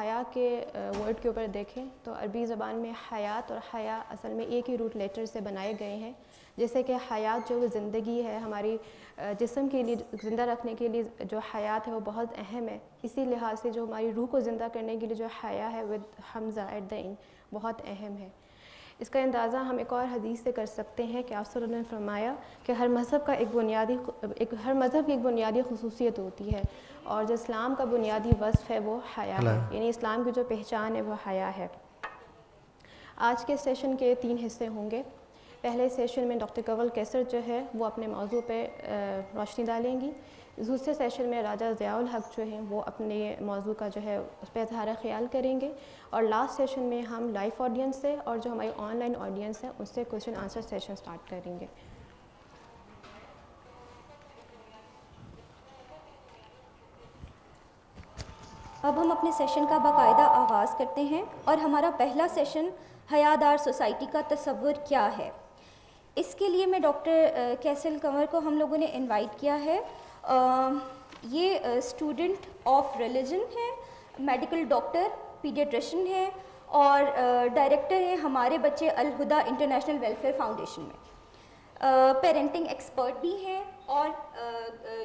حیا کے ورڈ کے اوپر دیکھیں تو عربی زبان میں حیات اور حیا اصل میں ایک ہی روٹ لیٹر سے بنائے گئے ہیں. جیسے کہ حیات جو زندگی ہے, ہماری جسم کے لیے زندہ رکھنے کے لیے جو حیات ہے وہ بہت اہم ہے, اسی لحاظ سے جو ہماری روح کو زندہ کرنے کے لیے جو حیا ہے ود حمزہ ایٹ دا اینڈ بہت اہم ہے. اس کا اندازہ ہم ایک اور حدیث سے کر سکتے ہیں کہ آپ صلی اللہ علیہ وسلم نے فرمایا کہ ہر مذہب کی ایک بنیادی خصوصیت ہوتی ہے, اور جو اسلام کا بنیادی وصف ہے وہ حیا ہے, یعنی اسلام کی جو پہچان ہے وہ حیا ہے. آج کے سیشن کے 3 حصے ہوں گے. پہلے سیشن میں ڈاکٹر کنول کیسر جو ہے وہ اپنے موضوع پہ روشنی ڈالیں گی. دوسرے سیشن میں راجہ ضیاء الحق جو ہیں وہ اپنے موضوع کا جو ہے اس پہ اظہار خیال کریں گے. اور لاسٹ سیشن میں ہم لائیو آڈینس سے اور جو ہماری آن لائن آڈینس ہے اس سے کویشچن آنسر سیشن سٹارٹ کریں گے. اب ہم اپنے سیشن کا باقاعدہ آغاز کرتے ہیں, اور ہمارا پہلا سیشن حیادار سوسائٹی کا تصور کیا ہے. اس کے لیے میں ڈاکٹر کیسل کنور کو ہم لوگوں نے انوائٹ کیا ہے. یہ اسٹوڈنٹ آف ریلیجن ہے, میڈیکل ڈاکٹر, پیڈیٹریشن ہے, اور ڈائریکٹر ہیں ہمارے بچے الہدا انٹرنیشنل ویلفیئر فاؤنڈیشن میں. پیرنٹنگ ایکسپرٹ بھی ہیں اور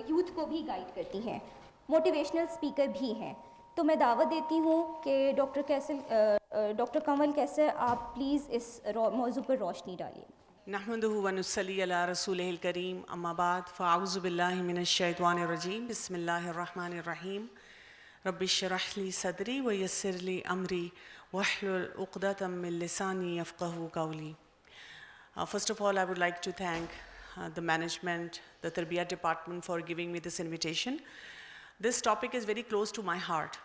یوتھ کو بھی گائیڈ کرتی ہیں, موٹیویشنل اسپیکر بھی ہیں. تو میں دعوت دیتی ہوں کہ ڈاکٹر کنول کیسر آپ پلیز اس موضوع پر روشنی ڈالیے. نحمدہ ونصلی علی رسولہ الکریم, اما بعد فاعوذ باللہ من الشیطان الرجیم, بسم اللہ الرحمن الرحیم. رب اشرح لی صدری ویسر لی امری واحلل عقدۃ من لسانی یفقہوا قولی. First of all, I would like to thank the management, the Tarbiyat department for giving me this invitation. This topic is very close to my heart.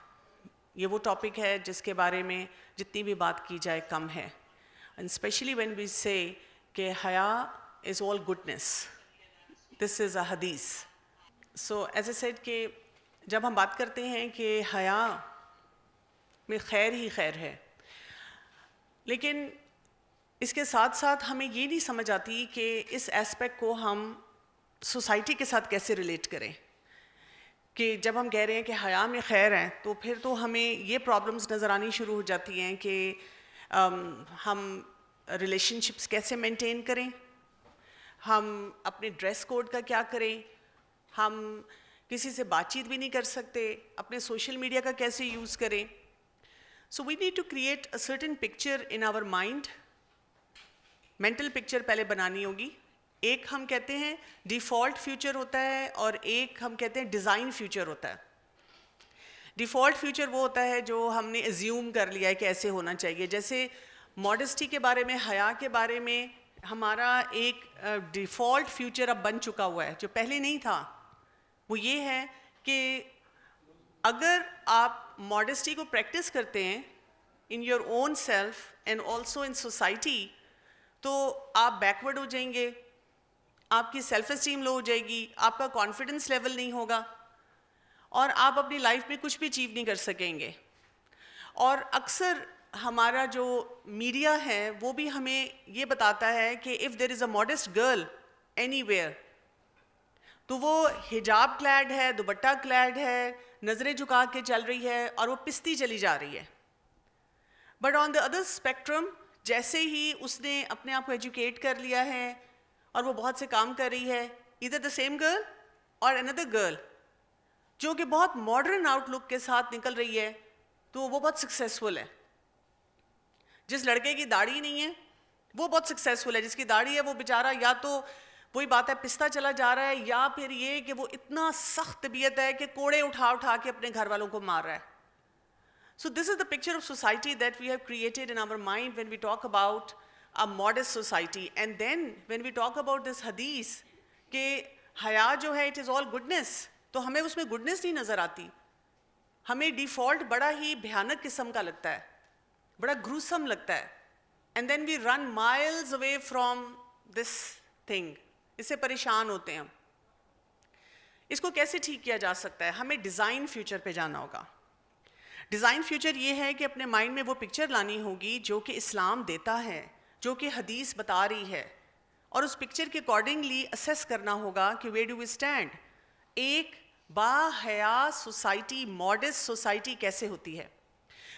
یہ وہ ٹاپک ہے جس کے بارے میں جتنی بھی بات کی جائے کم ہے. And especially when we say کہ حیا is all goodness. This is a hadith. So as I said کہ جب ہم بات کرتے ہیں کہ حیا میں خیر ہی خیر ہے, لیکن اس کے ساتھ ساتھ ہمیں یہ نہیں سمجھ آتی کہ اس ایسپیکٹ کو ہم سوسائٹی کے ساتھ کیسے ریلیٹ کریں. کہ جب ہم کہہ رہے ہیں کہ حیا میں خیر ہے تو پھر تو ہمیں یہ پرابلمس نظر آنی شروع ہو جاتی ہیں کہ ہم ریلیشن شپس کیسے مینٹین کریں, ہم اپنے ڈریس کوڈ کا کیا کریں, ہم کسی سے بات چیت بھی نہیں کر سکتے, اپنے سوشل میڈیا کا کیسے یوز کریں. So we need to create a certain picture in our mind. Mental picture پہلے بنانی ہوگی. ایک ہم کہتے ہیں ڈیفالٹ فیوچر ہوتا ہے اور ایک ہم کہتے ہیں ڈیزائن فیوچر ہوتا ہے. ڈیفالٹ فیوچر وہ ہوتا ہے جو ہم نے ایزیوم کر لیا ہے کہ ایسے ہونا چاہیے. جیسے ماڈسٹی کے بارے میں, حیا کے بارے میں ہمارا ایک ڈیفالٹ فیوچر اب بن چکا ہوا ہے جو پہلے نہیں تھا. وہ یہ ہے کہ اگر آپ ماڈسٹی کو پریکٹس کرتے ہیں in your own self and also in society تو آپ بیکورڈ ہو جائیں گے, آپ کی سیلف اسٹیم لو ہو جائے گی, آپ کا کانفیڈنس لیول نہیں ہوگا, اور آپ اپنی لائف میں کچھ بھی اچیو نہیں کر سکیں گے. اور اکثر ہمارا جو میڈیا ہے وہ بھی ہمیں یہ بتاتا ہے کہ if there is a modest girl any where تو وہ حجاب کلیڈ ہے, دوپٹہ کلیڈ ہے, نظریں جھکا کے چل رہی ہے اور وہ پستی چلی جا رہی ہے. But on the other spectrum جیسے ہی اس نے اپنے آپ کو ایجوکیٹ کر لیا ہے اور وہ بہت سے کام کر رہی ہے, ادھر دا سیم گرل اور اندر گرل جو کہ بہت ماڈرن آؤٹ لک کے ساتھ نکل رہی ہے, تو وہ بہت سکسیزفل ہے. جس لڑکے کی داڑھی نہیں ہے وہ بہت سکسیزفل ہے, جس کی داڑھی ہے وہ بیچارہ یا تو وہی بات ہے پستا چلا جا رہا ہے, یا پھر یہ کہ وہ اتنا سخت طبیعت ہے کہ کوڑے اٹھا اٹھا کے اپنے گھر والوں کو مار رہا ہے. So this is the picture of society that we have created in our mind when we talk about a modest society. And then when we talk about this hadith کہ حیا جو ہے it is all goodness, تو ہمیں اس میں goodness نہیں نظر آتی. ہمیں ڈیفالٹ بڑا ہی بھیانک قسم کا لگتا ہے, بڑا گروسم لگتا ہے. And then we run miles away from this thing, اس سے پریشان ہوتے ہیں ہم. اس کو کیسے ٹھیک کیا جا سکتا ہے؟ ہمیں ڈیزائن فیوچر پہ جانا ہوگا. ڈیزائن فیوچر یہ ہے کہ اپنے مائنڈ میں وہ پکچر لانی ہوگی جو کہ اسلام دیتا ہے, جو کہ حدیث بتا رہی ہے, اور اس پکچر کے اکارڈنگلی اسیس کرنا ہوگا کہ ویئر ڈو وی اسٹینڈ. ایک با حیا سوسائٹی, ماڈسٹ سوسائٹی کیسے ہوتی ہے؟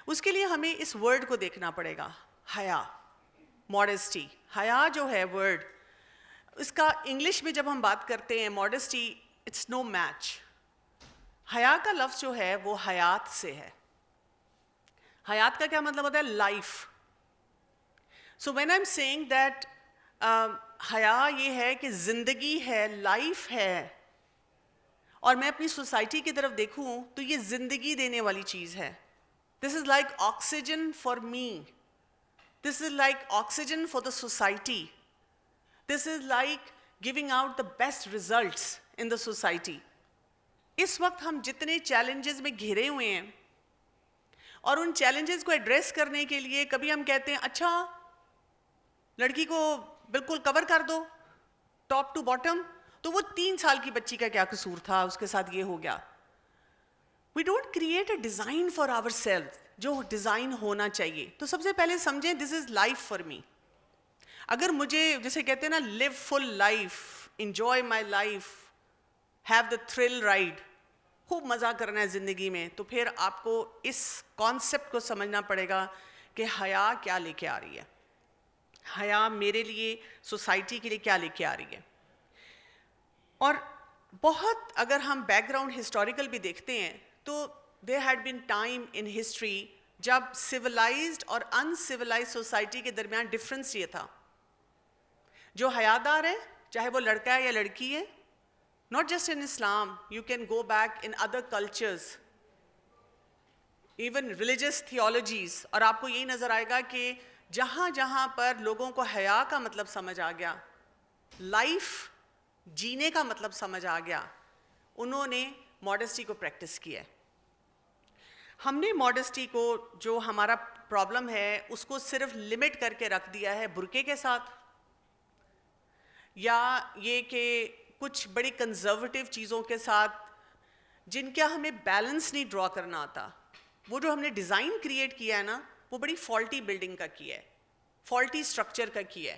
اس کے لیے ہمیں اس ورڈ کو دیکھنا پڑے گا, حیا, ماڈسٹی. حیا جو ہے ورڈ, اس کا انگلش میں جب ہم بات کرتے ہیں ماڈسٹی, اٹس نو میچ. حیا کا لفظ جو ہے وہ حیات سے ہے. حیات کا کیا مطلب ہوتا ہے؟ Life. So when I am seeing that حیا یہ ہے کہ زندگی ہے, لائف ہے, اور میں اپنی سوسائٹی کی طرف دیکھوں تو یہ زندگی دینے والی چیز ہے. This is like oxygen for me, this is like oxygen for the society, this is like giving out the best results in the society. اس وقت ہم جتنے چیلنجز میں گھرے ہوئے ہیں, اور ان چیلنجز کو ایڈریس کرنے کے لیے کبھی ہم کہتے ہیں اچھا لڑکی کو بالکل کور کر دو ٹاپ ٹو باٹم, تو وہ 3 سال کی بچی کا کیا قصور تھا, اس کے ساتھ یہ ہو گیا. We don't create a design for our self, جو ڈیزائن ہونا چاہیے. تو سب سے پہلے سمجھیں دس از لائف فار می. اگر مجھے جیسے کہتے ہیں نا live full life, enjoy my life, have the thrill ride, خوب مزہ کرنا ہے زندگی میں, تو پھر آپ کو اس کانسیپٹ کو سمجھنا پڑے گا کہ حیا کیا لے کے آ رہی ہے, حیا میرے لیے, سوسائٹی کے لیے کیا لے کے آ رہی ہے. اور بہت اگر ہم بیک گراؤنڈ ہسٹوریکل بھی دیکھتے ہیں تو there had been time in history جب سویلائزڈ اور ان سویلائزڈ سوسائٹی کے درمیان ڈفرینس یہ تھا. جو حیادار ہے چاہے وہ لڑکا ہے یا لڑکی ہے, not just in Islam, you can go back in other cultures, even religious theologies, اور آپ کو یہی نظر آئے گا کہ جہاں جہاں پر لوگوں کو حیا کا مطلب سمجھ آ گیا, لائف جینے کا مطلب سمجھ آ گیا, انہوں نے ماڈسٹی کو پریکٹس کیا ہے. ہم نے ماڈسٹی کو, جو ہمارا پرابلم ہے, اس کو صرف لمٹ کر کے رکھ دیا ہے برقعے کے ساتھ, یا یہ کہ کچھ بڑی کنزرویٹو چیزوں کے ساتھ جن کا ہمیں بیلنس نہیں ڈرا کرنا آتا. وہ جو ہم نے ڈیزائن کریٹ کیا ہے نا, وہ بڑی فالٹی بلڈنگ کا کیا ہے, فالٹی اسٹرکچر کا کیا ہے,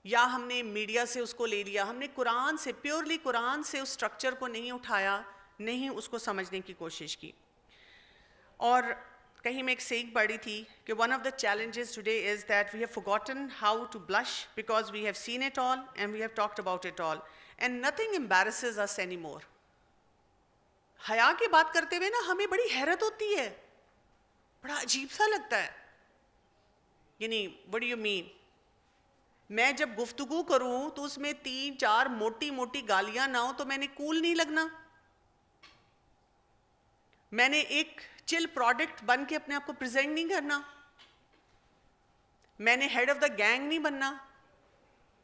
یا ہم نے میڈیا سے اس کو لے لیا, ہم نے قرآن سے, پیورلی قرآن سے اس اسٹرکچر کو نہیں اٹھایا, نہیں اس کو سمجھنے کی کوشش کی. اور کہیں میں ایک سیکھ پڑھی تھی کہ one of the challenges today is that we have forgotten how to blush because we have seen it all and we have talked about it all and nothing embarrasses us anymore. حیا کی بات کرتے ہوئے نا ہمیں بڑی حیرت ہوتی ہے, بڑا عجیب سا لگتا ہے. یعنی what do you mean؟ میں جب گفتگو کروں تو اس میں 3-4 موٹی موٹی گالیاں نہ ہوں تو میں نے کول نہیں لگنا. میں نے ایک چل پروڈکٹ بن کے اپنے آپ کو پریزنٹ نہیں کرنا. میں نے ہیڈ آف دا گینگ نہیں بننا.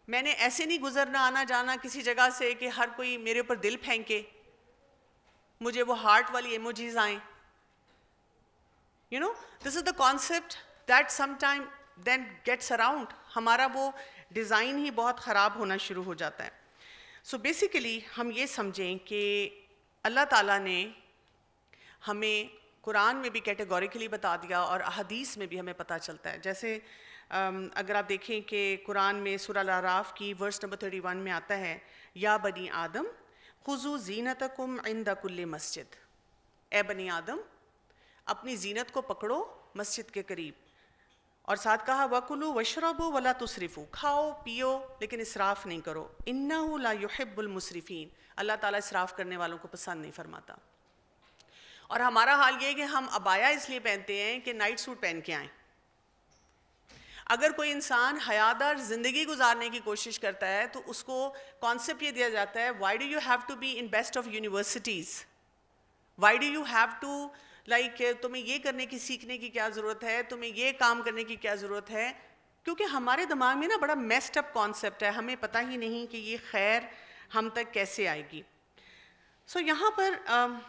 میں نے ایسے نہیں گزرنا آنا جانا کسی جگہ سے کہ ہر کوئی میرے اوپر دل پھینکے, مجھے وہ ہارٹ والی ایموجیز آئیں. This is the concept that sometime then gets around. ہمارا وہ ڈیزائن ہی بہت خراب ہونا شروع ہو جاتا ہے. سو بیسیکلی ہم یہ سمجھیں کہ اللہ تعالیٰ نے ہمیں قرآن میں بھی کیٹیگوریکلی بتا دیا اور احادیث میں بھی ہمیں پتہ چلتا ہے. جیسے اگر آپ دیکھیں کہ قرآن میں سورہ الاعراف کی ورس نمبر 31 میں آتا ہے, یا بنی آدم خذوا زینتکم عند کل مسجد, اے بنی آدم اپنی زینت کو پکڑو مسجد کے قریب. اور ساتھ کہا وَكُلُوا وَاشْرَبُوا وَلَا تُسْرِفُوا, کھاؤ پیو لیکن اسراف نہیں کرو. إِنَّهُ لَا يُحِبُّ الْمُسْرِفِينَ, اللہ تعالیٰ اسراف کرنے والوں کو پسند نہیں فرماتا. اور ہمارا حال یہ ہے کہ ہم عبایا اس لیے پہنتے ہیں کہ نائٹ سوٹ پہن کے آئیں. اگر کوئی انسان حیادار زندگی گزارنے کی کوشش کرتا ہے تو اس کو کانسیپٹ یہ دیا جاتا ہے, why do you have to be in best of universities, why do you have to like, تمہیں یہ کرنے کی سیکھنے کی کیا ضرورت ہے, تمہیں یہ کام کرنے کی کیا ضرورت ہے. کیونکہ ہمارے دماغ میں نا بڑا میسڈ اپ کانسیپٹ ہے, ہمیں پتہ ہی نہیں کہ یہ خیر ہم تک کیسے آئے گی. سو یہاں پر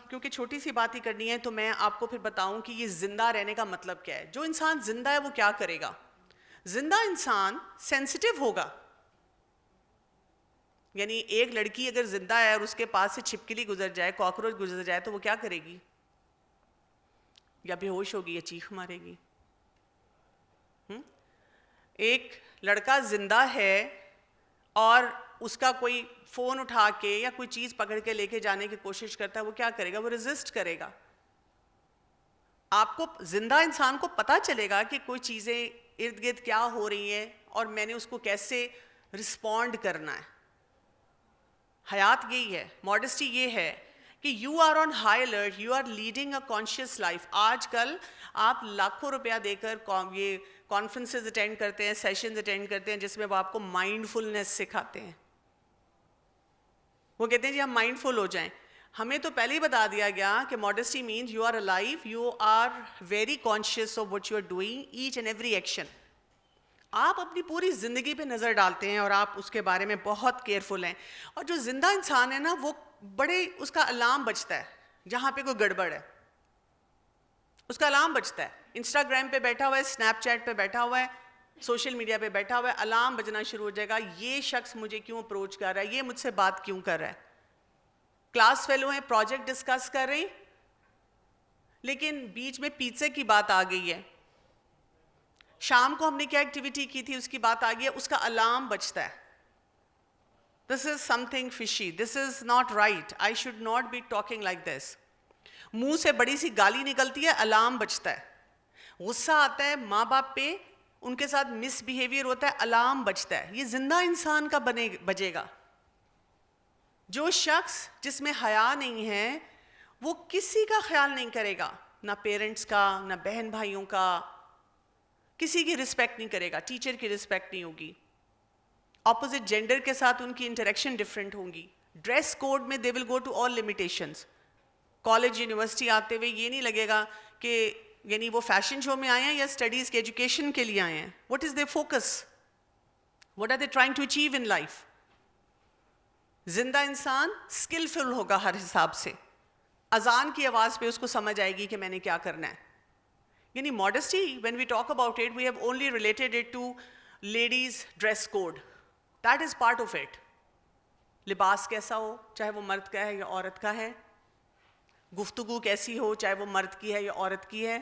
کیونکہ چھوٹی سی بات ہی کرنی ہے تو میں آپ کو پھر بتاؤں کہ یہ زندہ رہنے کا مطلب کیا ہے. جو انسان زندہ ہے وہ کیا کرے گا؟ زندہ انسان سینسٹیو ہوگا. یعنی ایک لڑکی اگر زندہ ہے اور اس کے پاس سے چھپکلی گزر جائے, کاکروچ گزر جائے, تو وہ کیا کرے گی؟ یا بے ہوش ہوگی یا چیخ مارے گی. ایک لڑکا زندہ ہے اور اس کا کوئی فون اٹھا کے یا کوئی چیز پکڑ کے لے کے جانے کی کوشش کرتا ہے, وہ کیا کرے گا؟ وہ ریزسٹ کرے گا. آپ کو زندہ انسان کو پتہ چلے گا کہ کوئی چیزیں ارد گرد کیا ہو رہی ہیں اور میں نے اس کو کیسے رسپونڈ کرنا ہے. حیات یہی ہے, ماڈسٹی یہ ہے کہ you are on high alert, you are leading a conscious life. آج کل آپ لاکھوں روپیہ دے کر یہ کانفرنسز اٹینڈ کرتے ہیں, سیشنز اٹینڈ کرتے ہیں جس میں وہ آپ کو مائنڈ فلنس سکھاتے ہیں. وہ کہتے ہیں جی ہم مائنڈ فل ہو جائیں. ہمیں تو پہلے ہی بتا دیا گیا کہ modesty means you are alive, you are very conscious of what you are doing each and every action. آپ اپنی پوری زندگی پہ نظر ڈالتے ہیں اور آپ اس کے بارے میں بہت کیئرفل ہیں. اور جو زندہ انسان ہے نا, وہ بڑے اس کا الارم بجتا ہے جہاں پہ کوئی گڑبڑ ہے, اس کا الارم بجتا ہے. انسٹاگرام پہ بیٹھا ہوا ہے, اسنیپ چیٹ پہ بیٹھا ہوا ہے, سوشل میڈیا پہ بیٹھا ہوا ہے, الارم بجنا شروع ہو جائے گا, یہ شخص مجھے کیوں اپروچ کر رہا ہے, یہ مجھ سے بات کیوں کر رہا ہے. کلاس فیلو ہیں, پروجیکٹ ڈسکس کر رہے ہیں, لیکن بیچ میں پیزے کی بات آ گئی ہے. شام کو ہم نے کیا ایکٹیویٹی کی تھی اس کی بات آ گئی ہے, اس کا الارم بجتا ہے. This is something fishy, this is not right, I should not be talking like this. منہ سے بڑی سی گالی نکلتی ہے, الارم بجتا ہے. غصہ آتا ہے ماں باپ پہ, ان کے ساتھ مس بیہیویئر ہوتا ہے, الارم بجتا ہے. یہ زندہ انسان کا بجے گا. جو شخص جس میں حیا نہیں ہے وہ کسی کا خیال نہیں کرے گا, نہ پیرنٹس کا, نہ بہن بھائیوں کا, کسی کی رسپیکٹ نہیں کرے گا, ٹیچر کی رسپیکٹ نہیں ہوگی, اپوزٹ جینڈر کے ساتھ ان کی انٹریکشن ڈفرینٹ ہوں گی. ڈریس کوڈ میں they will go to all limitations. College university آتے ہوئے یہ نہیں لگے گا کہ یعنی وہ فیشن شو میں آئے ہیں یا اسٹڈیز کے ایجوکیشن کے لیے آئے ہیں. What is their focus, what are they trying to achieve in life. زندہ انسان اسکلفل ہوگا ہر حساب سے. اذان کی آواز پہ اس کو سمجھ آئے گی کہ میں نے کیا کرنا ہے. یعنی modesty when we talk about it, we have only related it to ladies dress code. That is part of it. لباس کیسا ہو, چاہے وہ مرد کا ہے یا عورت کا ہے. گفتگو کیسی ہو, چاہے وہ مرد کی ہے یا عورت کی ہے.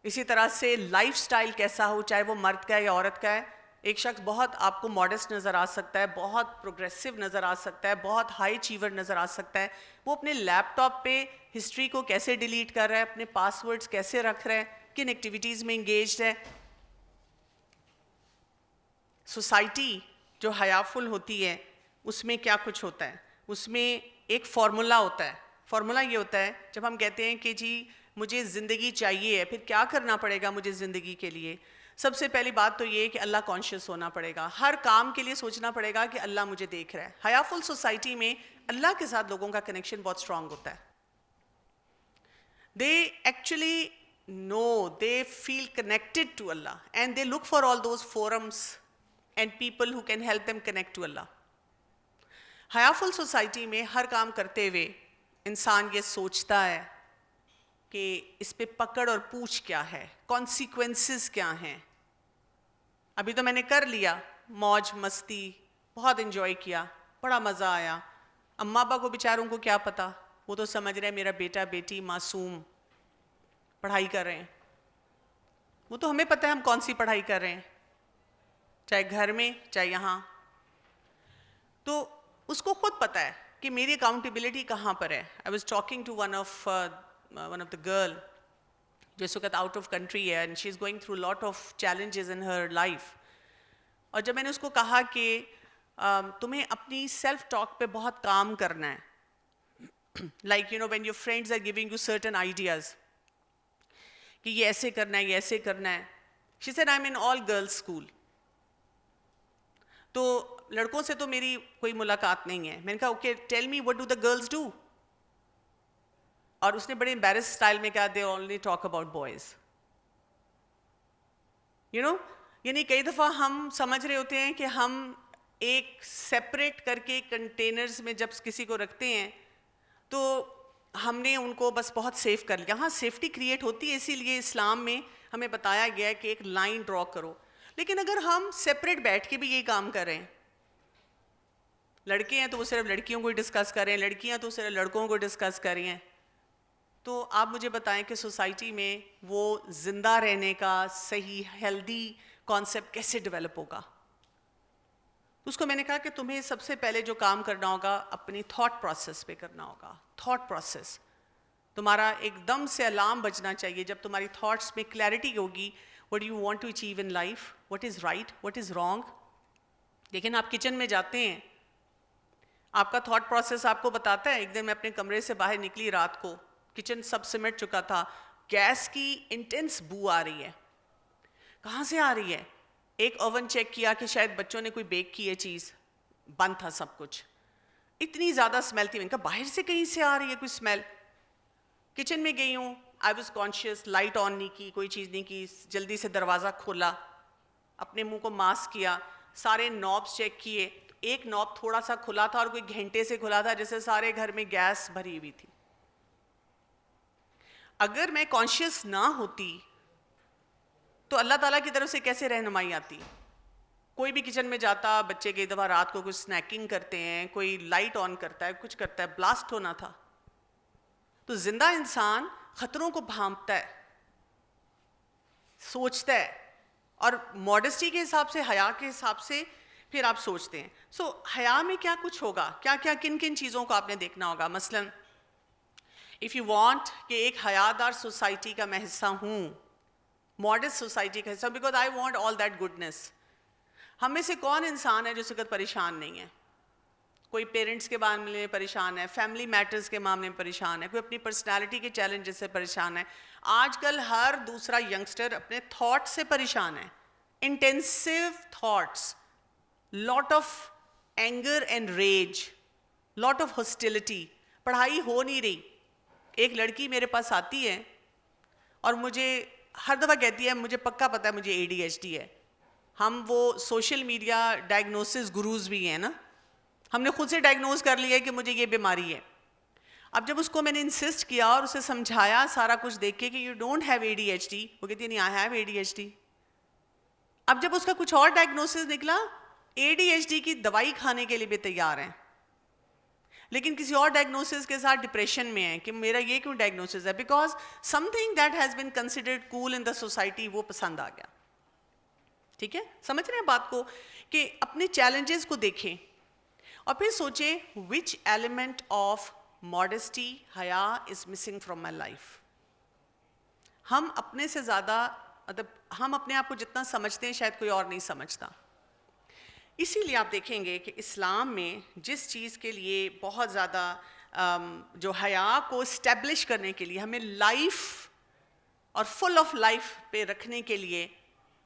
اسی طرح سے لائف سٹائل کیسا ہو, چاہے وہ مرد کا ہے یا عورت کا ہے. ایک شخص بہت آپ کو ماڈسٹ نظر آ سکتا ہے, بہت پروگریسو نظر آ سکتا ہے, بہت ہائی اچیور نظر آ سکتا ہے. وہ اپنے لیپ ٹاپ پہ ہسٹری کو کیسے ڈیلیٹ کر رہا ہے, اپنے پاس ورڈز کیسے رکھ رہا ہے, کن ایکٹیویٹیز میں انگیجڈ ہے. سوسائٹی جو حیافل ہوتی ہے اس میں کیا کچھ ہوتا ہے, اس میں ایک فارمولا ہوتا ہے. فارمولا یہ ہوتا ہے جب ہم کہتے ہیں کہ جی مجھے زندگی چاہیے ہے, پھر کیا کرنا پڑے گا مجھے زندگی کے لیے. سب سے پہلی بات تو یہ ہے کہ اللہ کانشیس ہونا پڑے گا. ہر کام کے لیے سوچنا پڑے گا کہ اللہ مجھے دیکھ رہا ہے. حیافل سوسائٹی میں اللہ کے ساتھ لوگوں کا کنیکشن بہت اسٹرانگ ہوتا ہے. They actually know, they feel connected to Allah and they look for all those forums and people who can help them connect to Allah. حیافل سوسائٹی میں ہر کام کرتے ہوئے انسان یہ سوچتا ہے کہ اس پہ پکڑ اور پوچھ کیا ہے, کانسیکوینسز کیا ہیں. ابھی تو میں نے کر لیا, موج مستی, بہت انجوائے کیا, بڑا مزہ آیا. اماں ابا کو بیچاروں کو کیا پتا, وہ تو سمجھ رہے ہیں میرا بیٹا بیٹی معصوم پڑھائی کر رہے ہیں. وہ تو ہمیں پتہ ہے ہم کون سی پڑھائی کر رہے ہیں, چاہے گھر میں چاہے یہاں. تو اس کو خود پتہ ہے کہ میری اکاؤنٹیبلٹی کہاں پر ہے. I was talking to one of the girl جو اس وقت آؤٹ آف کنٹری ہے, and she is going through lot of challenges in her life. اور جب میں نے اس کو کہا کہ تمہیں اپنی سیلف ٹاک پہ بہت کام کرنا ہے, like you know when your friends are giving you certain ideas کہ یہ ایسے کرنا ہے, یہ ایسے کرنا ہے. She said I am in all girls school, تو لڑکوں سے تو میری کوئی ملاقات نہیں ہے. میں نے کہا okay tell me what do the girls do. اور اس نے بڑے امبیرس اسٹائل میں کہا they only talk about boys. You know, یعنی کئی دفعہ ہم سمجھ رہے ہوتے ہیں کہ ہم ایک سیپریٹ کر کے کنٹینرز میں جب کسی کو رکھتے ہیں تو ہم نے ان کو بس بہت سیف کر لیا. ہاں سیفٹی کریٹ ہوتی ہے, اسی لیے اسلام میں ہمیں بتایا گیا ہے کہ ایک لائن ڈرا کرو. لیکن اگر ہم سیپریٹ بیٹھ کے بھی یہی کام کر رہے ہیں, لڑکے ہیں تو وہ صرف لڑکیوں کو ہی ڈسکس کر رہے ہیں, لڑکیاں تو صرف لڑکوں کو ڈسکس کر رہی ہیں, تو آپ مجھے بتائیں کہ سوسائٹی میں وہ زندہ رہنے کا صحیح ہیلدی کانسیپٹ کیسے ڈیولپ ہوگا. اس کو میں نے کہا کہ تمہیں سب سے پہلے جو کام کرنا ہوگا اپنی تھاٹ پروسیس پہ کرنا ہوگا. تھاٹ پروسیس تمہارا ایک دم سے الارم بجنا چاہیے جب تمہاری تھاٹس میں کلیئرٹی ہوگی. what do you want to achieve in life, what is right, what is wrong. لیکن آپ کچن میں جاتے ہیں, آپ کا تھاٹ پروسیس آپ کو بتاتا ہے. ایک دن میں اپنے کمرے سے باہر نکلی رات کو, کچن سب سمٹ چکا تھا, گیس کی انٹینس بو آ رہی ہے. کہاں سے آ رہی ہے؟ ایک اوون چیک کیا کہ شاید بچوں نے کوئی بیک کی ہے چیز, بند تھا سب کچھ. اتنی زیادہ اسمیل تھی, میں نے کہا باہر سے کہیں سے آ رہی ہے کوئی اسمیل. کچن میں گئی ہوں, I was conscious, light on نہیں کی, کوئی چیز نہیں کی, جلدی سے دروازہ کھولا, اپنے منہ کو ماسک کیا, سارے نوبس چیک کیے. ایک نوب تھوڑا سا کھلا تھا اور کوئی گھنٹے سے کھلا تھا, جیسے سارے گھر میں گیس بھری ہوئی تھی. اگر میں کانشیس نہ ہوتی تو اللہ تعالیٰ کی طرف سے کیسے رہنمائی آتی؟ کوئی بھی کچن میں جاتا, بچے کے دفعہ رات کو کچھ سنیکنگ کرتے ہیں, کوئی لائٹ آن کرتا ہے, کچھ کرتا ہے, بلاسٹ ہونا تھا. تو زندہ انسان خطروں کو بھانپتا ہے, سوچتا ہے, اور ماڈسٹی کے حساب سے, حیا کے حساب سے پھر آپ سوچتے ہیں. سو حیا میں کیا کچھ ہوگا, کیا کیا کن کن چیزوں کو آپ نے دیکھنا ہوگا. مثلاً اف یو وانٹ کہ ایک حیادار سوسائٹی کا میں حصہ ہوں, ماڈسٹ سوسائٹی کا حصہ, because I want all that goodness. ہم میں سے کون انسان ہے جو اس وقت پریشان نہیں ہے؟ کوئی پیرنٹس کے معاملے میں پریشان ہے, فیملی میٹرز کے معاملے میں پریشان ہے, کوئی اپنی پرسنالٹی کے چیلنجز سے پریشان ہے. آج کل ہر دوسرا ینگسٹر اپنے تھاٹ سے پریشان ہے, intensive thoughts, lot of anger and rage, lot of hostility. پڑھائی ہو نہیں رہی. ایک لڑکی میرے پاس آتی ہے اور مجھے ہر دفعہ کہتی ہے مجھے پکا پتہ ہے مجھے ADHD ہے. ہم وہ سوشل میڈیا ڈائگنوسس گروز بھی ہیں نا, ہم نے خود سے ڈائگنوز کر لیا ہے کہ مجھے یہ بیماری ہے. اب جب اس کو میں نے انسسٹ کیا اور اسے سمجھایا سارا کچھ دیکھ کے کہ یو ڈونٹ ہیو ADHD, وہ کہتی ہے نہیں, آئی ہیو ADHD. اب جب اس کا کچھ اور ڈائگنوسس نکلا, ADHD کی دوائی کھانے کے لیے بھی تیار ہیں, لیکن کسی اور ڈائگنوسس کے ساتھ ڈپریشن میں ہے کہ میرا یہ کیوں ڈائگنوسس ہے, because something that has been considered cool in the society وہ پسند آ گیا. ٹھیک ہے, سمجھ رہے ہیں بات کو, کہ اپنے چیلنجز کو دیکھیں اور پھر سوچیں وچ ایلیمنٹ آف ماڈسٹی, حیا is missing from my life. ہم اپنے سے زیادہ, مطلب ہم اپنے آپ کو جتنا سمجھتے ہیں شاید کوئی اور نہیں سمجھتا. اسی لیے آپ دیکھیں گے کہ اسلام میں جس چیز کے لیے بہت زیادہ جو حیا کو اسٹیبلش کرنے کے لیے, ہمیں لائف اور فل آف لائف پہ رکھنے کے لیے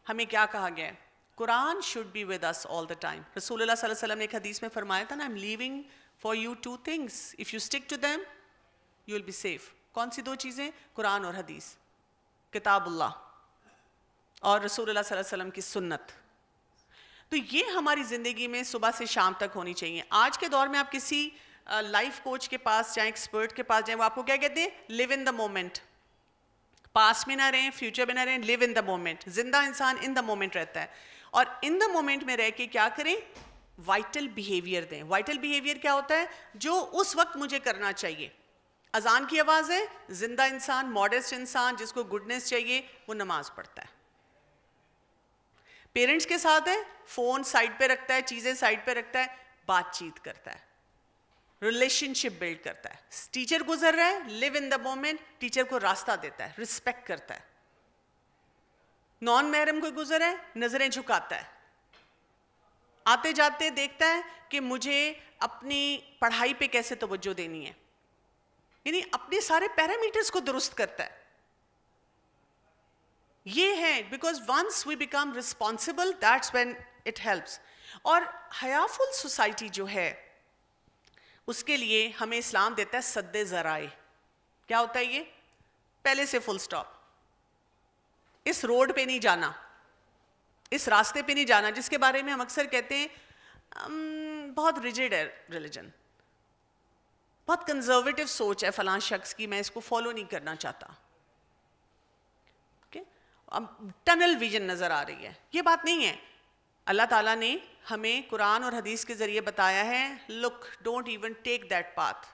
ہمیں کیا کہا گیا ہے؟ Quran should be with us all the time. رسول اللہ صلی اللہ علیہ وسلم نے ایک حدیث میں فرمایا تھا نا, I am leaving for you 2 things, if you stick to them you will be safe. کون سی 2 چیزیں؟ قرآن اور حدیث, کتاب اللہ اور رسول اللہ صلی اللہ علیہ وسلم کی سنت. تو یہ ہماری زندگی میں صبح سے شام تک ہونی چاہیے. آج کے دور میں آپ کسی لائف کوچ کے پاس جائیں, ایکسپرٹ کے پاس جائیں, وہ آپ کو کیا کہتے ہیں؟ لیو ان دا مومنٹ. پاس میں نہ رہیں, فیوچر میں نہ رہیں, لیو ان دا مومنٹ. زندہ انسان ان دا مومنٹ رہتا ہے, اور ان دا مومنٹ میں رہ کے کیا کریں؟ وائٹل بیہیویئر دیں. وائٹل بیہیویئر کیا ہوتا ہے؟ جو اس وقت مجھے کرنا چاہیے. اذان کی آواز ہے, زندہ انسان, ماڈسٹ انسان جس کو گڈنس چاہیے وہ نماز پڑھتا ہے. پیرنٹس کے ساتھ ہے, فون سائڈ پہ رکھتا ہے, چیزیں سائڈ پہ رکھتا ہے, بات چیت کرتا ہے, ریلیشن شپ بلڈ کرتا ہے. ٹیچر گزر رہا ہے, لیو ان دا مومنٹ, ٹیچر کو راستہ دیتا ہے, رسپیکٹ کرتا ہے. نان محرم کوئی گزر ہے, نظریں جھکاتا ہے, آتے جاتے دیکھتا ہے کہ مجھے اپنی پڑھائی پہ کیسے توجہ دینی ہے, یعنی اپنے سارے پیرامیٹرز کو درست کرتا ہے. یہ ہے because once we become responsible, that's when it helps. اور حیافل سوسائٹی جو ہے اس کے لیے ہمیں اسلام دیتا ہے سد ذرائع. کیا ہوتا ہے یہ؟ پہلے سے فل سٹاپ. اس روڈ پہ نہیں جانا, اس راستے پہ نہیں جانا, جس کے بارے میں ہم اکثر کہتے ہیں بہت ریجڈ ہے ریلیجن, بہت کنزرویٹو سوچ ہے فلاں شخص کی, میں اس کو فالو نہیں کرنا چاہتا. ٹنل ویژن نظر آ رہی ہے. یہ بات نہیں ہے. اللہ تعالیٰ نے ہمیں قرآن اور حدیث کے ذریعے بتایا ہے, look don't even take that path,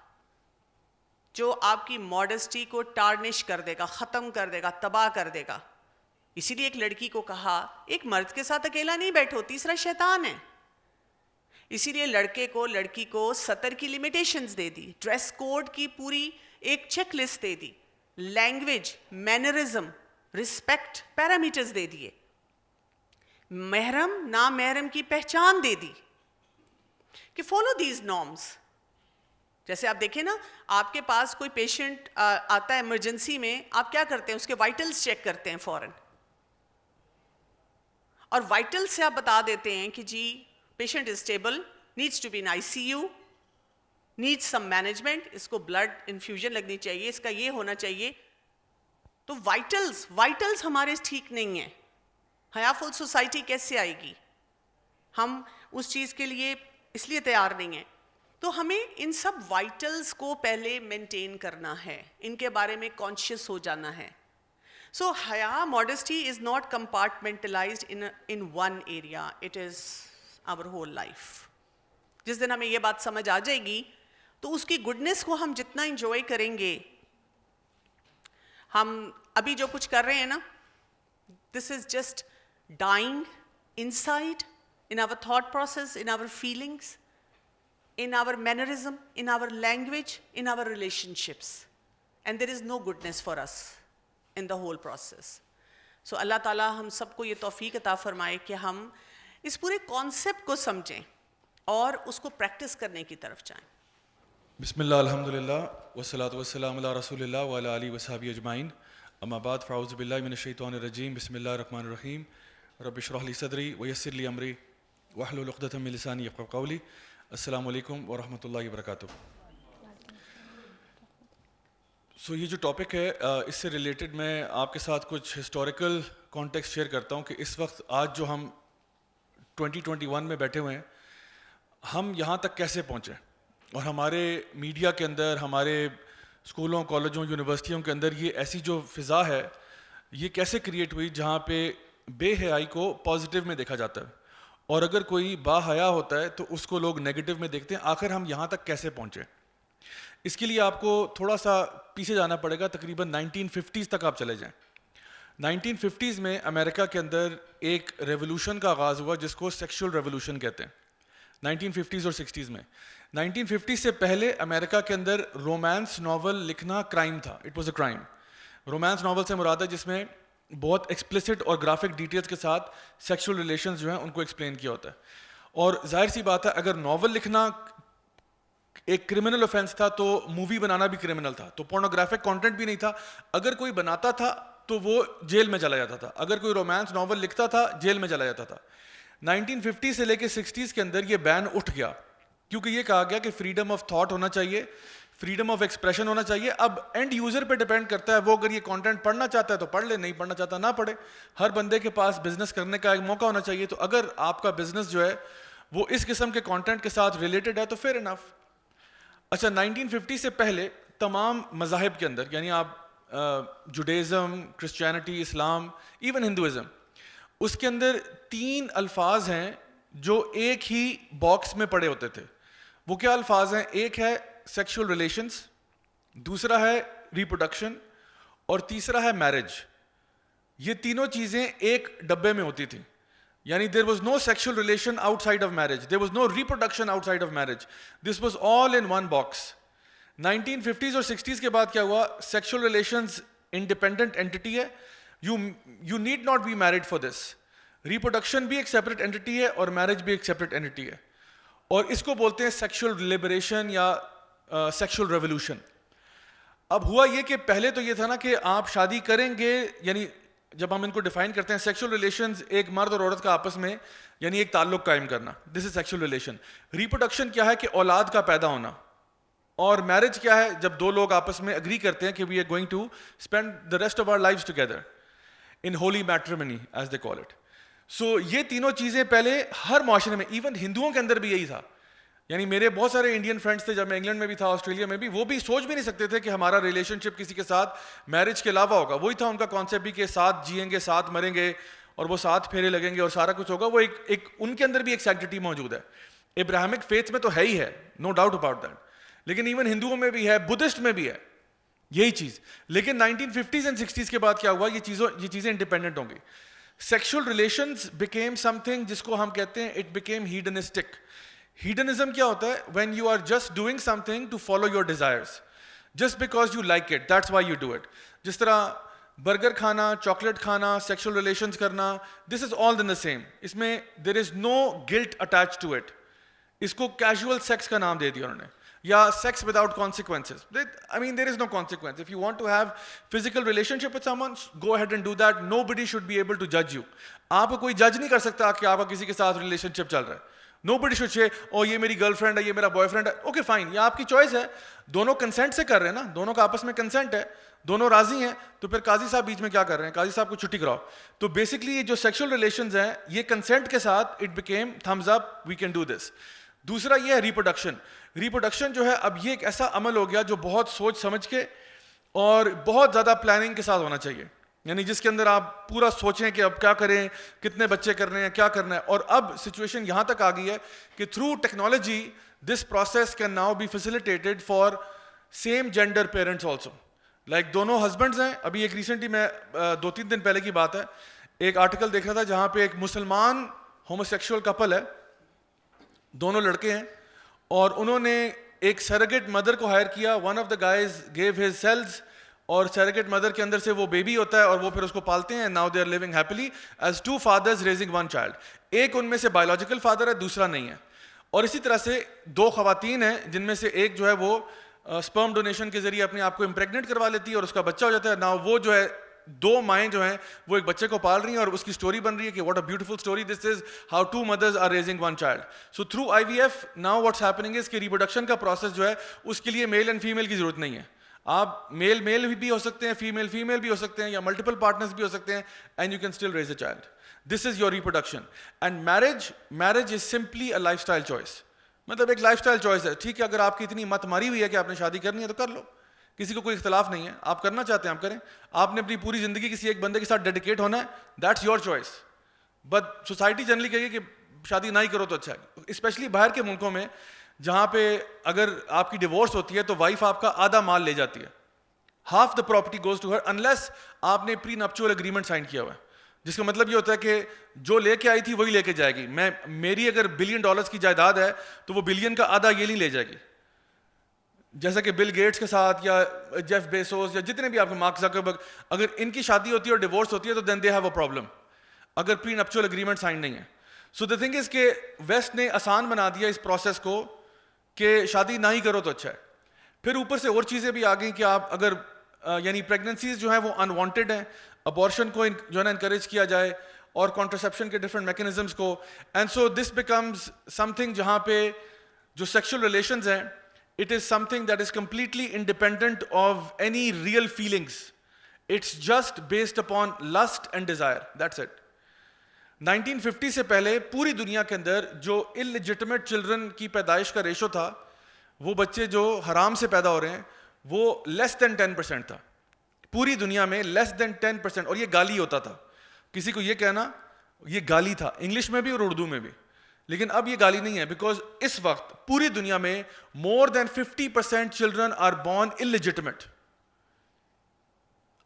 جو آپ کی ماڈسٹی کو ٹارنش کر دے گا, ختم کر دے گا, تباہ کر دے گا. اسی لیے ایک لڑکی کو کہا ایک مرد کے ساتھ اکیلا نہیں بیٹھو, تیسرا شیطان ہے. اسی لیے لڑکے کو لڑکی کو 70 کی لمیٹیشنز دے دی, ڈریس کوڈ کی پوری ایک چیک لسٹ دے دی, لینگویج, مینرزم, رسپیکٹ پیرامیٹرز دے دیے, محرم نامحرم کی پہچان دے دی کہ فالو دیز نارمز. جیسے آپ دیکھیں نا, آپ کے پاس کوئی پیشنٹ آتا ہے ایمرجنسی میں, آپ کیا کرتے ہیں, اس کے وائٹلز چیک کرتے ہیں فوراً, اور وائٹل سے آپ بتا دیتے ہیں کہ جی patient is stable, needs to be in ICU, needs some management, اس کو بلڈ انفیوژن لگنی چاہیے, اس کا یہ ہونا چاہیے. تو وائٹلز ہمارے ٹھیک نہیں ہیں. حیا فل سوسائٹی کیسے آئے گی؟ ہم اس چیز کے لیے اس لیے تیار نہیں ہیں. تو ہمیں ان سب وائٹلز کو پہلے مینٹین کرنا ہے, ان کے بارے میں کانشیس ہو جانا ہے. So haya, modesty is not compartmentalized in one area, it is our whole life. جس دن ہمیں یہ بات سمجھ آ جائے گی تو اس کی گڈنس کو ہم جتنا انجوائے کریں گے. ہم ابھی جو کچھ کر رہے ہیں نا, this is just dying inside, in our thought process, in our feelings, in our mannerism, in our language, in our relationships, and there is no goodness for us in the whole process. So اللہ تعالیٰ ہم سب کو یہ توفیق عطا فرمائے کہ ہم اس پورے کانسیپٹ کو سمجھیں اور اس کو پریکٹس کرنے کی طرف جائیں. بسم اللہ الحمدللہ والصلاۃ والسلام علی رسول اللہ وعلی آلہ وصحبہ اجمعین. اما بعد فاعوذ باللہ من الشیطان الرجیم. بسم اللہ الرحمن الرحیم. رب اشرح لی صدری ویسر لی امری واحلل عقدۃ من لسانی یفقہوا قولی. السلام علیکم ورحمۃ اللہ وبرکاتہ. سو یہ جو ٹاپک ہے اس سے ریلیٹڈ میں آپ کے ساتھ کچھ ہسٹوریکل کانٹیکسٹ شیئر کرتا ہوں کہ اس وقت آج جو ہم 2021 میں بیٹھے ہوئے ہیں, ہم یہاں تک کیسے پہنچے, اور ہمارے میڈیا کے اندر, ہمارے اسکولوں, کالجوں, یونیورسٹیوں کے اندر یہ ایسی جو فضا ہے یہ کیسے کریٹ ہوئی جہاں پہ بے حیائی کو پازیٹیو میں دیکھا جاتا ہے, اور اگر کوئی با حیا ہوتا ہے تو اس کو لوگ نیگیٹو میں دیکھتے ہیں. آخر ہم یہاں تک کیسے پہنچے؟ اس کے لیے آپ کو تھوڑا سا پیچھے جانا پڑے گا, تقریباً 1950s تک آپ چلے جائیں. 1950s میں امریکہ کے اندر ایک ریولوشن کا آغاز ہوا جس کو سیکشول ریولوشن کہتے ہیں. 1950s اور 60s میں 1950 سے پہلے امریکہ کے اندر رومانس ناول لکھنا کرائم تھا. It was a crime. Romance novel سے مراد ہے جس میں بہت ایکسپلسٹ اور گرافک ڈیٹیلز کے ساتھ سیکشول ریلیشنز جو ہیں ان کو ایکسپلین کیا ہوتا ہے. اور ظاہر سی بات ہے اگر ناول لکھنا ایک کرمنل اوفینس تھا تو مووی بنانا بھی کرمنل تھا, تو پورنوگرافک کانٹینٹ بھی نہیں تھا. اگر کوئی بناتا تھا تو وہ جیل میں چلا جاتا تھا, اگر کوئی رومانس ناول لکھتا تھا جیل میں چلا جاتا تھا. 1950 سے لے کے 60s کے اندر یہ بین اٹھ گیا کیونکہ یہ کہا گیا کہ فریڈم آف تھاٹ ہونا چاہیے, فریڈم آف ایکسپریشن ہونا چاہیے. اب اینڈ یوزر پہ ڈپینڈ کرتا ہے, وہ اگر یہ کانٹینٹ پڑھنا چاہتا ہے تو پڑھ لے, نہیں پڑھنا چاہتا نہ پڑھے. ہر بندے کے پاس بزنس کرنے کا ایک موقع ہونا چاہیے, تو اگر آپ کا بزنس جو ہے وہ اس قسم کے کانٹینٹ کے ساتھ ریلیٹڈ ہے تو فیئر انف. اچھا 1950 سے پہلے تمام مذاہب کے اندر, یعنی آپ جوڈیزم, کرسچینٹی, اسلام, ایون ہندوازم, اس کے اندر 3 الفاظ ہیں جو ایک ہی باکس میں پڑے ہوتے تھے. وہ کیا الفاظ ہیں؟ ایک ہے سیکشول ریلیشنز, دوسرا ہے ریپروڈکشن, اور تیسرا ہے میرج. یہ تینوں چیزیں ایک ڈبے میں ہوتی تھیں, یعنی there was no sexual relation outside of marriage, there was no reproduction outside of marriage, this was all in one box. 1950s اور 60s کے بعد کیا ہوا, sexual relations independent entity ہے, you need not be married for this. reproduction بھی ایک separate entity ہے اور marriage بھی ایک separate entity ہے, اور اس کو بولتے ہیں sexual liberation یا sexual revolution. اب ہوا یہ کہ پہلے تو یہ تھا نا کہ آپ شادی کریں گے, یعنی جب ہم ان کو ڈیفائن کرتے ہیں سیکشول ریلیشنز ایک مرد اور عورت کا آپس میں یعنی ایک تعلق قائم کرنا, دس از سیکشول ریلیشن. ریپروڈکشن کیا ہے کہ اولاد کا پیدا ہونا, اور میرج کیا ہے جب دو لوگ آپس میں اگری کرتے ہیں کہ we are going to spend the rest of our lives together in holy matrimony as they call it. So یہ تینوں چیزیں پہلے ہر معاشرے میں, ایون ہندوؤں کے اندر بھی یہی تھا. یعنی میرے بہت سارے انڈین فرینڈس تھے جب میں انگلینڈ میں بھی تھا, آسٹریلیا میں بھی, وہ بھی سوچ بھی نہیں سکتے تھے کہ ہمارا ریلیشن شپ کسی کے ساتھ میرج کے علاوہ ہوگا. وہی تھا ان کا کانسیپٹ بھی کہ ساتھ جئیں گے, ساتھ مریں گے, اور وہ ساتھ پھیرے لگیں گے اور سارا کچھ ہوگا. وہ ایک ان کے اندر بھی ایک سیکٹریٹی موجود ہے. ابراہمک فیتھ میں تو ہے ہی ہے, نو ڈاؤٹ اباؤٹ دیٹ, لیکن ایون ہندوؤں میں بھی ہے, بدھسٹ میں بھی ہے یہی چیز. لیکن 1950s اینڈ 60s کے بعد کیا ہوا, یہ چیزیں انڈیپینڈنٹ ہوں گی. Sexual relations became some thing جس کو ہم کہتے ہیں اٹ بیکیم ہیڈنسٹک. Hedonism کیا ہوتا ہے؟ When you are just doing something to follow your desires, just because you like it, that's why you do it. جس طرح برگر کھانا, چاکلیٹ کھانا, سیکشل ریلیشنز کرنا, this is all in the same. اس میں there is no guilt attached to it. اس کو casual sex کا نام دے دیا انہوں نے, یا sex without consequences. I mean, there is no consequence. If you want to have physical relationship with someone, go ahead and do that. Nobody should be able to judge you. آپ کو کوئی جج نہیں کر سکتا کہ آپ کا کسی کے ساتھ ریلیشن شپ چل رہا ہے. Nobody should say, oh یہ میری گرل فرینڈ ہے, یہ میرا بوائے فرینڈ ہے. اوکے فائن, یہ آپ کی چوائس ہے, دونوں کنسنٹ سے کر رہے ہیں نا, دونوں کا آپس میں کنسنٹ ہے, دونوں راضی ہیں, تو پھر قاضی صاحب بیچ میں کیا کر رہے ہیں؟ قاضی صاحب کو چھٹی کراؤ. تو بیسکلی یہ جو سیکشل ریلیشنز ہیں یہ کنسنٹ کے ساتھ it became thumbs up, we can do this. دوسرا یہ ہے ریپروڈکشن. ریپروڈکشن جو ہے اب یہ ایک ایسا عمل ہو گیا جو بہت سوچ سمجھ کے اور بہت زیادہ پلاننگ کے ساتھ ہونا چاہیے, یعنی جس کے اندر آپ پورا سوچیں کہ اب کیا کریں, کتنے بچے کرنے ہیں, کیا کرنا ہے. اور اب سچویشن یہاں تک آ گئی ہے کہ through technology this process can now be facilitated for same gender parents also. Like دونوں ہسبینڈز ہیں. ابھی ایک ریسنٹلی میں 2-3 دن پہلے کی بات ہے, ایک آرٹیکل دیکھ رہا تھا جہاں پہ ایک مسلمان ہوموسیکشول کپل ہے, دونوں لڑکے ہیں, اور انہوں نے ایک سیروگیٹ مدر کو ہائر کیا. One of the guys gave his cells, اور سیروگیٹ مدر کے اندر سے وہ بیبی ہوتا ہے اور وہ پھر اس کو پالتے ہیں. Now they are living happily as 2 fathers raising 1 child. ایک ان میں سے بایولوجیکل فادر ہے, دوسرا نہیں ہے. اور اسی طرح سے 2 خواتین ہیں جن میں سے ایک جو ہے وہ اسپرم ڈونیشن کے ذریعے اپنے آپ کو امپریگنیٹ کروا لیتی ہے اور اس کا بچہ ہو جاتا ہے. ناؤ وہ جو ہے 2 مائیں جو ہیں وہ ایک بچے کو پال رہی ہیں, اور اس کی سٹوری بن رہی ہے کہ what a beautiful story this is, how 2 mothers are raising 1 child. So through IVF now what's happening is کہ ریپروڈکشن کا پروسیس جو ہے اس کے لیے میل اینڈ فیمیل کی ضرورت نہیں ہے. آپ میل بھی ہو سکتے ہیں, فیمیل بھی ہو سکتے ہیں, یا ملٹیپل پارٹنرز بھی ہو سکتے ہیں, and you can still raise a child. This is your reproduction. And marriage is simply a life style choice. مطلب ایک لائف اسٹائل چوائس ہے. ٹھیک ہے, اگر آپ کی اتنی مت ماری ہوئی ہے کہ آپ نے شادی کرنی ہے تو کر لو, کسی کو کوئی اختلاف نہیں ہے. آپ کرنا چاہتے ہیں آپ کریں. آپ نے اپنی پوری زندگی کسی ایک بندے کے ساتھ ڈیڈیکیٹ ہونا ہے, that's your choice. But society generally کہے کہ شادی نہ ہی کرو تو اچھا ہے. اسپیشلی باہر کے ملکوں میں جہاں پہ اگر آپ کی ڈیورس ہوتی ہے تو وائف آپ کا آدھا مال لے جاتی ہے. Half the property goes to her unless آپ نے پری نپچوئل اگریمنٹ سائن کیا ہوا ہے, جس کا مطلب یہ ہوتا ہے کہ جو لے کے آئی تھی وہی لے کے جائے گی. میری اگر $1 بلین کی جائیداد ہے تو وہ بلین کا آدھا یہ نہیں لے جائے گی. جیسا کہ بل گیٹس کے ساتھ یا جیف بیسوس یا جتنے بھی آپ کے مارک زکربرگ, اگر ان کی شادی ہوتی ہے اور ڈیورس ہوتی ہے تو دین دے ہیو اے پرابلم اگر پری نپچوئل اگریمنٹ سائن نہیں ہے. سو دا تھنگ از کہ ویسٹ نے آسان بنا دیا اس پروسیس کو کہ شادی نہ ہی کرو تو اچھا ہے. پھر اوپر سے اور چیزیں بھی آ گئیں کہ آپ اگر یعنی پریگننسیز جو ہیں وہ انوانٹیڈ ہیں, ابورشن کو جو ہے نا انکریج کیا جائے, اور کانٹرسیپشن کے ڈفرینٹ میکینزمس کو. And so this becomes some thing جہاں پہ جو سیکشل ریلیشنز ہیں it is something that is completely independent of any real feelings. It's just based upon lust and desire. That's it. 1950 سے پہلے پوری دنیا کے اندر جو illegitimate children کی پیدائش کا ریشو تھا, وہ بچے جو حرام سے پیدا ہو رہے ہیں, وہ less than 10% تھا پوری دنیا میں, less than 10%. اور یہ گالی ہوتا تھا, کسی کو یہ کہنا یہ گالی تھا, انگلش میں بھی اور اردو میں بھی. لیکن اب یہ گالی نہیں ہے, بیکاز اس وقت پوری دنیا میں more than 50% children are born illegitimate.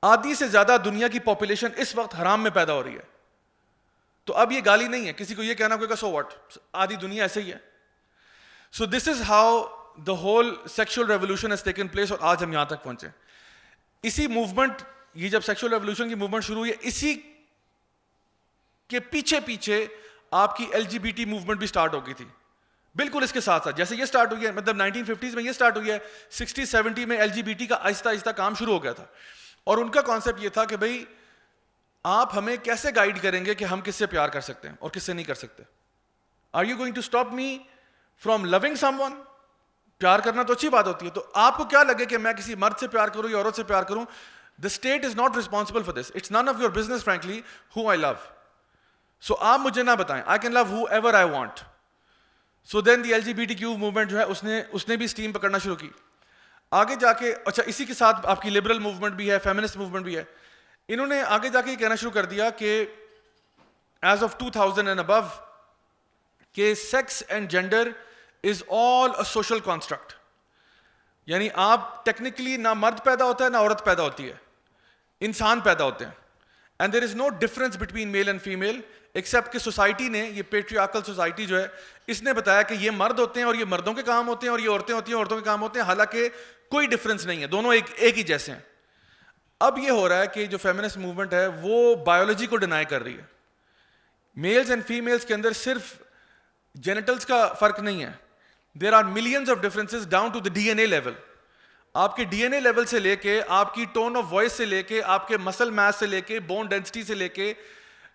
آدھی سے زیادہ دنیا کی پاپولیشن اس وقت حرام میں پیدا ہو رہی ہے. تو اب یہ گالی نہیں ہے, کسی کو یہ کہنا کوئی سو واٹ, آدھی دنیا ایسے ہی ہے. So this is how the whole sexual revolution has taken place, اور آج ہم یہاں تک پہنچے. اسی موومنٹ, یہ جب سیکشل ریولیوشن کی موومنٹ شروع ہوئی ہے, اسی کے پیچھے آپ کی LGBT موومنٹ بھی سٹارٹ ہو گئی تھی. بالکل اس کے ساتھ ساتھ جیسے یہ سٹارٹ ہوئی ہے, مطلب 1950s میں یہ سٹارٹ ہوئی ہے, 60-70 میں LGBT کا آہستہ آہستہ کام شروع ہو گیا تھا. اور ان کا کانسیپٹ یہ تھا کہ بھائی آپ ہمیں کیسے گائیڈ کریں گے کہ ہم کس سے پیار کر سکتے ہیں اور کس سے نہیں کر سکتے. Are you going to stop me from loving someone. پیار کرنا تو اچھی بات ہوتی ہے, تو آپ کو کیا لگے کہ میں کسی مرد سے پیار کروں یا عورت سے پیار کروں, the state is not responsible for this, it's none of your business frankly who I love. So آپ مجھے نہ بتائیں, I can love whoever I want. So then the LGBTQ movement جو ہے اس نے بھی اسٹیم پکڑنا شروع کی. آگے جا کے اچھا اسی کے ساتھ آپ کی لبرل موومنٹ بھی ہے, فیمنسٹ موومنٹ بھی ہے. انہوں نے آگے جا کے یہ کہنا شروع کر دیا کہ ایز آف 2000 اینڈ ابو کہ sex and gender is all a social construct. یعنی آپ ٹیکنیکلی نہ مرد پیدا ہوتا ہے نہ عورت پیدا ہوتی ہے, انسان پیدا ہوتے ہیں. And there is no difference between male and female. Accept کہ سوسائٹی نے, یہ پیٹریارکل سوسائٹی جو ہے, اس نے بتایا کہ یہ مرد ہوتے ہیں اور یہ مردوں کے کام ہوتے ہیں, اور یہ عورتیں ہوتی ہیں عورتوں کے کام ہوتے ہیں, حالانکہ کوئی ڈفرینس نہیں ہے, دونوں ایک ہی جیسے ہیں. اب یہ ہو رہا ہے کہ جو فیمنسٹ موومنٹ ہے وہ بایولوجی کو ڈینائی کر رہی ہے. میلز اینڈ فیمیلز کے اندر صرف جینیٹلز کا فرق نہیں ہے, there are millions of differences down to the D N A level. آپ کے ڈی این اے لیول سے لے کے, آپ کی ٹون آف وائس سے لے کے, آپ کے مسل میس سے لے کے, بون ڈینسٹی سے لے کے,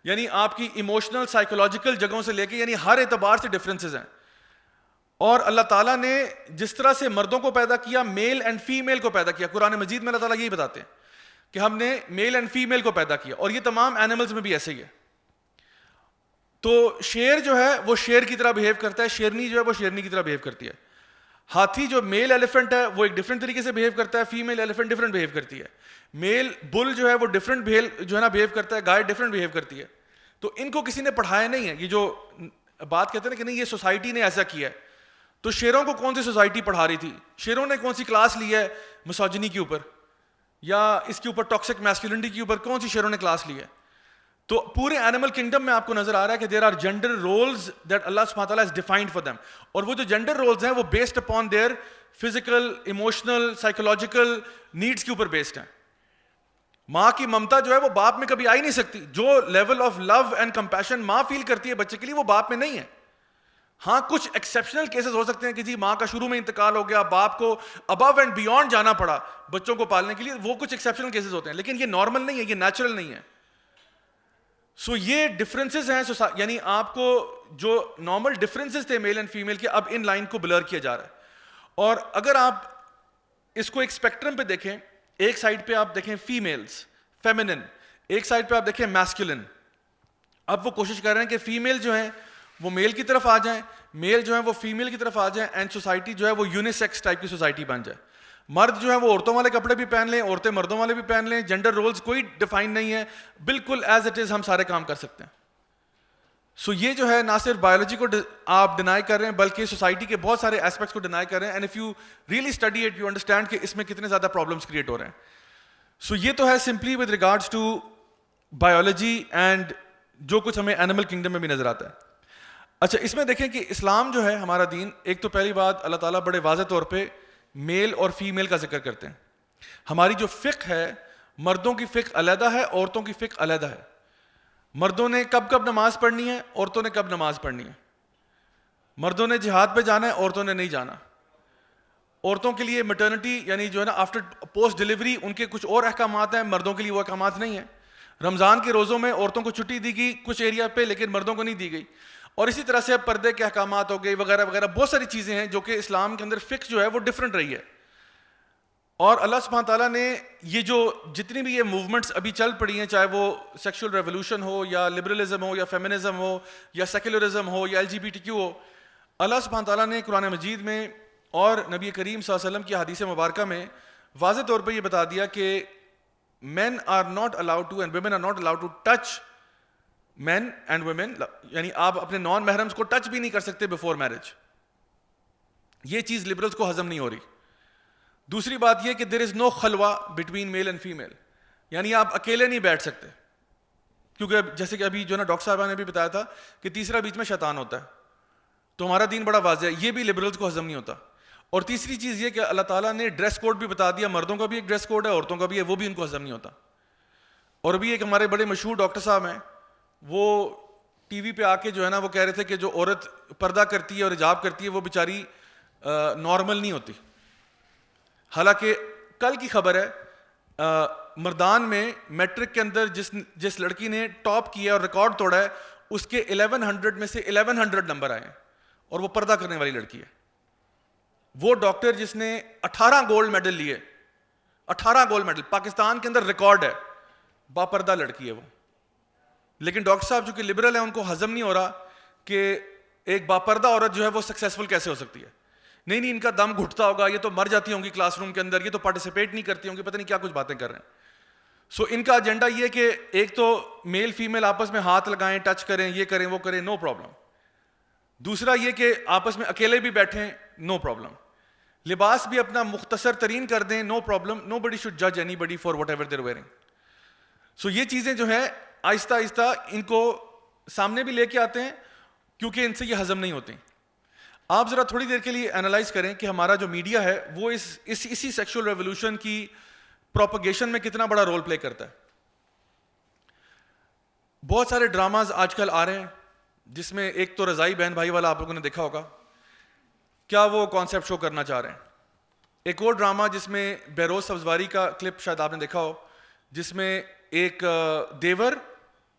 یعنی آپ کی ایموشنل سائیکولوجیکل جگہوں سے لے کے, یعنی ہر اعتبار سے ڈفرینسز ہیں. اور اللہ تعالیٰ نے جس طرح سے مردوں کو پیدا کیا, میل اینڈ فیمیل کو پیدا کیا, قرآن مجید میں اللہ تعالیٰ یہی بتاتے ہیں کہ ہم نے میل اینڈ فیمیل کو پیدا کیا, اور یہ تمام اینیملز میں بھی ایسے ہی ہے. تو شیر جو ہے وہ شیر کی طرح بہیو کرتا ہے, شیرنی جو ہے وہ شیرنی کی طرح بہیو کرتی ہے. ہاتھی جو میل ایلیفنٹ ہے وہ ایک ڈفرینٹ طریقے سے بہیو کرتا ہے, فیمیل ایلیفنٹ ڈفرینٹ بہیو کرتی ہے. میل بل جو ہے وہ ڈفرینٹ جو ہے نا بہیو کرتا ہے, گائے ڈفرینٹ بہیو کرتی ہے. تو ان کو کسی نے پڑھایا نہیں ہے. یہ جو بات کہتے ہیں نا کہ نہیں یہ سوسائٹی نے ایسا کیا ہے, تو شیروں کو کون سی سوسائٹی پڑھا رہی تھی؟ شیروں نے کون سی کلاس لی ہے مسوجنی کے اوپر, یا اس کے اوپر ٹاکسک میسکولینٹی کے اوپر کون سی شیروں نے کلاس لی ہے؟ تو پورے اینیمل کنگڈم میں آپ کو نظر آ رہا ہے کہ there are gender roles that اللہ سبحانہ تعالیٰ ہیز ڈیفائنڈ فار دیم, اور وہ جو جینڈر رولز ہیں وہ based upon their physical, emotional, psychological needs کے اوپر بیسڈ ہیں. ماں کی ممتا جو ہے وہ باپ میں کبھی آ ہی نہیں سکتی. جو level of love and compassion ماں فیل کرتی ہے بچے کے لیے وہ باپ میں نہیں ہے. ہاں کچھ ایکسیپشنل کیسز ہو سکتے ہیں کہ جی ماں کا شروع میں انتقال ہو گیا, باپ کو ابو اینڈ بیونڈ جانا پڑا بچوں کو پالنے کے لیے, وہ کچھ ایکسیپشنل کیسز ہوتے ہیں, لیکن یہ نارمل نہیں ہے, یہ نیچرل نہیں ہے. سو یہ ڈفرینسز ہیں, یعنی آپ کو جو نارمل ڈفرینسز تھے میل اینڈ فیمیل کے, اب ان لائن کو بلر کیا جا رہا ہے. اور اگر آپ اس کو ایک اسپیکٹرم پہ دیکھیں, ایک سائڈ پہ آپ دیکھیں فیمیلز, فیمنن, ایک سائڈ پہ آپ دیکھیں میسکولن. اب وہ کوشش کر رہے ہیں کہ فیمیل جو ہیں وہ میل کی طرف آ جائیں, میل جو ہیں وہ فیمیل کی طرف آ جائیں, اینڈ سوسائٹی جو ہے وہ یونیسیکس ٹائپ کی سوسائٹی بن جائے. مرد جو ہیں وہ عورتوں والے کپڑے بھی پہن لیں, عورتیں مردوں والے بھی پہن لیں, جینڈر رولز کوئی ڈیفائن نہیں ہے, بالکل ایز اٹ از ہم سارے کام کر سکتے ہیں. سو یہ جو ہے نہ صرف بایولوجی کو آپ ڈینائی کر رہے ہیں بلکہ سوسائٹی کے بہت سارے ایسپیکٹس کو ڈینائی کر رہے ہیں. And if you really study it you understand کہ اس میں کتنے زیادہ پرابلمس کریٹ ہو رہے ہیں. سو یہ تو ہے simply with regards to biology and جو کچھ ہمیں اینیمل کنگڈم میں بھی نظر آتا ہے. اچھا, اس میں دیکھیں کہ اسلام جو ہے ہمارا دین, ایک تو پہلی بات اللہ تعالیٰ بڑے واضح طور پہ میل اور فیمیل کا ذکر کرتے ہیں. ہماری جو فقہ ہے, مردوں کی فقہ علیحدہ ہے, عورتوں کی فقہ علیحدہ ہے. مردوں نے کب کب نماز پڑھنی ہے, عورتوں نے کب نماز پڑھنی ہے. مردوں نے جہاد پہ جانا ہے, عورتوں نے نہیں جانا. عورتوں کے لیے میٹرنٹی یعنی جو ہے نا آفٹر پوسٹ ڈلیوری ان کے کچھ اور احکامات ہیں, مردوں کے لیے وہ احکامات نہیں ہیں. رمضان کے روزوں میں عورتوں کو چھٹی دی گئی کچھ ایریا پہ, لیکن مردوں کو نہیں دی گئی. اور اسی طرح سے پردے کے احکامات ہو گئے وغیرہ وغیرہ, بہت ساری چیزیں ہیں جو کہ اسلام کے اندر فقہ جو ہے وہ ڈفرینٹ رہی ہے. اور اللہ سبحانہ تعالیٰ نے یہ جو جتنی بھی یہ موومنٹس ابھی چل پڑی ہیں, چاہے وہ سیکشول ریولوشن ہو یا لبرلزم ہو یا فیمنزم ہو یا سیکولرزم ہو یا LGBTQ ہو, اللہ سبحانہ تعالیٰ نے قرآن مجید میں اور نبی کریم صلی اللہ علیہ وسلم کی حدیث مبارکہ میں واضح طور پہ یہ بتا دیا کہ men are not allowed to and women are not allowed to touch men and women, یعنی آپ اپنے نان محرمز کو ٹچ بھی نہیں کر سکتے بیفور میرج. یہ چیز لبرلز کو ہضم نہیں ہو رہی. دوسری بات یہ کہ دیر از نو خلوہ بٹوین میل اینڈ فیمیل, یعنی آپ اکیلے نہیں بیٹھ سکتے, کیونکہ جیسے کہ ابھی جو نا ڈاکٹر صاحبہ نے بھی بتایا تھا کہ تیسرا بیچ میں شیطان ہوتا ہے. تو ہمارا دین بڑا واضح ہے, یہ بھی لبرلز کو ہضم نہیں ہوتا. اور تیسری چیز یہ کہ اللہ تعالیٰ نے ڈریس کوڈ بھی بتا دیا, مردوں کا بھی ایک ڈریس کوڈ ہے, عورتوں کا بھی ہے, وہ بھی ان کو ہضم نہیں ہوتا. اور ابھی ایک ہمارے بڑے مشہور ڈاکٹر صاحب ہیں, وہ ٹی وی پہ آ کے جو ہے نا وہ کہہ رہے تھے کہ جو عورت پردہ کرتی ہے اور حجاب کرتی ہے وہ بیچاری نارمل نہیں ہوتی. حالانکہ کل کی خبر ہے مردان میں میٹرک کے اندر جس لڑکی نے ٹاپ کیا اور ریکارڈ توڑا ہے, اس کے 1100 میں سے 1100 نمبر آئے ہیں, اور وہ پردہ کرنے والی لڑکی ہے. وہ ڈاکٹر جس نے 18 گولڈ میڈل لیے, 18 گولڈ میڈل پاکستان کے اندر ریکارڈ ہے, باپردہ لڑکی ہے وہ. لیکن ڈاکٹر صاحب جو کہ لبرل ہیں ان کو ہضم نہیں ہو رہا کہ ایک باپردہ عورت جو ہے وہ سکسیسفل کیسے ہو سکتی ہے. نہیں ان کا دم گھٹتا ہوگا, یہ تو مر جاتی ہوں گی کلاس روم کے اندر, یہ تو پارٹیسپیٹ نہیں کرتی ہوں گی, پتہ نہیں کیا کچھ باتیں کر رہے ہیں. سو ان کا ایجنڈا یہ کہ ایک تو میل فیمیل آپس میں ہاتھ لگائیں, ٹچ کریں, یہ کریں وہ کریں, نو پرابلم. دوسرا یہ کہ آپس میں اکیلے بھی بیٹھیں, نو پرابلم. لباس بھی اپنا مختصر ترین کر دیں, no problem. Nobody should جج anybody for whatever they're wearing. So یہ چیزیں جو ہیں آہستہ آہستہ ان کو سامنے بھی لے کے آتے ہیں کیونکہ ان سے یہ ہضم نہیں ہوتے. آپ ذرا تھوڑی دیر کے لیے انالائز کریں کہ ہمارا جو میڈیا ہے وہ اسی سیکشول ریولوشن کی پروپیگیشن میں کتنا بڑا رول پلے کرتا ہے. بہت سارے ڈراماز آج کل آ رہے ہیں جس میں ایک تو رضائی بہن بھائی والا آپ لوگوں نے دیکھا ہوگا, کیا وہ کانسیپٹ شو کرنا چاہ رہے ہیں. ایک اور ڈرامہ جس میں بیروز سبزواری کا کلپ شاید آپ نے دیکھا ہو, جس میں ایک دیور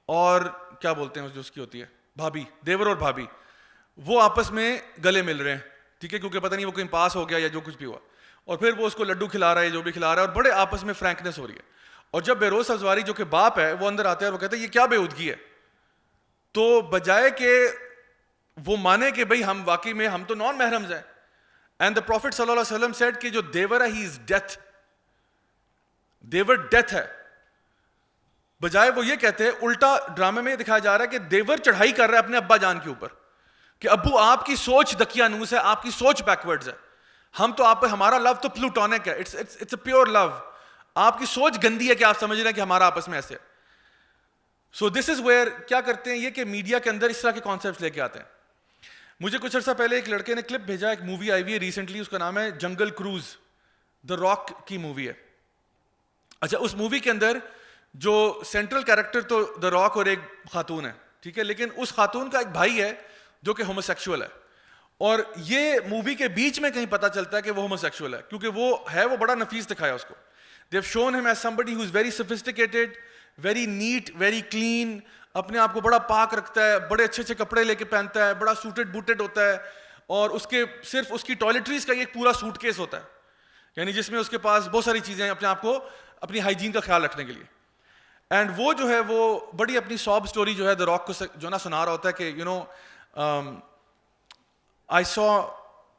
اور کیا بولتے ہیں جو اس کی ہوتی ہے بھابھی, دیور اور بھابھی, وہ آپس میں گلے مل رہے ہیں, ٹھیک ہے, کیونکہ پتہ نہیں وہ کہیں پاس ہو گیا یا جو کچھ بھی ہوا, اور پھر وہ اس کو لڈو کھلا رہا ہے جو بھی کھلا رہا ہے, اور بڑے آپس میں فرینکنیس ہو رہی ہے. اور جب بیروز سبزواری جو کہ باپ ہے وہ اندر آتا ہے اور وہ کہتا ہے یہ کیا بےہودگی ہے, تو بجائے کہ وہ مانے کہ بھئی ہم واقعی میں ہم تو نان محرمز ہیں, اینڈ دا پروفٹ صلی اللہ علیہ وسلم سیڈ کہ جو دیور ہے ہی از ڈیتھ, دیور ڈیتھ ہے, بجائے وہ یہ کہتے ہیں, الٹا ڈرامے میں دکھایا جا رہا ہے کہ دیور چڑھائی کر رہا ہے اپنے ابا جان کے اوپر کہ ابو آپ کی سوچ دقیانوس ہے, آپ کی سوچ بیکورڈز ہے, ہم تو آپ ہمارا لو تو پلوٹونک ہے, اٹس اے پیور لو, آپ کی سوچ گندی ہے کہ آپ سمجھ رہے ہیں کہ ہمارا آپس میں ایسے ہے. سو دس از ویئر کیا کرتے ہیں یہ کہ میڈیا کے اندر اس طرح کے کانسیپٹس لے کے آتے ہیں. مجھے کچھ عرصہ پہلے ایک لڑکے نے کلپ بھیجا, ایک مووی آئی ہوئی ہے ریسنٹلی, اس کا نام ہے جنگل کروز, دا راک کی مووی ہے. اچھا, اس مووی کے اندر جو سینٹرل کیریکٹر تو دا راک اور ایک خاتون ہے, ٹھیک ہے, لیکن اس خاتون کا ایک بھائی ہے جو کہ ہوموسیکشول ہے, اور یہ مووی کے بیچ میں کہیں پتہ چلتا ہے کہ وہ ہوموسیکشول ہے, کیونکہ وہ بڑا نفیس دکھایا اس کو. They have shown him as somebody who is very sophisticated, very neat, very clean, اپنے آپ کو بڑا پاک رکھتا ہے, بڑے اچھے اچھے کپڑے لے کے پہنتا ہے, بڑا سوٹڈ بوٹڈ ہوتا ہے, اور اس کے صرف اس کی ٹوائلٹریز کا ایک پورا سوٹ کیس ہوتا ہے, یعنی جس میں اس کے پاس بہت ساری چیزیں ہیں اپنے آپ کو اپنی ہائیجین کا خیال رکھنے کے لیے. اینڈ وہ جو ہے وہ بڑی اپنی ساب اسٹوری جو ہے دا راک کو جو نا سنا رہا ہوتا ہے کہ you know I saw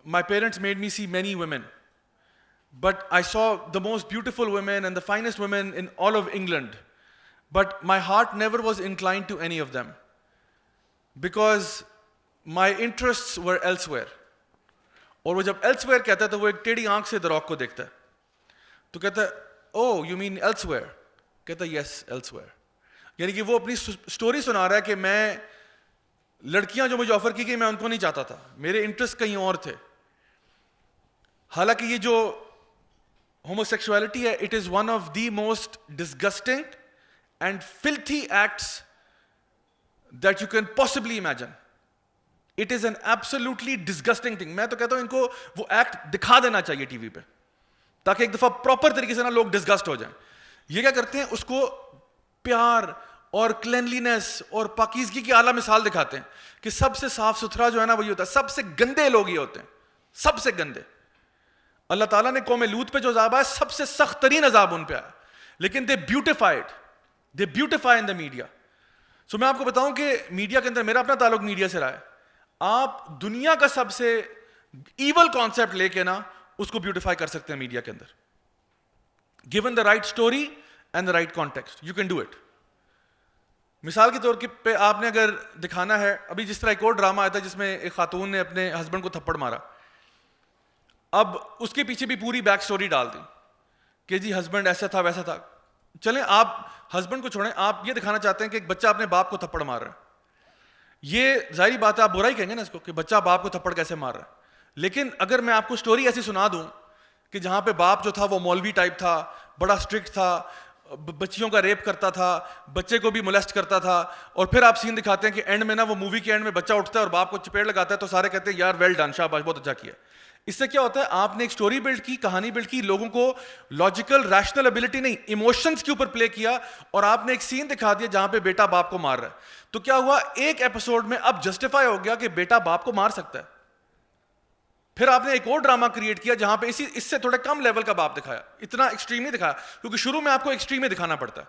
my parents made me see many women, but I saw the most beautiful women and the finest women in all of England, but my heart never was inclined to any of them because my interests were elsewhere. اور وہ جب elsewhere کہتا ہے تو وہ ایک ٹیڑھی آنکھ سے The Rock کو دیکھتا ہے, تو کہتا ہے oh you mean elsewhere, کہتا ہے yes elsewhere, یعنی کہ وہ اپنی سٹوری سنا رہا ہے کہ میں لڑکیاں جو مجھے آفر کی گئی میں ان کو نہیں چاہتا تھا, میرے انٹرسٹ کہیں اور تھے. حالانکہ یہ جو homosexuality ہے, it is one of the most disgusting and filthy acts that you can possibly imagine. It is an absolutely disgusting thing. میں تو کہتا ہوں ان کو وہ ایکٹ دکھا دینا چاہیے ٹی وی پہ تاکہ ایک دفعہ پراپر طریقے سے نا لوگ ڈسگسٹ ہو جائیں. یہ کیا کرتے ہیں, اس کو پیار اور کلینلینس اور پاکیزگی کی اعلیٰ مثال دکھاتے ہیں کہ سب سے صاف ستھرا جو ہے نا وہی ہوتا ہے, سب سے گندے لوگ یہ ہوتے ہیں, سب سے گندے. اللہ تعالیٰ نے قوم لوط پہ جو عذاب آیا سب سے سخت ترین عذاب ان پہ آیا, لیکن دے بیوٹیفائی ان دا میڈیا. سو میں آپ کو بتاؤں کہ میڈیا کے اندر میرا اپنا تعلق میڈیا سے رہا ہے, آپ دنیا کا سب سے ایول کانسیپٹ لے کے نا اس کو بیوٹیفائی کر سکتے ہیں میڈیا کے اندر, given the right story and the right context you can do it. مثال کے طور پہ آپ نے اگر دکھانا ہے, ابھی جس طرح ایک اور ڈرامہ آیا تھا جس میں ایک خاتون نے اپنے ہسبینڈ کو تھپڑ مارا, اب اس کے پیچھے بھی پوری بیک سٹوری ڈال دی کہ جی ہسبینڈ ایسا تھا ویسا تھا. چلیں آپ ہسبینڈ کو چھوڑیں, آپ یہ دکھانا چاہتے ہیں کہ ایک بچہ اپنے باپ کو تھپڑ مار رہا ہے, یہ ظاہری بات ہے آپ برا ہی کہیں گے نا اس کو کہ بچہ باپ کو تھپڑ کیسے مار رہا ہے. لیکن اگر میں آپ کو سٹوری ایسی سنا دوں کہ جہاں پہ باپ جو تھا وہ مولوی ٹائپ تھا, بڑا اسٹرکٹ تھا, بچیوں کا ریپ کرتا تھا, بچے کو بھی مولیسٹ کرتا تھا, اور پھر آپ سین دکھاتے ہیں کہ اینڈ میں نا وہ مووی کے اینڈ میں بچہ اٹھتا ہے اور باپ کو چپیڑ لگاتا ہے, تو سارے کہتے ہیں یار ویل ڈن, شاباش بہت اچھا کیا. اس سے کیا ہوتا ہے, آپ نے ایک سٹوری بلڈ کی, کہانی بلڈ کی, لوگوں کو لاجیکل ریشنل ابیلٹی نہیں ایموشنز کے اوپر پلے کیا, اور آپ نے ایک سین دکھا دیا جہاں پہ بیٹا باپ کو مار رہا ہے. تو کیا ہوا, ایک ایپیسوڈ میں اب جسٹیفائی ہو گیا کہ بیٹا باپ کو مار سکتا ہے. پھر آپ نے ایک اور ڈرامہ کریٹ کیا جہاں پہ اس سے تھوڑے کم لیول کا باپ دکھایا, اتنا ایکسٹریم نہیں دکھایا کیونکہ شروع میں آپ کو ایکسٹریم ہی دکھانا پڑتا ہے.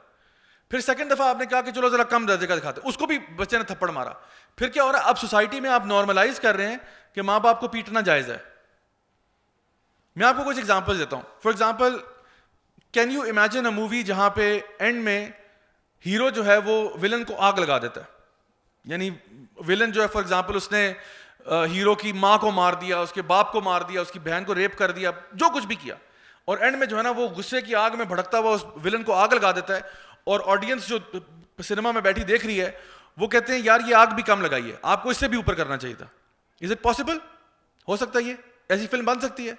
پھر سیکنڈ دفعہ آپ نے کہا کہ چلو ذرا کم درجے کا دکھاتے, اس کو بھی بچے نے تھپڑ مارا. پھر کیا ہو رہا ہے, اب سوسائٹی میں آپ نارملائز کر رہے ہیں کہ ماں باپ کو پیٹنا جائز ہے. میں آپ کو کچھ ایگزامپل دیتا ہوں. For example, can you imagine a movie جہاں پہ اینڈ میں ہیرو جو ہے وہ ولن کو آگ لگا دیتا ہے, یعنی ولن جو ہے فار ایگزامپل اس نے ہیرو کی ماں کو مار دیا, اس کے باپ کو مار دیا, اس کی بہن کو ریپ کر دیا, جو کچھ بھی کیا, اور اینڈ میں جو ہے نا وہ غصے کی آگ میں بھڑکتا ہوا اس ولن کو آگ لگا دیتا ہے, اور آڈینس جو سنیما میں بیٹھی دیکھ رہی ہے وہ کہتے ہیں یار یہ آگ بھی کم لگائی ہے, آپ کو اس سے بھی اوپر کرنا چاہیے تھا. Is it possible? ہو سکتا ہے یہ ایسی فلم بن سکتی ہے؟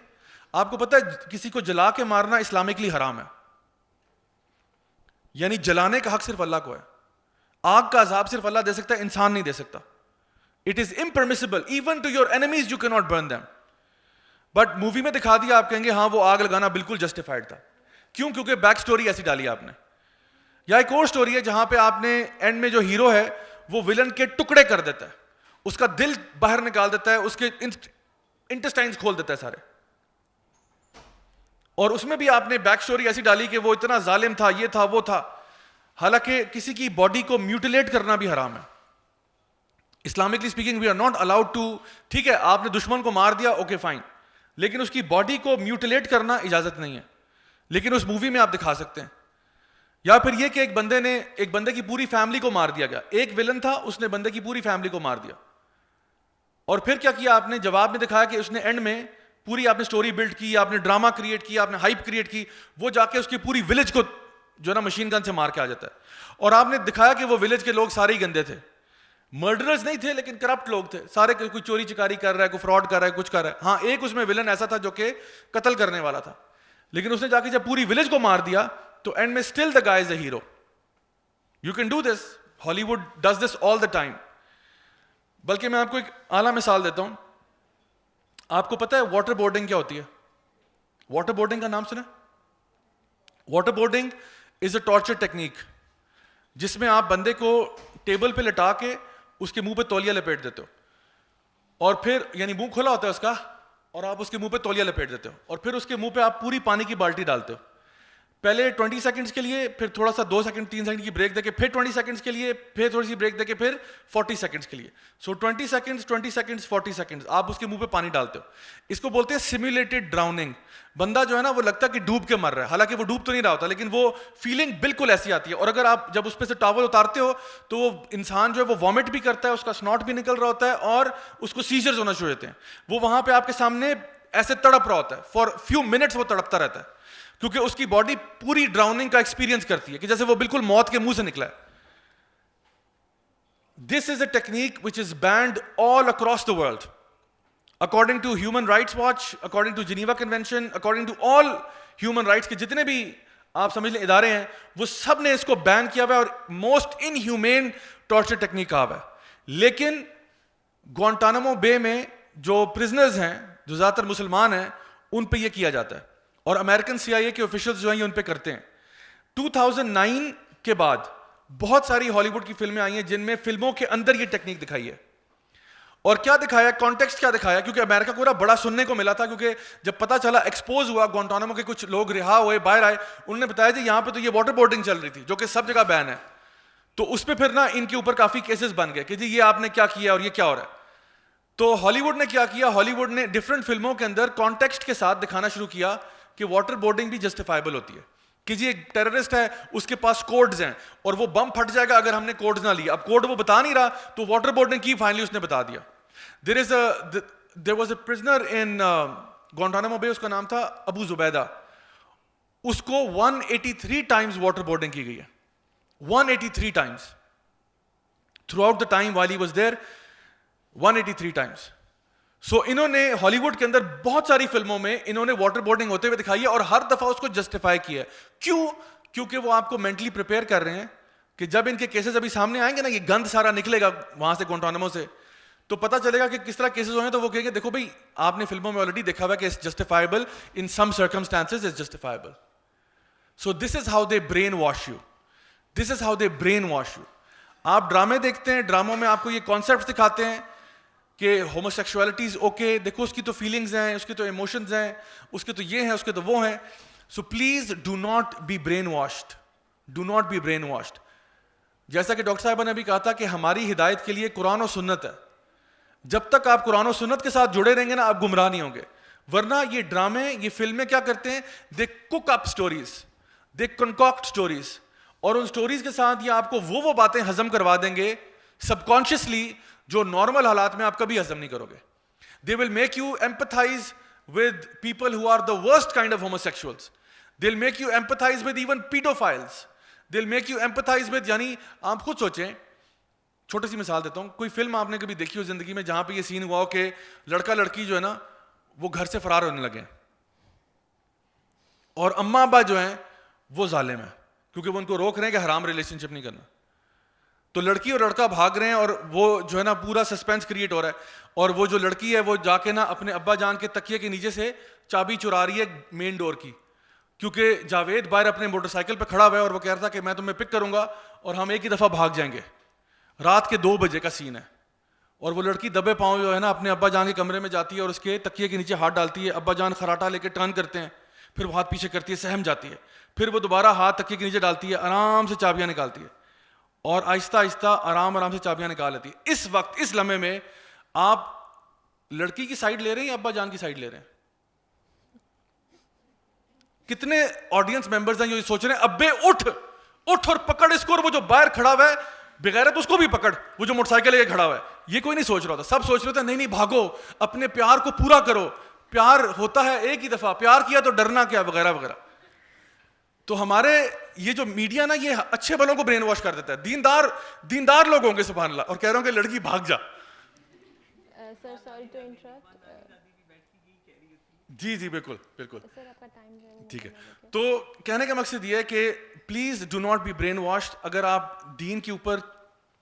آپ کو پتہ ہے کسی کو جلا کے مارنا اسلامکلی حرام ہے, یعنی جلانے کا حق صرف اللہ کو ہے. آگ کا عذاب صرف اللہ دے سکتا ہے, انسان نہیں دے سکتا. It is impermissible even to your enemies, you can not burn them. But movie میں دکھا دیا, آپ کہیں گے ہاں وہ آگ لگانا بالکل جسٹیفائڈ تھا. کیوں؟ کیونکہ بیک سٹوری ایسی ڈالی آپ نے. یا ایک اور سٹوری ہے جہاں پہ آپ نے اینڈ میں جو ہیرو ہے وہ ولن کے ٹکڑے کر دیتا ہے, اس کا دل باہر نکال دیتا ہے, اس کے انٹسٹائنز کھول دیتا ہے سارے. اور اس میں بھی آپ نے بیک سٹوری ایسی ڈالی کہ وہ اتنا ظالم تھا, یہ تھا, وہ تھا. حالانکہ کسی کی باڈی کو میوٹیلیٹ کرنا بھی حرام ہے. Islamically speaking we are not allowed to, ٹھیک ہے آپ نے دشمن کو مار دیا, اوکے فائن, لیکن اس کی باڈی کو میوٹیلیٹ کرنا اجازت نہیں ہے. لیکن اس مووی میں آپ دکھا سکتے ہیں. یا پھر یہ کہ ایک بندے کی پوری فیملی کو مار دیا گیا, ایک ولن تھا, اس نے بندے کی پوری فیملی کو مار دیا. اور پھر کیا کیا آپ نے؟ جواب میں دکھایا کہ اس نے اینڈ میں پوری آپ نے سٹوری بلڈ کی, آپ نے ڈرامہ کریٹ کیا, آپ نے ہائپ کریٹ کی, وہ جا کے اس کی پوری ولیج کو جو نا مشین گن سے مار کے آ جاتا ہے. اور آپ نے دکھایا کہ وہ ولیج کے لوگ سارے ہی گندے تھے, مرڈررز نہیں تھے لیکن کرپٹ لوگ تھے سارے, کوئی چوری چکاری کر رہا ہے, کوئی فراڈ کر رہا ہے, کچھ کر رہا ہے. ہاں ایک اس میں ولن ایسا تھا جو کہ قتل کرنے والا تھا, لیکن اس نے جا کے جب پوری ولیج کو مار دیا تو اینڈ میں still the guy is a hero. You can do this, Hollywood does this all the time. بلکہ میں آپ کو ایک اعلیٰ مثال دیتا ہوں. آپ کو پتہ ہے واٹر بورڈنگ کیا ہوتی ہے؟ واٹر بورڈنگ کا نام سنا؟ Water boarding is a torture technique جس میں آپ بندے کو ٹیبل پہ لٹا کے اس کے منہ پہ تولیہ لپیٹ دیتے ہو, اور پھر یعنی منہ کھلا ہوتا ہے اس کا, اور آپ اس کے منہ پہ تولیہ لپیٹ دیتے ہو, اور پھر اس کے منہ پہ آپ پوری پانی کی بالٹی ڈالتے ہو. پہلے 20 سیکنڈز کے لیے, پھر تھوڑا سا 2 سیکنڈ 3 سیکنڈ کی بریک دے کے, پھر 20 سیکنڈز کے لیے, پھر تھوڑی سی بریک دے کے, پھر 40 سیکنڈز کے لیے. سو 20 سیکنڈز 40 سیکنڈز آپ اس کے منہ پہ پانی ڈالتے ہو. اس کو بولتے ہیں سیمولیٹڈ ڈراؤننگ. بندہ جو ہے نا وہ لگتا ہے کہ ڈوب کے مر رہا ہے, حالانکہ وہ ڈوب تو نہیں رہا ہوتا, لیکن وہ فیلنگ بالکل ایسی آتی ہے. اور اگر آپ جب اس پہ سے ٹاول اتارتے ہو تو وہ انسان جو ہے وہ وامٹ بھی کرتا ہے, اس کا سنوٹ بھی نکل رہا ہوتا ہے, اور اس کو سیجرز ہونا شروع ہوتے ہیں. وہ وہاں پہ آپ کے سامنے ایسے تڑپ رہا ہوتا ہے, فار فیو منٹس وہ تڑپتا رہتا ہے, کیونکہ اس کی باڈی پوری ڈراؤننگ کا ایکسپیرینس کرتی ہے کہ جیسے وہ بالکل موت کے منہ سے نکلا ہے. This is a technique which is banned all across the world according to Human Rights Watch, according to Geneva Convention, according to all human rights کے جتنے بھی آپ سمجھ لیں ادارے ہیں, وہ سب نے اس کو بین کیا ہوا ہے, اور most in humane torture technique کہا ہوا ہے. لیکن گوانٹانامو بے میں جو پرزنرز ہیں جو زیادہ تر مسلمان ہیں ان پہ یہ کیا جاتا ہے, اور امریکن CIA کے آفیشلز جو ہیں یہ ان پہ کرتے ہیں. 2009 کے بعد بہت ساری ہالی ووڈ کی فلمیں آئی ہیں جن میں فلموں کے اندر یہ ٹیکنیک دکھائی ہے. اور کیا دکھایا, کانٹیکسٹ کیا دکھایا, کیونکہ امریکہ کو بڑا سننے کو ملا تھا, کیونکہ جب پتا چلا ایکسپوز ہوا گوانٹانامو کے کچھ لوگ رہا ہوئے باہر آئے, انہوں نے بتایا جی یہاں پہ تو یہ واٹر بورڈنگ چل رہی تھی جو کہ سب جگہ بین ہے. تو اس پہ پھر نا ان کے اوپر کافی کیسز بن گئے کہ جی یہ آپ نے کیا کیا اور یہ کیا ہو رہا ہے. تو ہالی ووڈ نے کیا کیا, ہالی ووڈ نے ڈفرینٹ فلموں کے اندر کانٹیکسٹ کے ساتھ دکھانا شروع کیا کہ واٹر بورڈنگ بھی جسٹیفائبل ہوتی ہے, کہ جی ایک ٹیررسٹ ہے, اس کے پاس کوڈز ہیں, اور وہ بم پھٹ جائے گا اگر ہم نے کوڈز نہ لیا. اب کوڈ وہ بتا نہیں رہا, تو واٹر بورڈنگ کی فائنلی اس نے بتا دیا. There was a prisoner in Guantanamo Bay, اس کا نام تھا ابو زبیدہ. اس کو 183 times واٹر بورڈنگ کی گئی ہے, 183 times through out the time while he was there, 183 times. سو انہوں نے ہالی ووڈ کے اندر بہت ساری فلموں میں انہوں نے واٹر بورڈنگ ہوتے ہوئے دکھائی ہے, اور ہر دفعہ اس کو جسٹیفائی کیا ہے. کیوں؟ کیونکہ وہ آپ کو مینٹلی پریپیئر کر رہے ہیں کہ جب ان کے کیسز ابھی سامنے آئیں گے نا, یہ گند سارا نکلے گا وہاں سے گوانٹانامو سے, تو پتہ چلے گا کہ کس طرح کیسز ہوئے ہیں. تو وہ کہیں گے دیکھو بھائی آپ نے فلموں میں آلریڈی دیکھا ہوا کہ it's justifiable in some circumstances, it's justifiable. So this is how they brainwash you, this is how they brainwash you. آپ ڈرامے دیکھتے ہیں, ڈراموں میں آپ کو یہ کانسیپٹس دکھاتے ہیں کہ ہومو سیکشولیٹی از اوکے, دیکھو اس کی تو فیلنگز ہیں, اس کی تو ایموشنز ہیں, اس کے تو یہ ہیں, اس کے تو وہ ہیں. So please do not be brainwashed, do not be brainwashed. جیسا کہ ڈاکٹر صاحبہ نے بھی کہا تھا کہ ہماری ہدایت کے لیے قرآن و سنت ہے. جب تک آپ قرآن و سنت کے ساتھ جڑے رہیں گے نا, آپ گمراہ نہیں ہوں گے. ورنہ یہ ڈرامے, یہ فلمیں کیا کرتے ہیں, دے کوک اپ اسٹوریز, دے کنکاکٹ اسٹوریز, اور ان اسٹوریز کے ساتھ یہ آپ کو وہ باتیں ہضم کروا دیں گے سب کانشیسلی جو نارمل حالات میں آپ کبھی ہضم نہیں کرو گے. They will make you empathise with people who are the worst kind of homosexuals. They will make you empathise with even paedophiles. They will make you empathise with, یعنی آپ خود سوچیں چھوٹی سی مثال دیتا ہوں, کوئی فلم آپ نے کبھی دیکھی ہو زندگی میں جہاں پہ یہ سین ہوا ہو کہ لڑکا لڑکی جو ہے نا وہ گھر سے فرار ہونے لگے اور اماں ابا جو ہیں وہ ظالم ہیں کیونکہ وہ ان کو روک رہے ہیں کہ حرام ریلیشن شپ نہیں کرنا. تو لڑکی اور لڑکا بھاگ رہے ہیں اور وہ جو ہے نا پورا سسپینس کریٹ ہو رہا ہے, اور وہ جو لڑکی ہے وہ جا کے نا اپنے ابا جان کے تکیے کے نیچے سے چابی چرا رہی ہے مین ڈور کی, کیونکہ جاوید باہر اپنے موٹر سائیکل پہ کھڑا ہوا ہے اور وہ کہہ رہا تھا کہ میں تمہیں پک کروں گا اور ہم ایک ہی دفعہ بھاگ جائیں گے. رات کے 2 بجے کا سین ہے اور وہ لڑکی دبے پاؤں جو ہے نا اپنے ابا جان کے کمرے میں جاتی ہے اور اس کے تکیے کے نیچے ہاتھ ڈالتی ہے. ابا جان خراٹا لے کے ٹرن کرتے ہیں, پھر وہ ہاتھ پیچھے کرتی ہے, سہم جاتی ہے, پھر وہ دوبارہ ہاتھ تکیے کے نیچے ڈالتی ہے, آرام سے چابیاں نکالتی ہے اور آہستہ آہستہ آرام سے چابیاں نکال لیتی ہے. اس وقت اس لمحے میں آپ لڑکی کی سائڈ لے رہے ہیں یا ابا جان کی سائڈ لے رہے ہیں؟ کتنے آڈینس ممبرز ہیں جو سوچ رہے ہیں ابے اٹھ اور پکڑ اس کو, اور وہ جو باہر کھڑا ہوا ہے بغیرت اس کو بھی پکڑ, وہ جو موٹر سائیکل لے کے کھڑا ہوا ہے. یہ کوئی نہیں سوچ رہا تھا, سب سوچ رہے تھے نہیں بھاگو, اپنے پیار کو پورا کرو, پیار ہوتا ہے ایک ہی دفعہ, پیار کیا تو ڈرنا کیا, وغیرہ وغیرہ. تو ہمارے یہ جو میڈیا نا یہ اچھے بلوں کو برین واش کر دیتا ہے, دیندار لوگ ہوں گے سبحان اللہ, اور کہہ رہا ہوں کہ لڑکی بھاگ جا. Sir sorry to interrupt. جی بالکل بالکل سر آپ کا ٹائم جو ہے ٹھیک ہے. تو کہنے کا مقصد یہ ہے کہ please do not be brainwashed. اگر آپ دین کے اوپر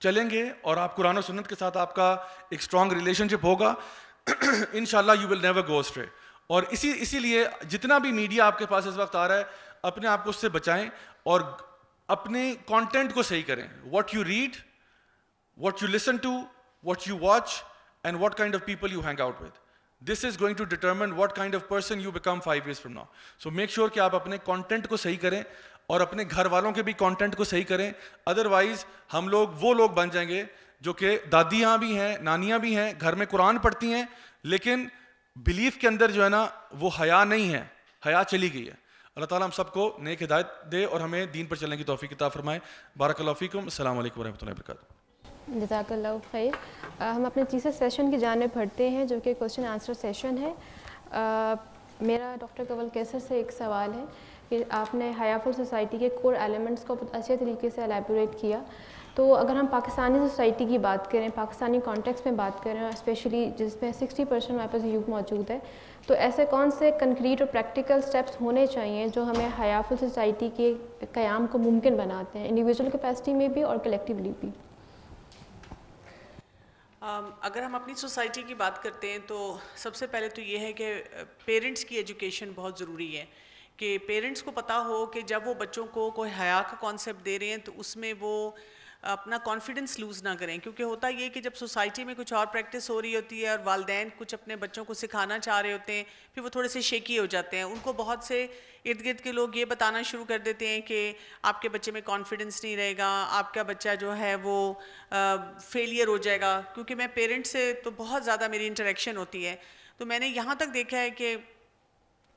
چلیں گے اور آپ قرآن و سنت کے ساتھ آپ کا ایک اسٹرانگ ریلیشن شپ ہوگا, انشاءاللہ you will never go astray. اور اسی لیے جتنا بھی میڈیا آپ کے پاس اس وقت آ رہا ہے اپنے آپ کو اس سے بچائیں اور اپنے کانٹینٹ کو صحیح کریں. What you read, what you listen to, what you watch and what kind of people you hang out with. This is going to determine what kind of person you become 5 years from now. So make sure کہ آپ اپنے content کو صحیح کریں اور اپنے گھر والوں کے بھی کانٹینٹ کو صحیح کریں. ادروائز ہم لوگ وہ لوگ بن جائیں گے جو کہ دادیاں بھی ہیں, نانیاں بھی ہیں, گھر میں قرآن پڑھتی ہیں, لیکن بلیف کے اندر جو ہے نا وہ حیا نہیں ہے, حیا چلی گئی ہے. اللہ تعالیٰ ہم سب کو نیک ہدایت دے اور ہمیں دین پر چلنے کی توفیق عطا فرمائے. بارک اللہ فیکم. السلام علیکم ورحمۃ اللہ وبرکاتہ. جزاک اللہ خیر. ہم اپنے تیسرے سیشن کی جانب بڑھتے ہیں جو کہ کوشچن آنسر سیشن ہے. میرا ڈاکٹر کنول کیسر سے ایک سوال ہے کہ آپ نے حیا فل سوسائٹی کے کور ایلیمنٹس کو بہت اچھے طریقے سے الیبوریٹ کیا. تو اگر ہم پاکستانی سوسائٹی کی بات کریں, پاکستانی کانٹیکس میں بات کریں, اور اسپیشلی جس میں 60% ہمارے پاس یوتھ موجود ہے, تو ایسے کون سے کنکریٹ اور پریکٹیکل اسٹیپس ہونے چاہیے جو ہمیں حیا فل سوسائٹی کے قیام کو ممکن بناتے ہیں, انڈیویجول کیپیسٹی میں بھی اور کلیکٹیولی بھی؟ اگر ہم اپنی سوسائٹی کی بات کرتے ہیں تو سب سے پہلے تو یہ ہے کہ پیرنٹس کی ایجوکیشن بہت ضروری ہے, کہ پیرنٹس کو پتہ ہو کہ جب وہ بچوں کو کوئی حیا کا کانسیپٹ دے رہے ہیں تو اس میں وہ اپنا کانفیڈنس لوز نہ کریں. کیونکہ ہوتا یہ کہ جب سوسائٹی میں کچھ اور پریکٹس ہو رہی ہوتی ہے اور والدین کچھ اپنے بچوں کو سکھانا چاہ رہے ہوتے ہیں, پھر وہ تھوڑے سے شیکی ہو جاتے ہیں. ان کو بہت سے ارد گرد کے لوگ یہ بتانا شروع کر دیتے ہیں کہ آپ کے بچے میں کانفیڈنس نہیں رہے گا, آپ کا بچہ جو ہے وہ فیلئر ہو جائے گا. کیونکہ میں پیرنٹ سے تو بہت زیادہ میری انٹریکشن ہوتی ہے, تو میں نے یہاں تک دیکھا ہے کہ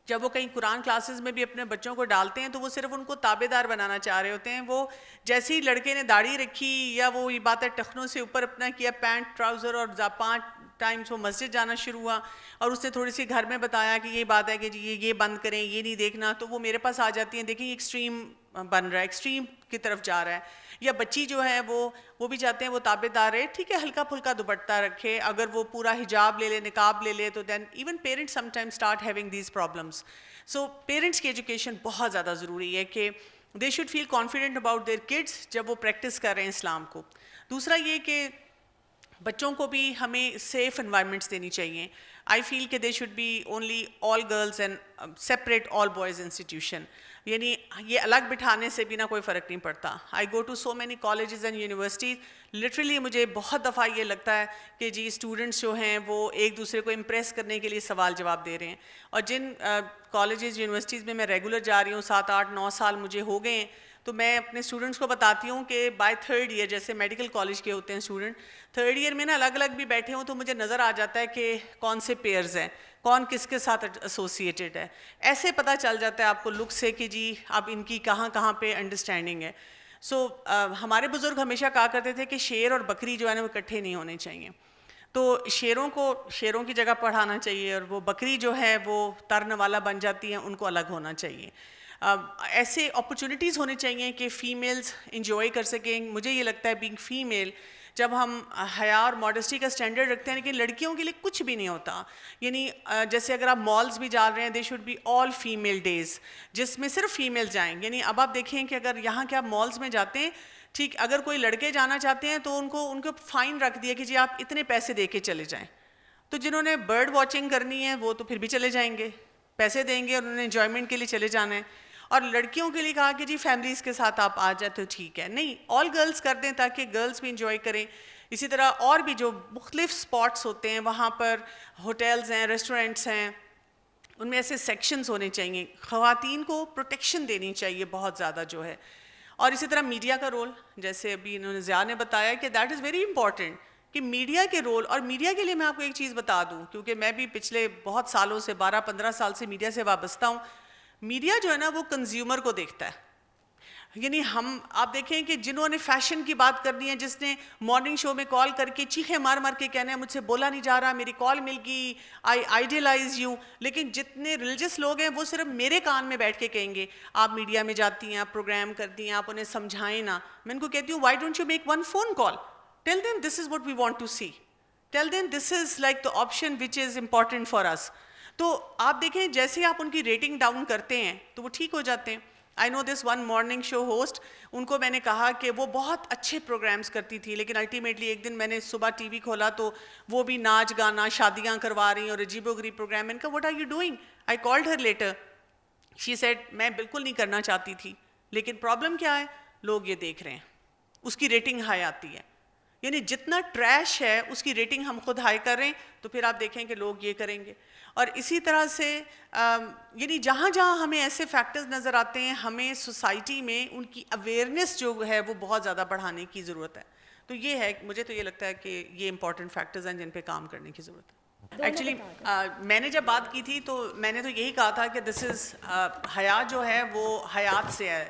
جب وہ کہیں قرآن کلاسز میں بھی اپنے بچوں کو ڈالتے ہیں تو وہ صرف ان کو تابع دار بنانا چاہ رہے ہوتے ہیں. وہ جیسے ہی لڑکے نے داڑھی رکھی یا وہ یہ بات ہے ٹخنوں سے اوپر اپنا کیا, پینٹ ٹراؤزر, اور 5 ٹائمز وہ مسجد جانا شروع ہوا اور اس نے تھوڑی سی گھر میں بتایا کہ یہ بات ہے کہ جی یہ بند کریں, یہ نہیں دیکھنا, تو وہ میرے پاس آ جاتی ہیں, دیکھیں یہ ایکسٹریم بن رہا ہے, ایکسٹریم کی طرف جا رہا ہے. یا بچی جو ہے وہ بھی چاہتے ہیں وہ تابع دار ہے, ٹھیک ہے ہلکا پھلکا دوپٹہ رکھے, اگر وہ پورا حجاب لے لے, نقاب لے لے, تو then even parents some time start having these problems. So parents کی ایجوکیشن بہت زیادہ ضروری ہے کہ they should feel confident about their kids جب وہ پریکٹس کر رہے ہیں اسلام کو. دوسرا یہ کہ بچوں کو بھی ہمیں سیف انوائرمنٹس دینی چاہیے. آئی فیل کہ they should be only all girls and separate all boys institution, یعنی یہ الگ بٹھانے سے بھی نہ کوئی فرق نہیں پڑتا. I go to so many colleges and universities, literally مجھے بہت دفعہ یہ لگتا ہے کہ جی اسٹوڈنٹس جو ہیں وہ ایک دوسرے کو امپریس کرنے کے لیے سوال جواب دے رہے ہیں. اور جن کالجز یونیورسٹیز میں ریگولر جا رہی ہوں, 7 8 9 سال مجھے ہو گئے ہیں, تو میں اپنے اسٹوڈنٹس کو بتاتی ہوں کہ بائی 3rd ایئر, جیسے میڈیکل کالج کے ہوتے ہیں اسٹوڈنٹ, 3rd ایئر میں نا الگ الگ بھی بیٹھے ہوں تو مجھے نظر آ جاتا ہے کہ کون سے پیئرز ہیں, کون کس کے ساتھ ایسوسیٹیڈ ہے. ایسے پتہ چل جاتا ہے آپ کو لک سے کہ جی اب ان کی کہاں پہ انڈرسٹینڈنگ ہے. سو ہمارے بزرگ ہمیشہ کہا کرتے تھے کہ شیر اور بکری جو ہے نا وہ اکٹھے نہیں ہونے چاہیے. تو شیروں کو شیروں کی جگہ پڑھانا چاہیے, اور وہ بکری جو ہے وہ ترن والا بن جاتی ہیں, ان کو الگ ہونا چاہیے. ایسے اپرچونیٹیز ہونے چاہیے کہ فیمیلز انجوائے کر سکیں. مجھے یہ لگتا ہے بینگ فیمیل جب ہم حیا اور ماڈسٹی کا اسٹینڈرڈ رکھتے ہیں لیکن لڑکیوں کے لیے کچھ بھی نہیں ہوتا. یعنی جیسے اگر آپ مالز بھی جا رہے ہیں they should be all female days جس میں صرف فیمیل جائیں. یعنی اب آپ دیکھیں کہ اگر یہاں کے آپ مالز میں جاتے ہیں ٹھیک, اگر کوئی لڑکے جانا چاہتے ہیں تو ان کو فائن رکھ دیا کہ جی آپ اتنے پیسے دے کے چلے جائیں. تو جنہوں نے برڈ واچنگ کرنی ہے وہ تو پھر بھی چلے جائیں گے, پیسے دیں گے اور انہوں نے انجوائمنٹ کے لیے چلے جانا ہے. اور لڑکیوں کے لیے کہا کہ جی فیملیز کے ساتھ آپ آ جائیں تو ٹھیک ہے. نہیں, آل گرلز کر دیں تاکہ گرلز بھی انجوائے کریں. اسی طرح اور بھی جو مختلف اسپاٹس ہوتے ہیں وہاں پر ہوٹلز ہیں, ریسٹورینٹس ہیں, ان میں ایسے سیکشنز ہونے چاہیے. خواتین کو پروٹیکشن دینی چاہیے بہت زیادہ جو ہے. اور اسی طرح میڈیا کا رول, جیسے ابھی انہوں نے ضیاء نے بتایا کہ دیٹ از ویری امپورٹنٹ کہ میڈیا کے رول. اور میڈیا کے لیے میں آپ کو ایک چیز بتا دوں کیونکہ میں بھی پچھلے بہت سالوں سے 12-15 سال سے میڈیا سے وابستہ ہوں. میڈیا جو ہے نا وہ کنزیومر کو دیکھتا ہے. یعنی آپ دیکھیں کہ جنہوں نے فیشن کی بات کرنی ہے, جس نے مارننگ شو میں کال کر کے چیخیں مار مار کے کہنا ہے مجھ سے بولا نہیں جا رہا, میری کال مل گئی, آئی آئیڈیلائز یو. لیکن جتنے ریلیجس لوگ ہیں وہ صرف میرے کان میں بیٹھ کے کہیں گے آپ میڈیا میں جاتی ہیں, آپ پروگرام کرتی ہیں, آپ انہیں سمجھائیں نا. میں ان کو کہتی ہوں why don't you make one phone call, tell them this is what we want to see, tell them this is like the option which is important for us. تو آپ دیکھیں جیسے آپ ان کی ریٹنگ ڈاؤن کرتے ہیں تو وہ ٹھیک ہو جاتے ہیں. I know this one morning show host, ان کو میں نے کہا کہ وہ بہت اچھے پروگرامز کرتی تھی لیکن الٹیمیٹلی ایک دن میں نے صبح ٹی وی کھولا تو وہ بھی ناچ گانا شادیاں کروا رہی ہیں اور عجیب و غریب پروگرام. میں نے کہا what are you doing, I called her later, she said میں بالکل نہیں کرنا چاہتی تھی لیکن پرابلم کیا ہے, لوگ یہ دیکھ رہے ہیں, اس کی ریٹنگ ہائی آتی ہے. یعنی جتنا ٹریش ہے اس کی ریٹنگ ہم خود ہائی کر رہے ہیں تو پھر آپ دیکھیں کہ لوگ یہ کریں گے. اور اسی طرح سے یعنی جہاں جہاں ہمیں ایسے فیکٹرز نظر آتے ہیں ہمیں سوسائٹی میں ان کی اویئرنیس جو ہے وہ بہت زیادہ بڑھانے کی ضرورت ہے. تو یہ ہے, مجھے تو یہ لگتا ہے کہ یہ امپورٹنٹ فیکٹرز ہیں جن پہ کام کرنے کی ضرورت ہے. ایکچولی میں نے جب بات کی تھی تو میں نے تو یہی کہا تھا کہ دس از حیا جو ہے وہ حیات سے ہے,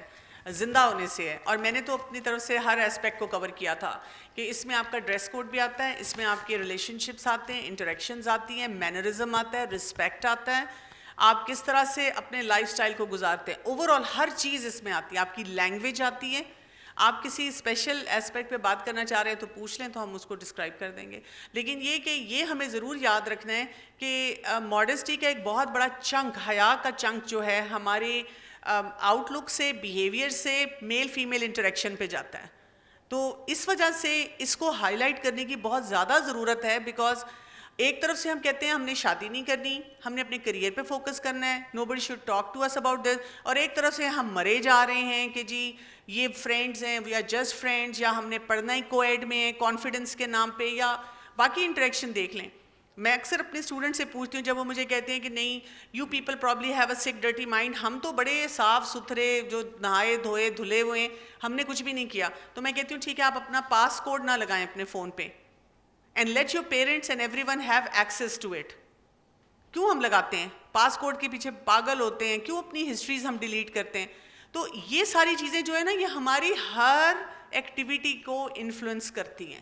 زندہ ہونے سے ہے. اور میں نے تو اپنی طرف سے ہر اسپیکٹ کو کور کیا تھا کہ اس میں آپ کا ڈریس کوڈ بھی آتا ہے, اس میں آپ کے ریلیشن شپس آتے ہیں, انٹریکشنز آتی ہیں, مینرزم آتا ہے, رسپیکٹ آتا ہے, آپ کس طرح سے اپنے لائف سٹائل کو گزارتے ہیں, اوور آل ہر چیز اس میں آتی ہے. آپ کی لینگویج آتی ہے. آپ کسی اسپیشل اسپیکٹ پہ بات کرنا چاہ رہے ہیں تو پوچھ لیں تو ہم اس کو ڈسکرائب کر دیں گے. لیکن یہ کہ یہ ہمیں ضرور یاد رکھنا ہے کہ ماڈسٹی کا ایک بہت بڑا چنک, حیا کا چنک جو ہے ہمارے آؤٹ لک سے, بیہیویئر سے میل فیمیل انٹریکشن پہ جاتا ہے. تو اس وجہ سے اس کو ہائی لائٹ کرنے کی بہت زیادہ ضرورت ہے بیکاز ایک طرف سے ہم کہتے ہیں ہم نے شادی نہیں کرنی, ہم نے اپنے کریئر پہ فوکس کرنا ہے, nobody should talk to us about this. اور ایک طرف سے ہم مرے جا رہے ہیں کہ جی یہ فرینڈز ہیں, وی آر جسٹ فرینڈز, یا ہم نے پڑھنا ہی کو ایڈ میں ہے کانفیڈنس کے نام پہ, یا باقی انٹریکشن دیکھ لیں. میں اکثر اپنے اسٹوڈنٹ سے پوچھتی ہوں جب وہ مجھے کہتے ہیں کہ نہیں you people probably have a سک ڈرٹی مائنڈ, ہم تو بڑے صاف ستھرے جو نہائے دھوئے دھلے ہوئے ہیں, ہم نے کچھ بھی نہیں کیا. تو میں کہتی ہوں ٹھیک ہے آپ اپنا پاس کوڈ نہ لگائیں اپنے فون پہ, and let your parents and everyone have access to it. کیوں ہم لگاتے ہیں پاس کوڈ کے پیچھے پاگل ہوتے ہیں, کیوں اپنی ہسٹریز ہم ڈیلیٹ کرتے ہیں. تو یہ ساری چیزیں جو ہے نا یہ ہماری ہر ایکٹیویٹی کو انفلوئنس کرتی ہیں,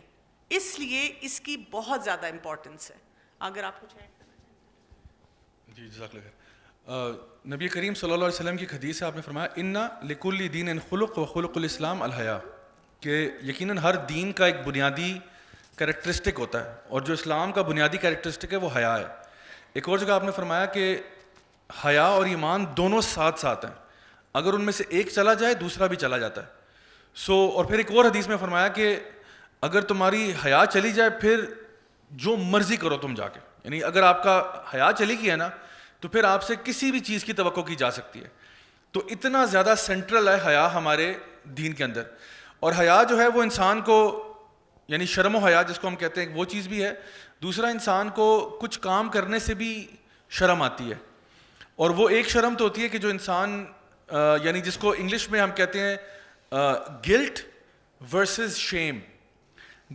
اس لیے اس کی بہت زیادہ امپورٹنس ہے. اگر آپ کچھ ایڈ کرنا چاہیں. جی جزاک اللہ خیر. نبی کریم صلی اللہ علیہ وسلم کی حدیث سے آپ نے فرمایا ان لکل دین خلق و خلق الاسلام الحیا, کہ یقیناً ہر دین کا ایک بنیادی کریکٹرسٹک ہوتا ہے اور جو اسلام کا بنیادی کریکٹرسٹک ہے وہ حیا ہے. ایک اور جگہ آپ نے فرمایا کہ حیا اور ایمان دونوں ساتھ ساتھ ہیں, اگر ان میں سے ایک چلا جائے دوسرا بھی چلا جاتا ہے. اور پھر ایک اور حدیث میں فرمایا کہ اگر تمہاری حیا چلی جائے پھر جو مرضی کرو تم جا کے, یعنی اگر آپ کا حیا چلی گئی ہے نا تو پھر آپ سے کسی بھی چیز کی توقع کی جا سکتی ہے. تو اتنا زیادہ سینٹرل ہے حیا ہمارے دین کے اندر. اور حیا جو ہے وہ انسان کو, یعنی شرم و حیا جس کو ہم کہتے ہیں وہ چیز بھی ہے, دوسرا انسان کو کچھ کام کرنے سے بھی شرم آتی ہے. اور وہ ایک شرم تو ہوتی ہے کہ جو انسان یعنی جس کو انگلش میں ہم کہتے ہیں گلٹ ورسز شیم.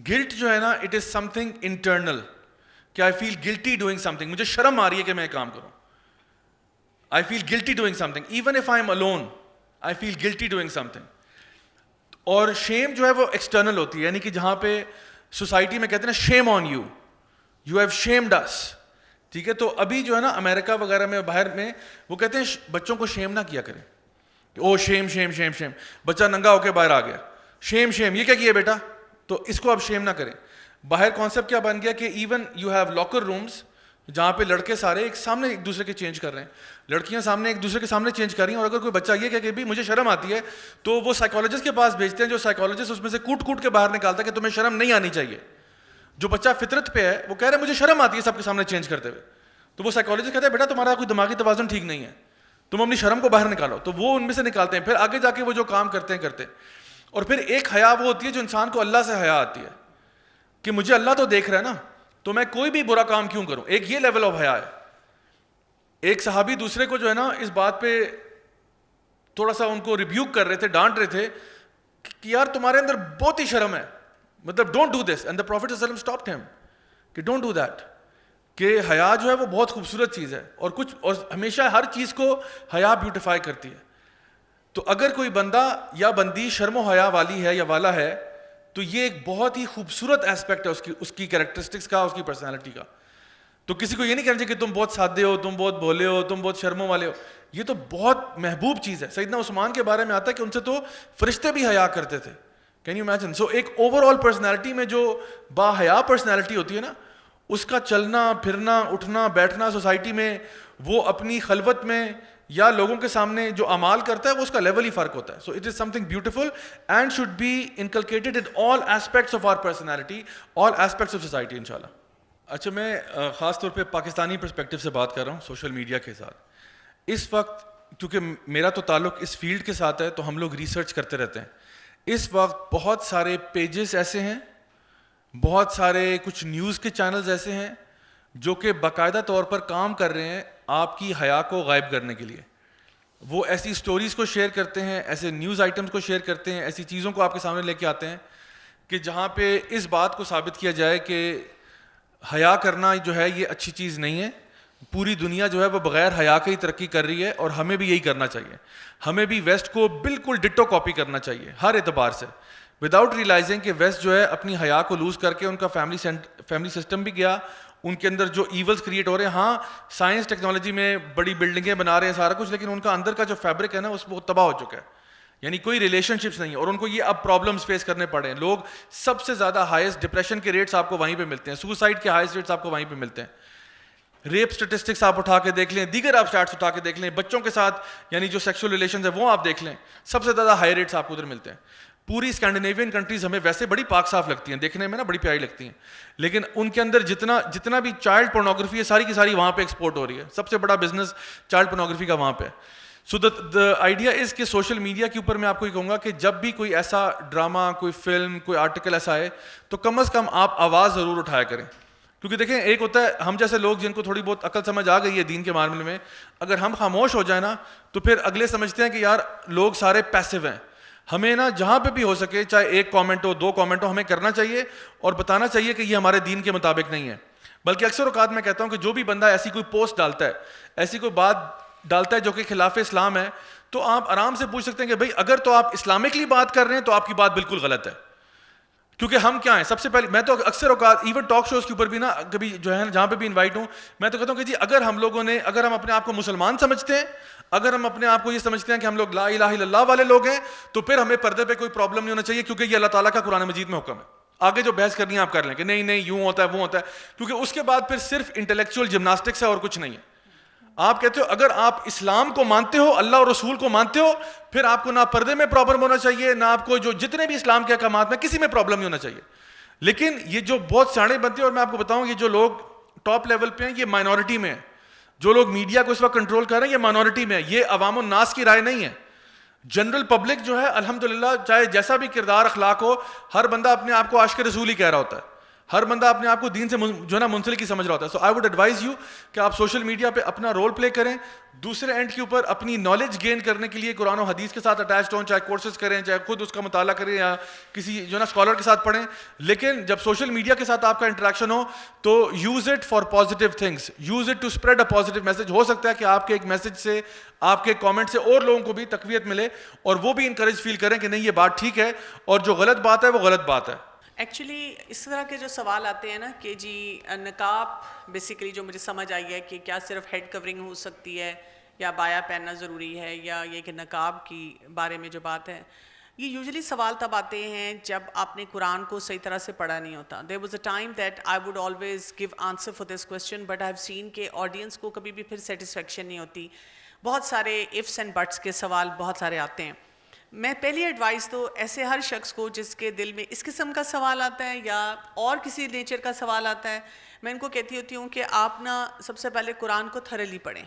گلٹ جو ہے نا it is some thing internal, کہ آئی feel guilty doing some thing, مجھے شرم آ رہی ہے کہ میں کام کروں. I feel guilty doing something even if I am alone, I feel guilty doing something. اور شیم جو ہے وہ ایکسٹرنل ہوتی ہے, یعنی کہ جہاں پہ سوسائٹی میں کہتے ہیں نا shame on you, you have shamed us. ٹھیک ہے, تو ابھی جو ہے نا امریکہ وغیرہ میں باہر میں وہ کہتے ہیں بچوں کو شیم نہ کیا کریں. او شیم شیم شیم شیم, بچہ ننگا ہو کے باہر آ گیا, شیم شیم, یہ کیا کیا بیٹا, تو اس کو آپ شیم نہ کریں. باہر کانسیپٹ کیا بن گیا کہ even you have locker rooms جہاں پہ لڑکے سارے ایک سامنے ایک دوسرے کے چینج کر رہے ہیں, لڑکیاں سامنے ایک دوسرے کے سامنے چینج کر رہی ہیں, اور اگر کوئی بچہ یہ کہ بھی مجھے شرم آتی ہے تو وہ سائیکالوجسٹ کے پاس بھیجتے ہیں, جو سائیکالوجسٹ اس میں سے کوٹ کوٹ کے باہر نکالتا ہے کہ تمہیں شرم نہیں آنی چاہیے. جو بچہ فطرت پہ ہے وہ کہہ رہا ہے مجھے شرم آتی ہے سب کے سامنے چینج کرتے ہوئے, تو وہ سائیکالوجسٹ کہتا ہے بیٹا تمہارا کوئی دماغی توازن ٹھیک نہیں ہے, تم اپنی شرم کو باہر نکالو. تو وہ ان میں سے نکالتے ہیں, پھر آگے جا کے وہ جو کام کرتے ہیں. اور پھر ایک حیا وہ ہوتی ہے جو انسان کو اللہ سے حیا آتی ہے کہ مجھے اللہ تو دیکھ رہا ہے نا, تو میں کوئی بھی برا کام کیوں کروں. ایک یہ لیول آف حیا ہے. ایک صحابی دوسرے کو جو ہے نا اس بات پہ تھوڑا سا ان کو ریبیوک کر رہے تھے, ڈانٹ رہے تھے کہ یار تمہارے اندر بہت ہی شرم ہے, مطلب don't do this. And the prophet صلی اللہ علیہ وسلم اسٹاپڈ ہم کہ ڈونٹ ڈو دیٹ, کہ حیا جو ہے وہ بہت خوبصورت چیز ہے, اور ہمیشہ ہر چیز کو حیا بیوٹیفائی کرتی ہے. تو اگر کوئی بندہ یا بندی شرم و حیا والی ہے یا والا ہے تو یہ ایک بہت ہی خوبصورت ایسپیکٹ ہے اس کی کریکٹرسٹکس کا, اس کی پرسنالٹی کا. تو کسی کو یہ نہیں کہنا چاہیے کہ تم بہت سادے ہو, تم بہت بھولے ہو, تم بہت شرموں والے ہو. یہ تو بہت محبوب چیز ہے. سیدنا عثمان کے بارے میں آتا ہے کہ ان سے تو فرشتے بھی حیا کرتے تھے. Can you imagine. سو ایک اوور آل پرسنالٹی میں جو با حیا پرسنالٹی ہوتی ہے نا, اس کا چلنا پھرنا اٹھنا بیٹھنا سوسائٹی میں, وہ اپنی خلوت میں یا لوگوں کے سامنے جو اعمال کرتا ہے وہ اس کا لیول ہی فرق ہوتا ہے. So it is something beautiful and should be inculcated in all aspects of our personality, all aspects of society انشاءاللہ. اچھا, میں خاص طور پہ پاکستانی پرسپیکٹیو سے بات کر رہا ہوں سوشل میڈیا کے ساتھ. اس وقت کیونکہ میرا تو تعلق اس فیلڈ کے ساتھ ہے تو ہم لوگ ریسرچ کرتے رہتے ہیں. اس وقت بہت سارے پیجز ایسے ہیں, بہت سارے کچھ نیوز کے چینلز ایسے ہیں جو کہ باقاعدہ طور پر کام کر رہے ہیں آپ کی حیا کو غائب کرنے کے لیے. وہ ایسی سٹوریز کو شیئر کرتے ہیں, ایسے نیوز آئٹمز کو شیئر کرتے ہیں, ایسی چیزوں کو آپ کے سامنے لے کے آتے ہیں کہ جہاں پہ اس بات کو ثابت کیا جائے کہ حیا کرنا جو ہے یہ اچھی چیز نہیں ہے. پوری دنیا جو ہے وہ بغیر حیا کے ہی ترقی کر رہی ہے اور ہمیں بھی یہی کرنا چاہیے. ہمیں بھی ویسٹ کو بالکل ڈٹو کاپی کرنا چاہیے ہر اعتبار سے, وداؤٹ ریئلائزنگ کہ ویسٹ جو ہے اپنی حیا کو لوز کر کے ان کا فیملی سسٹم بھی گیا, ان کے اندر جو ایولز کریٹ ہو رہے ہیں. ہاں سائنس ٹیکنالوجی میں بڑی بلڈنگیں بنا رہے ہیں سارا کچھ, لیکن ان کا اندر کا جو فیبرک ہے نا اس وہ تباہ ہو چکا ہے. یعنی کوئی ریلیشن شپس نہیں ہے, اور ان کو یہ اب پرابلمس فیس کرنے پڑے ہیں. لوگ سب سے زیادہ ہائیسٹ ڈپریشن کے ریٹس آپ کو وہیں پہ ملتے ہیں, سوسائڈ کے ہائیسٹ ریٹس آپ کو وہیں پہ ملتے ہیں. ریپ اسٹیٹسٹکس آپ اٹھا کے دیکھ لیں, دیگر آپ اسٹارٹس اٹھا کے دیکھ لیں, بچوں کے ساتھ یعنی جو سیکشل ریلیشنز ہیں وہ آپ دیکھ لیں, سب سے زیادہ ہائی ریٹس آپ کو ادھر ملتے ہیں. پوری اسکینڈینیوین کنٹریز ہمیں ویسے بڑی پاک صاف لگتی ہیں, دیکھنے میں نا بڑی پیاری لگتی ہیں, لیکن ان کے اندر جتنا بھی چائلڈ پورنوگرافی ہے ساری کی ساری وہاں پہ ایکسپورٹ ہو رہی ہے. سب سے بڑا بزنس چائلڈ پورنوگرافی کا وہاں پہ. سو دا آئیڈیا از کہ سوشل میڈیا کے اوپر میں آپ کو یہ کہوں گا کہ جب بھی کوئی ایسا ڈرامہ, کوئی فلم, کوئی آرٹیکل ایسا آئے تو کم از کم آپ آواز ضرور اٹھایا کریں. کیونکہ دیکھیں ایک ہوتا ہے ہم جیسے لوگ جن کو تھوڑی بہت عقل سمجھ آ گئی ہے دین کے معاملے میں, اگر ہم خاموش ہو جائیں نا تو پھر اگلے سمجھتے ہیں کہ یار لوگ سارے پیسو ہیں. ہمیں نا جہاں پہ بھی ہو سکے, چاہے ایک کامنٹ ہو, دو کامنٹ ہو, ہمیں کرنا چاہیے اور بتانا چاہیے کہ یہ ہمارے دین کے مطابق نہیں ہے. بلکہ اکثر اوقات میں کہتا ہوں کہ جو بھی بندہ ایسی کوئی پوسٹ ڈالتا ہے, ایسی کوئی بات ڈالتا ہے جو کہ خلاف اسلام ہے, تو آپ آرام سے پوچھ سکتے ہیں کہ بھائی اگر تو آپ اسلامکلی بات کر رہے ہیں تو آپ کی بات بالکل غلط ہے. کیونکہ ہم کیا ہیں, سب سے پہلے میں تو اکثر اوقات ایون ٹاک شوز کے اوپر بھی نا کبھی جو ہے جہاں پہ بھی انوائٹ ہوں, میں تو کہتا ہوں کہ جی اگر ہم اپنے آپ کو مسلمان سمجھتے ہیں, اگر ہم اپنے آپ کو یہ سمجھتے ہیں کہ ہم لوگ لا الہ الا اللہ والے لوگ ہیں, تو پھر ہمیں پردے پہ کوئی پرابلم نہیں ہونا چاہیے, کیونکہ یہ اللہ تعالیٰ کا قرآن مجید میں حکم ہے. آگے جو بحث کرنی ہے آپ کر لیں کہ نہیں یوں ہوتا ہے وہ ہوتا ہے, کیونکہ اس کے بعد پھر صرف انٹلیکچوئل جمناسٹکس ہے اور کچھ نہیں ہے. آپ کہتے ہو اگر آپ اسلام کو مانتے ہو, اللہ اور رسول کو مانتے ہو, پھر آپ کو نہ پردے میں پرابلم ہونا چاہیے, نہ آپ کو جو جتنے بھی اسلام کے احکامات میں کسی میں پرابلم نہیں ہونا چاہیے. لیکن یہ جو بہت سیانے بنتے ہیں, اور میں آپ کو بتاؤں یہ جو لوگ ٹاپ لیول پہ ہیں یہ مائنورٹی میں ہیں, جو لوگ میڈیا کو اس وقت کنٹرول کر رہے ہیں یہ مائنورٹی میں ہے, یہ عوام الناس کی رائے نہیں ہے. جنرل پبلک جو ہے الحمدللہ چاہے جیسا بھی کردار اخلاق ہو, ہر بندہ اپنے آپ کو عاشق رسول ہی کہہ رہا ہوتا ہے, ہر بندہ اپنے آپ کو دین سے جو ہے نا منسلک ہی سمجھ رہا ہوتا ہے. سو آئی ووڈ ایڈوائز یو کہ آپ سوشل میڈیا پہ اپنا رول پلے کریں, دوسرے اینڈ کے اوپر اپنی نالج گین کرنے کے لیے قرآن و حدیث کے ساتھ اٹیچڈ ہوں, چاہے کورسز کریں, چاہے خود اس کا مطالعہ کریں یا کسی جو ہے نا اسکالر کے ساتھ پڑھیں. لیکن جب سوشل میڈیا کے ساتھ آپ کا انٹریکشن ہو تو use it for positive things, use it to spread a positive message. ہو سکتا ہے کہ آپ کے ایک میسج سے, آپ کے کامنٹ سے اور لوگوں کو بھی تقویت ملے اور وہ بھی انکریج فیل کریں کہ نہیں یہ بات ٹھیک ہے, اور جو غلط بات ہے وہ غلط بات ہے. ایکچولی اس طرح کے جو سوال آتے ہیں نا کہ جی نقاب بیسیکلی جو مجھے سمجھ آئی ہے کہ کیا صرف ہیڈ کورنگ ہو سکتی ہے یا بایا پہننا ضروری ہے, یا یہ کہ نقاب کی بارے میں جو بات ہے, یہ یوزلی سوال تب آتے ہیں جب آپ نے قرآن کو صحیح طرح سے پڑھا نہیں ہوتا. There was a time that I would always give answer for this question, but I have seen کہ آڈینس کو کبھی بھی پھر سیٹسفیکشن نہیں ہوتی. بہت سارے ifs اینڈ بٹس کے سوال بہت سارے آتے ہیں. میں پہلی ایڈوائس تو ایسے ہر شخص کو جس کے دل میں اس قسم کا سوال آتا ہے یا اور کسی نیچر کا سوال آتا ہے, میں ان کو کہتی ہوتی ہوں کہ آپ نا سب سے پہلے قرآن کو تھرلی پڑھیں,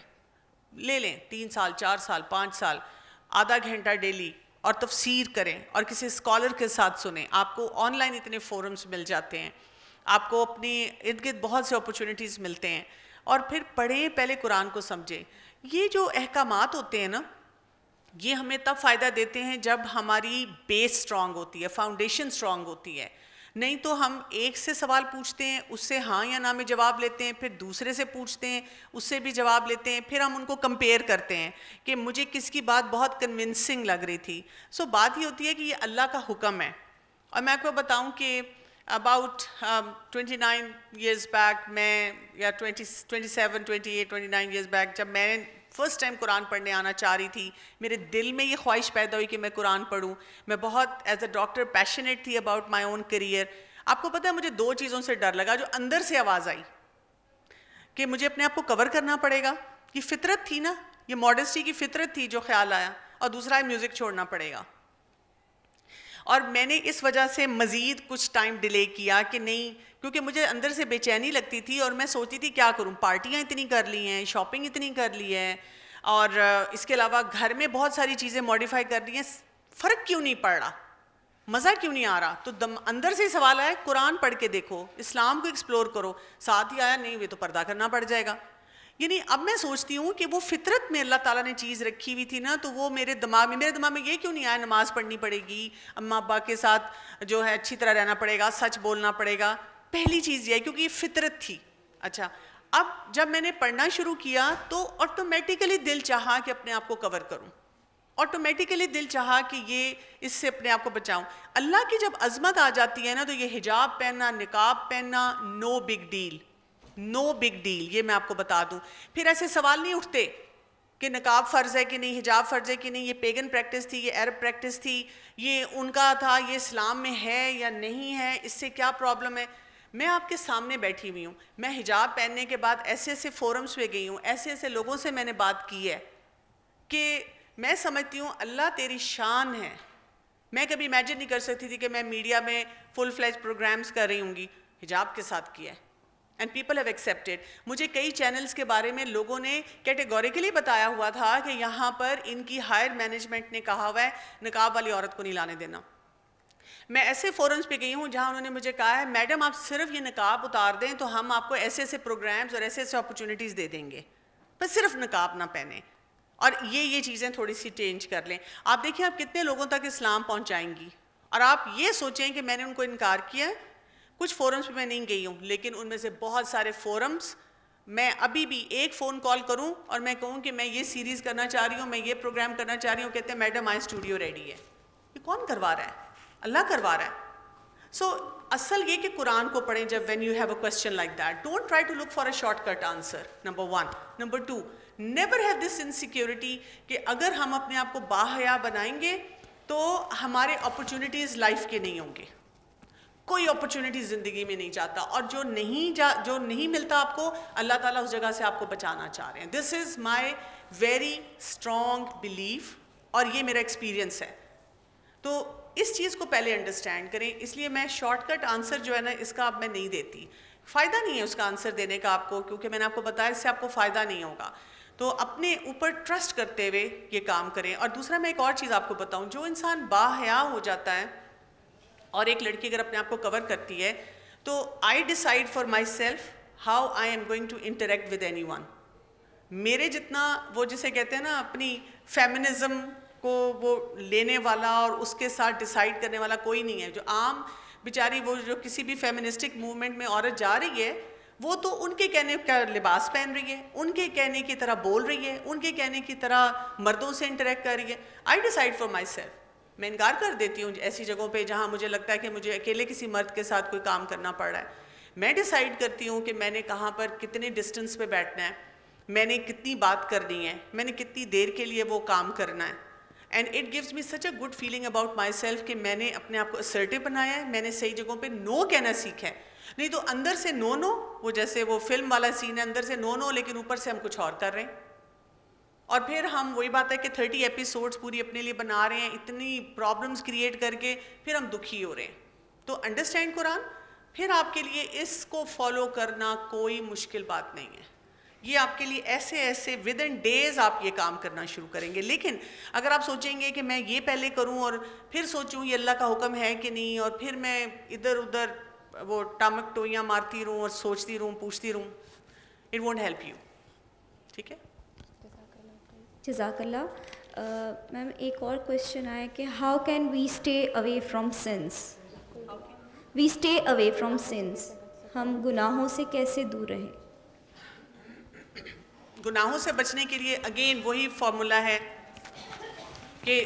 لے لیں 3 سال 4 سال 5 سال, آدھا گھنٹہ ڈیلی, اور تفسیر کریں اور کسی اسکالر کے ساتھ سنیں. آپ کو آن لائن اتنے فورمز مل جاتے ہیں, آپ کو اپنی ارد گرد بہت سے اپرچونیٹیز ملتے ہیں, اور پھر پڑھیں, پہلے قرآن کو سمجھیں. یہ جو احکامات ہوتے ہیں نا, یہ ہمیں تب فائدہ دیتے ہیں جب ہماری بیس سٹرونگ ہوتی ہے, فاؤنڈیشن سٹرونگ ہوتی ہے. نہیں تو ہم ایک سے سوال پوچھتے ہیں, اس سے ہاں یا نا میں جواب لیتے ہیں, پھر دوسرے سے پوچھتے ہیں, اس سے بھی جواب لیتے ہیں, پھر ہم ان کو کمپیئر کرتے ہیں کہ مجھے کس کی بات بہت کنونسنگ لگ رہی تھی. سو بات یہ ہوتی ہے کہ یہ اللہ کا حکم ہے. اور میں آپ کو بتاؤں کہ اباؤٹ 29 ایئرز بیک, میں یا 27 28 29 ایئرز بیک, جب میں فرسٹ ٹائم قرآن پڑھنے آنا چاہ رہی تھی, میرے دل میں یہ خواہش پیدا ہوئی کہ میں قرآن پڑھوں. میں بہت ایز اے ڈاکٹر پیشنیٹ تھی اباؤٹ مائی اون کیریئر. آپ کو پتہ ہے مجھے 2 چیزوں سے ڈر لگا جو اندر سے آواز آئی کہ مجھے اپنے آپ کو کور کرنا پڑے گا. یہ فطرت تھی نا, یہ ماڈسٹی کی فطرت تھی جو خیال آیا, اور دوسرا ہے میوزک چھوڑنا پڑے گا. اور میں نے اس وجہ سے مزید کچھ ٹائم ڈیلے کیا کہ نہیں, کیونکہ مجھے اندر سے بے چینی لگتی تھی, اور میں سوچتی تھی کیا کروں, پارٹیاں اتنی کر لی ہیں, شاپنگ اتنی کر لی ہے, اور اس کے علاوہ گھر میں بہت ساری چیزیں ماڈیفائی کر لی ہیں, فرق کیوں نہیں پڑ رہا, مزہ کیوں نہیں آ رہا. تو اندر سے سوال آیا قرآن پڑھ کے دیکھو, اسلام کو ایکسپلور کرو. ساتھ ہی آیا نہیں یہ تو پردہ کرنا پڑ جائے گا. یعنی اب میں سوچتی ہوں کہ وہ فطرت میں اللہ تعالیٰ نے چیز رکھی ہوئی تھی نا, تو وہ میرے دماغ میں یہ کیوں نہیں آیا نماز پڑھنی پڑے گی, اماں ابا کے ساتھ جو ہے اچھی طرح رہنا پڑے گا, سچ بولنا پڑے گا. پہلی چیز یہ ہے کیونکہ یہ فطرت تھی. اچھا, اب جب میں نے پڑھنا شروع کیا تو آٹومیٹیکلی دل چاہا کہ اپنے آپ کو کور کروں, آٹومیٹیکلی دل چاہا کہ یہ اس سے اپنے آپ کو بچاؤں. اللہ کی جب عظمت آ جاتی ہے نا, تو یہ حجاب پہننا, نقاب پہننا, نو بگ ڈیل, نو بگ ڈیل. یہ میں آپ کو بتا دوں. پھر ایسے سوال نہیں اٹھتے کہ نقاب فرض ہے کہ نہیں, حجاب فرض ہے کہ نہیں, یہ پیگن پریکٹس تھی, یہ عرب پریکٹس تھی, یہ ان کا تھا, یہ اسلام میں ہے یا نہیں ہے, اس سے کیا پرابلم ہے. میں آپ کے سامنے بیٹھی ہوئی ہوں, میں حجاب پہننے کے بعد ایسے ایسے فورمز پہ گئی ہوں, ایسے ایسے لوگوں سے میں نے بات کی ہے کہ میں سمجھتی ہوں اللہ تیری شان ہے. میں کبھی امیجن نہیں کر سکتی تھی کہ میں میڈیا میں فل فلیج پروگرامز کر رہی ہوں گی, حجاب کے ساتھ کیا ہے. And people have accepted. مجھے کئی چینلز کے بارے میں لوگوں نے کیٹیگوریکلی بتایا ہوا تھا کہ یہاں پر ان کی ہائر مینجمنٹ نے کہا ہوا ہے نقاب والی عورت کو نہیں لانے دینا. میں ایسے فورمز پہ گئی ہوں جہاں انہوں نے مجھے کہا ہے میڈم آپ صرف یہ نقاب اتار دیں تو ہم آپ کو ایسے ایسے پروگرامز اور ایسے ایسے اپرچونیٹیز دے دیں گے, بس صرف نقاب نہ پہنیں, اور یہ چیزیں تھوڑی سی چینج کر لیں. آپ دیکھیں آپ کتنے لوگوں تک اسلام پہنچائیں گی. اور آپ یہ سوچیں کہ میں نے ان کو انکار کیا ہے, کچھ فورمز پہ میں نہیں گئی ہوں, لیکن ان میں سے بہت سارے فورمز میں ابھی بھی ایک فون کال کروں اور میں کہوں کہ میں یہ سیریز کرنا چاہ رہی ہوں, میں یہ پروگرام کرنا چاہ رہی ہوں, کہتے ہیں میڈم آئی اسٹوڈیو ریڈی ہے. یہ کون کروا رہا ہے؟ اللہ کروا رہا ہے. سو اصل یہ کہ قرآن کو پڑھیں جب when you have a question like that. Don't try to look for a shortcut answer, number 1. Number 2, never have this insecurity کہ اگر ہم اپنے آپ کو باحیا بنائیں گے تو ہمارے اپرچونیٹیز لائف کے نہیں ہوں گے. کوئی اپرچونیٹی زندگی میں نہیں چاہتا, اور جو نہیں ملتا آپ کو, اللہ تعالیٰ اس جگہ سے آپ کو بچانا چاہ رہے ہیں. دس از مائی ویری اسٹرانگ بلیف, اور یہ میرا ایکسپیرئنس ہے. تو اس چیز کو پہلے انڈرسٹینڈ کریں. اس لیے میں شارٹ کٹ آنسر جو ہے نا اس کا اب میں نہیں دیتی, فائدہ نہیں ہے اس کا آنسر دینے کا آپ کو, کیونکہ میں نے آپ کو بتایا اس سے آپ کو فائدہ نہیں ہوگا. تو اپنے اوپر ٹرسٹ کرتے ہوئے یہ کام کریں. اور دوسرا میں ایک اور چیز آپ کو بتاؤں, جو انسان باحیا ہو جاتا ہے, اور ایک لڑکی اگر اپنے آپ کو کور کرتی ہے, تو I decide for myself how I am going to interact with anyone. میرے جتنا وہ جسے کہتے ہیں نا اپنی فیمنزم کو وہ لینے والا اور اس کے ساتھ ڈیسائیڈ کرنے والا کوئی نہیں ہے. جو عام بیچاری وہ جو کسی بھی فیمنسٹک موومنٹ میں عورت جا رہی ہے, وہ تو ان کے کہنے کا لباس پہن رہی ہے, ان کے کہنے کی طرح بول رہی ہے, ان کے کہنے کی طرح مردوں سے انٹریکٹ کر رہی ہے. آئی ڈیسائیڈ فار مائی سیلف. میں انکار کر دیتی ہوں ایسی جگہوں پہ جہاں مجھے لگتا ہے کہ مجھے اکیلے کسی مرد کے ساتھ کوئی کام کرنا پڑ رہا ہے. میں ڈیسائیڈ کرتی ہوں کہ میں نے کہاں پر کتنے ڈسٹنس پہ بیٹھنا ہے, میں نے کتنی بات کرنی ہے, میں نے کتنی دیر کے لیے وہ کام کرنا ہے. And it gives me such a good feeling about my self کہ میں نے اپنے آپ کو اسرٹیو بنایا ہے, میں نے صحیح جگہوں پہ نو کہنا سیکھا ہے. نہیں تو اندر سے نو نو, وہ جیسے وہ فلم والا سین ہے, اندر سے نو نو لیکن اوپر سے ہم کچھ اور کر رہے ہیں. اور پھر ہم وہی بات ہے کہ 30 ایپیسوڈس پوری اپنے لیے بنا رہے ہیں, اتنی پرابلمس کریٹ کر کے پھر ہم دکھی ہو رہے ہیں. تو انڈرسٹینڈ قرآن, پھر آپ کے لیے اس کو فالو کرنا کوئی مشکل بات نہیں ہے. یہ آپ کے لیے ایسے ود ان ڈیز آپ یہ کام کرنا شروع کریں گے. لیکن اگر آپ سوچیں گے کہ میں یہ پہلے کروں اور پھر سوچوں یہ اللہ کا حکم ہے کہ نہیں, اور پھر میں ادھر ادھر وہ ٹامک ٹوئیاں مارتی رہوں اور سوچتی رہوں پوچھتی رہوں, اٹ وونٹ ہیلپ یو. ٹھیک ہے, جزاک اللہ. میم ایک اور کویشچن آیا کہ how can we stay away from sins, we stay away from sins, ہم گناہوں سے کیسے دور رہیں؟ گناہوں سے بچنے کے لیے اگین وہی فارمولا ہے کہ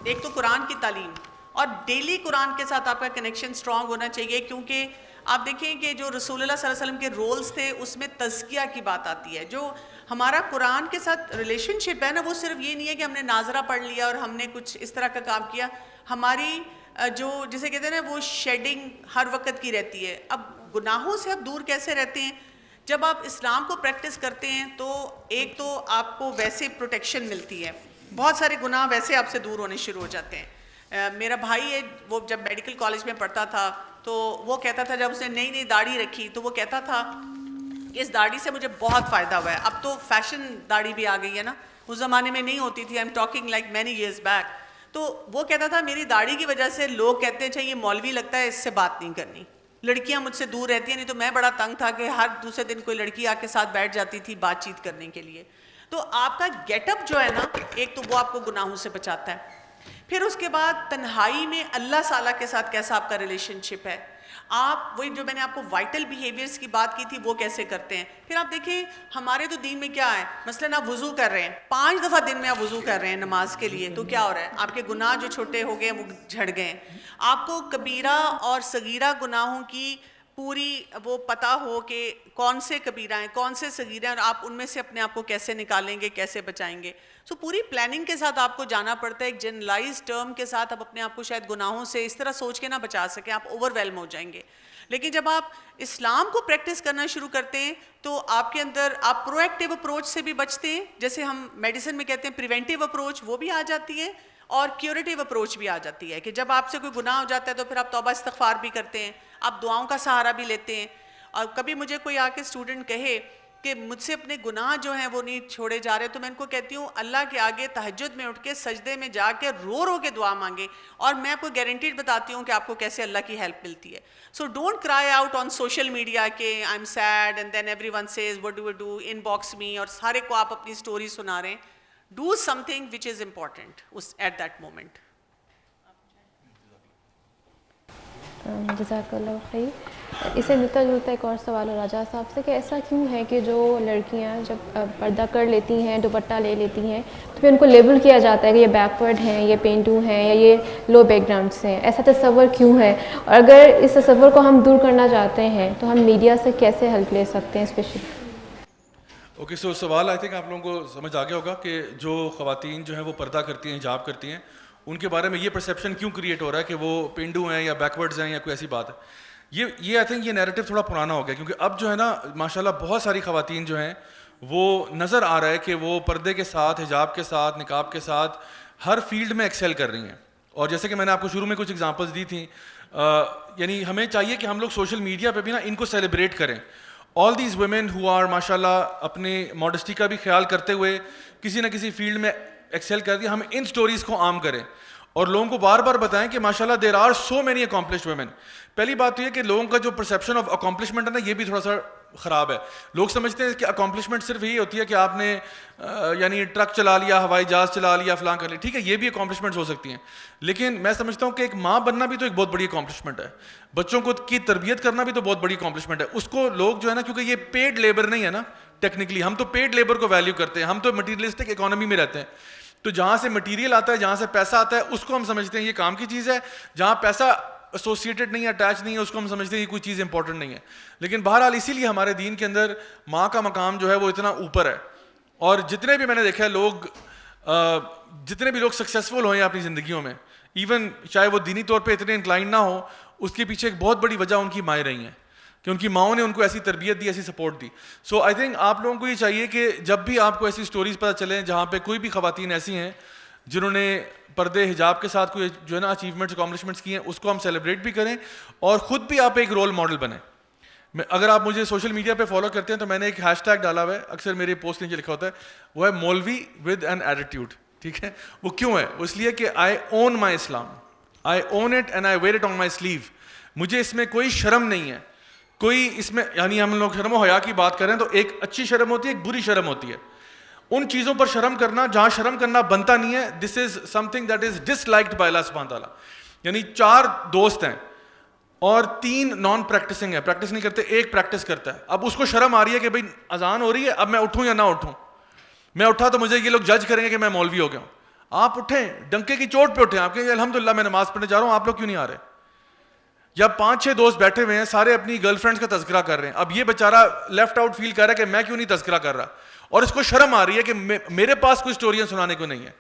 ایک تو قرآن کی تعلیم, اور ڈیلی قرآن کے ساتھ آپ کا کنیکشن اسٹرانگ ہونا چاہیے. کیونکہ آپ دیکھیں کہ جو رسول اللہ صلی اللہ علیہ وسلم کے رولز تھے اس میں تزکیہ کی بات آتی ہے. جو ہمارا قرآن کے ساتھ ریلیشن شپ ہے نا, وہ صرف یہ نہیں ہے کہ ہم نے ناظرہ پڑھ لیا اور ہم نے کچھ اس طرح کا کام کیا. ہماری جو جسے کہتے ہیں نا وہ شیڈنگ ہر وقت کی رہتی ہے. اب گناہوں سے آپ دور کیسے رہتے ہیں؟ جب آپ اسلام کو پریکٹس کرتے ہیں تو ایک تو آپ کو ویسے پروٹیکشن ملتی ہے, بہت سارے گناہ ویسے آپ سے دور ہونے شروع ہو جاتے ہیں. میرا بھائی ہے, وہ جب میڈیکل کالج میں پڑھتا تھا تو وہ کہتا تھا, جب اس نے نئی داڑھی رکھی تو وہ کہتا تھا کہ اس داڑھی سے مجھے بہت فائدہ ہوا ہے. اب تو فیشن داڑھی بھی آ گئی ہے نا, اس زمانے میں نہیں ہوتی تھی. I am talking like many years back. تو وہ کہتا تھا میری داڑھی کی وجہ سے لوگ کہتے ہیں اچھا یہ مولوی لگتا ہے, اس سے بات نہیں کرنی. لڑکیاں مجھ سے دور رہتی ہیں, نہیں تو میں بڑا تنگ تھا کہ ہر دوسرے دن کوئی لڑکی آ کے ساتھ بیٹھ جاتی تھی بات چیت کرنے کے لیے. تو آپ کا گیٹ اپ جو ہے نا, ایک تو وہ آپ کو گناہوں سے بچاتا ہے. پھر اس کے بعد تنہائی میں اللہ تعالیٰ کے ساتھ کیسا آپ کا ریلیشن شپ ہے. آپ وہی جو میں نے آپ کو وائٹل بیہیویئرس کی بات کی تھی وہ کیسے کرتے ہیں. پھر آپ دیکھیں ہمارے تو دین میں کیا ہے, مثلاً آپ وضو کر رہے ہیں, 5 دفعہ دن میں آپ وضو کر رہے ہیں نماز کے لیے, تو کیا ہو رہا ہے, آپ کے گناہ جو چھوٹے ہو گئے وہ جھڑ گئے ہیں. آپ کو کبیرہ اور صغیرہ گناہوں کی پوری وہ پتہ ہو کہ کون سے کبیرہ ہیں کون سے صغیرہ ہیں, اور آپ ان میں سے اپنے آپ کو کیسے نکالیں گے, کیسے بچائیں گے. سو پوری پلاننگ کے ساتھ آپ کو جانا پڑتا ہے. ایک جنرلائز ٹرم کے ساتھ آپ اپنے آپ کو شاید گناہوں سے اس طرح سوچ کے نہ بچا سکیں, آپ اوور ویلم ہو جائیں گے. لیکن جب آپ اسلام کو پریکٹس کرنا شروع کرتے ہیں تو آپ کے اندر آپ پرو ایکٹیو اپروچ سے بھی بچتے ہیں, جیسے ہم میڈیسن میں کہتے ہیں پریونٹیو اپروچ, وہ بھی آ جاتی ہے, اور کیوریٹیو اپروچ بھی آ جاتی ہے کہ جب آپ سے کوئی گناہ ہو جاتا ہے تو پھر آپ توبہ استغفار بھی کرتے ہیں, آپ دعاؤں کا سہارا بھی لیتے ہیں. اور کبھی مجھے کوئی آ کے اسٹوڈنٹ کہے کہ مجھ سے اپنے گناہ جو ہیں وہ نہیں چھوڑے جا رہے, تو میں ان کو کہتی ہوں اللہ کے آگے تہجد میں اٹھ کے سجدے میں جا کے رو کے دعا مانگے, اور میں آپ کو گارنٹیڈ بتاتی ہوں کہ آپ کو کیسے اللہ کی ہیلپ ملتی ہے. So don't cry out on social media کہ I am sad and then everyone says what do you do, inbox me, اور سارے کو آپ اپنی اسٹوری سنا رہے ہیں. Do something which is important at that moment. جزاک اللہ خیر. اسے ملتا جلتا ایک اور سوال راجہ صاحب سے کہ ایسا کیوں ہے کہ جو لڑکیاں جب پردہ کر لیتی ہیں, دوپٹہ لے لیتی ہیں, تو پھر ان کو لیبل کیا جاتا ہے کہ یہ بیکورڈ ہیں, یہ پینٹو ہیں, یا یہ لو بیک گراؤنڈ سے ہیں. ایسا تصور کیوں ہے, اور اگر اس تصور کو ہم دور کرنا چاہتے ہیں تو ہم میڈیا سے کیسے ہیلپ لے سکتے ہیں اسپیشلی؟ اوکے, سو سوال آئی تھنک آپ لوگوں کو سمجھ آ گیا ہوگا کہ جو خواتین جو ہیں وہ پردہ کرتی ہیں, حجاب کرتی ہیں, ان کے بارے میں یہ پرسیپشن کیوں کریٹ ہو رہا ہے کہ وہ پینڈو ہیں یا بیکورڈز ہیں یا کوئی ایسی بات ہے. یہ آئی تھنک یہ نیریٹو تھوڑا پرانا ہو گیا, کیونکہ اب جو ہے نا ماشاء اللہ بہت ساری خواتین جو ہیں وہ نظر آ رہا ہے کہ وہ پردے کے ساتھ, حجاب کے ساتھ, نقاب کے ساتھ ہر فیلڈ میں ایکسیل کر رہی ہیں. اور جیسے کہ میں نے آپ کو شروع میں کچھ ایگزامپلس دی تھیں, یعنی ہمیں چاہیے کہ ہم لوگ سوشل میڈیا پہ بھی نا ان کو سیلیبریٹ کریں. All these women who are ماشاء اللہ اپنی ماڈسٹی کا بھی خیال کرتے ہوئے کسی نہ کسی فیلڈ میں ایکسیل کر دیا, ہم ان سٹوریز کو عام کریں اور لوگوں کو بار بار بتائیں کہ ماشاء اللہ there are so many accomplished women. پہلی بات تو یہ کہ لوگوں کا جو پرسیپشن آف اکامپلشمنٹ ہے نا, یہ بھی تھوڑا سا خراب ہے. لوگ سمجھتے ہیں کہ اکامپلشمنٹ صرف یہی ہوتی ہے کہ آپ نے یعنی ٹرک چلا لیا, ہوائی جہاز چلا لیا, فلاں کر لیا. ٹھیک ہے, یہ بھی اکامپلشمنٹس ہو سکتی ہیں, لیکن میں سمجھتا ہوں کہ ایک ماں بننا بھی تو ایک بہت بڑی اکامپلشمنٹ ہے. بچوں کو کی تربیت کرنا بھی تو بہت بڑی اکامپلشمنٹ ہے. اس کو لوگ جو ہے نا, کیونکہ یہ پیڈ لیبر نہیں ہے نا, ٹیکنیکلی ہم تو پیڈ لیبر کو ویلیو کرتے ہیں, ہم تو مٹیریلسٹک اکانومی میں رہتے ہیں. تو جہاں سے مٹیریل آتا ہے, جہاں سے پیسہ آتا ہے, اس کو ہم سمجھتے ہیں یہ کام کی چیز ہے. جہاں پیسہ ایسوسیٹڈ نہیں ہے, اٹیچ نہیں ہے, اس کو ہم سمجھتے ہیں یہ کوئی چیز امپورٹنٹ نہیں ہے. لیکن بہرحال اسی لیے ہمارے دین کے اندر ماں کا مقام جو ہے وہ اتنا اوپر ہے. اور جتنے بھی میں نے دیکھا ہے لوگ جتنے بھی لوگ سکسیزفل ہوئے ہیں اپنی زندگیوں میں, ایون چاہے وہ دینی طور پہ اتنے انکلائن نہ ہو, اس کے پیچھے ایک بہت بڑی وجہ ان کی مائیں رہی ہیں کہ ان کی ماؤں نے ان کو ایسی تربیت دی, ایسی support the. So I think آپ لوگوں کو یہ چاہیے کہ جب بھی آپ کو ایسی اسٹوریز پتہ چلیں جہاں پہ کوئی بھی خواتین ایسی ہیں جنہوں نے پردے حجاب کے ساتھ کوئی جو ہے نا اچیومنٹس اکامپلشمنٹس کی ہیں, اس کو ہم سیلیبریٹ بھی کریں اور خود بھی آپ ایک رول ماڈل بنیں. اگر آپ مجھے سوشل میڈیا پہ فالو کرتے ہیں تو میں نے ایک ہیش ٹیگ ڈالا ہوا ہے, اکثر میرے پوسٹ نیچے لکھا ہوتا ہے, وہ ہے مولوی ود این ایٹیٹیوڈ. ٹھیک ہے, وہ کیوں ہے؟ اس لیے کہ I own my Islam, I own it and I wear it on my sleeve. مجھے اس میں کوئی شرم نہیں ہے, کوئی اس میں, یعنی ہم لوگ شرم و حیا کی بات کریں تو ایک اچھی شرم ہوتی ہے, ایک بری شرم ہوتی ہے. ان چیزوں پر شرم کرنا جہاں شرم کرنا بنتا نہیں ہے, this is something that is disliked by اللہ سبحانہ تعالیٰ. یعنی 4 دوست ہیں اور 3 نان پریکٹسنگ ہیں, پریکٹس نہیں کرتے, ایک پریکٹس کرتا ہے. اب اس کو شرم آ رہی ہے کہ بھائی اذان ہو رہی ہے, اب میں اٹھوں یا نہ اٹھوں, میں اٹھا تو مجھے یہ لوگ جج کریں گے کہ میں مولوی ہو گیا ہوں. آپ اٹھیں, ڈنکے کی چوٹ پہ اٹھیں, آپ کہیں الحمدللہ میں نماز پڑھنے جا رہا ہوں, آپ لوگ کیوں نہیں آ رہے؟ یا 5-6 دوست بیٹھے ہوئے ہیں, سارے اپنی گرل فرینڈس کا تذکرہ کر رہے ہیں. اب یہ بیچارہ لیفٹ آؤٹ فیل کر رہا ہے کہ میں کیوں نہیں تذکرہ کر رہا, اور اس کو شرم آ رہی ہے کہ میرے پاس کوئی اسٹوریاں سنانے کو نہیں ہے.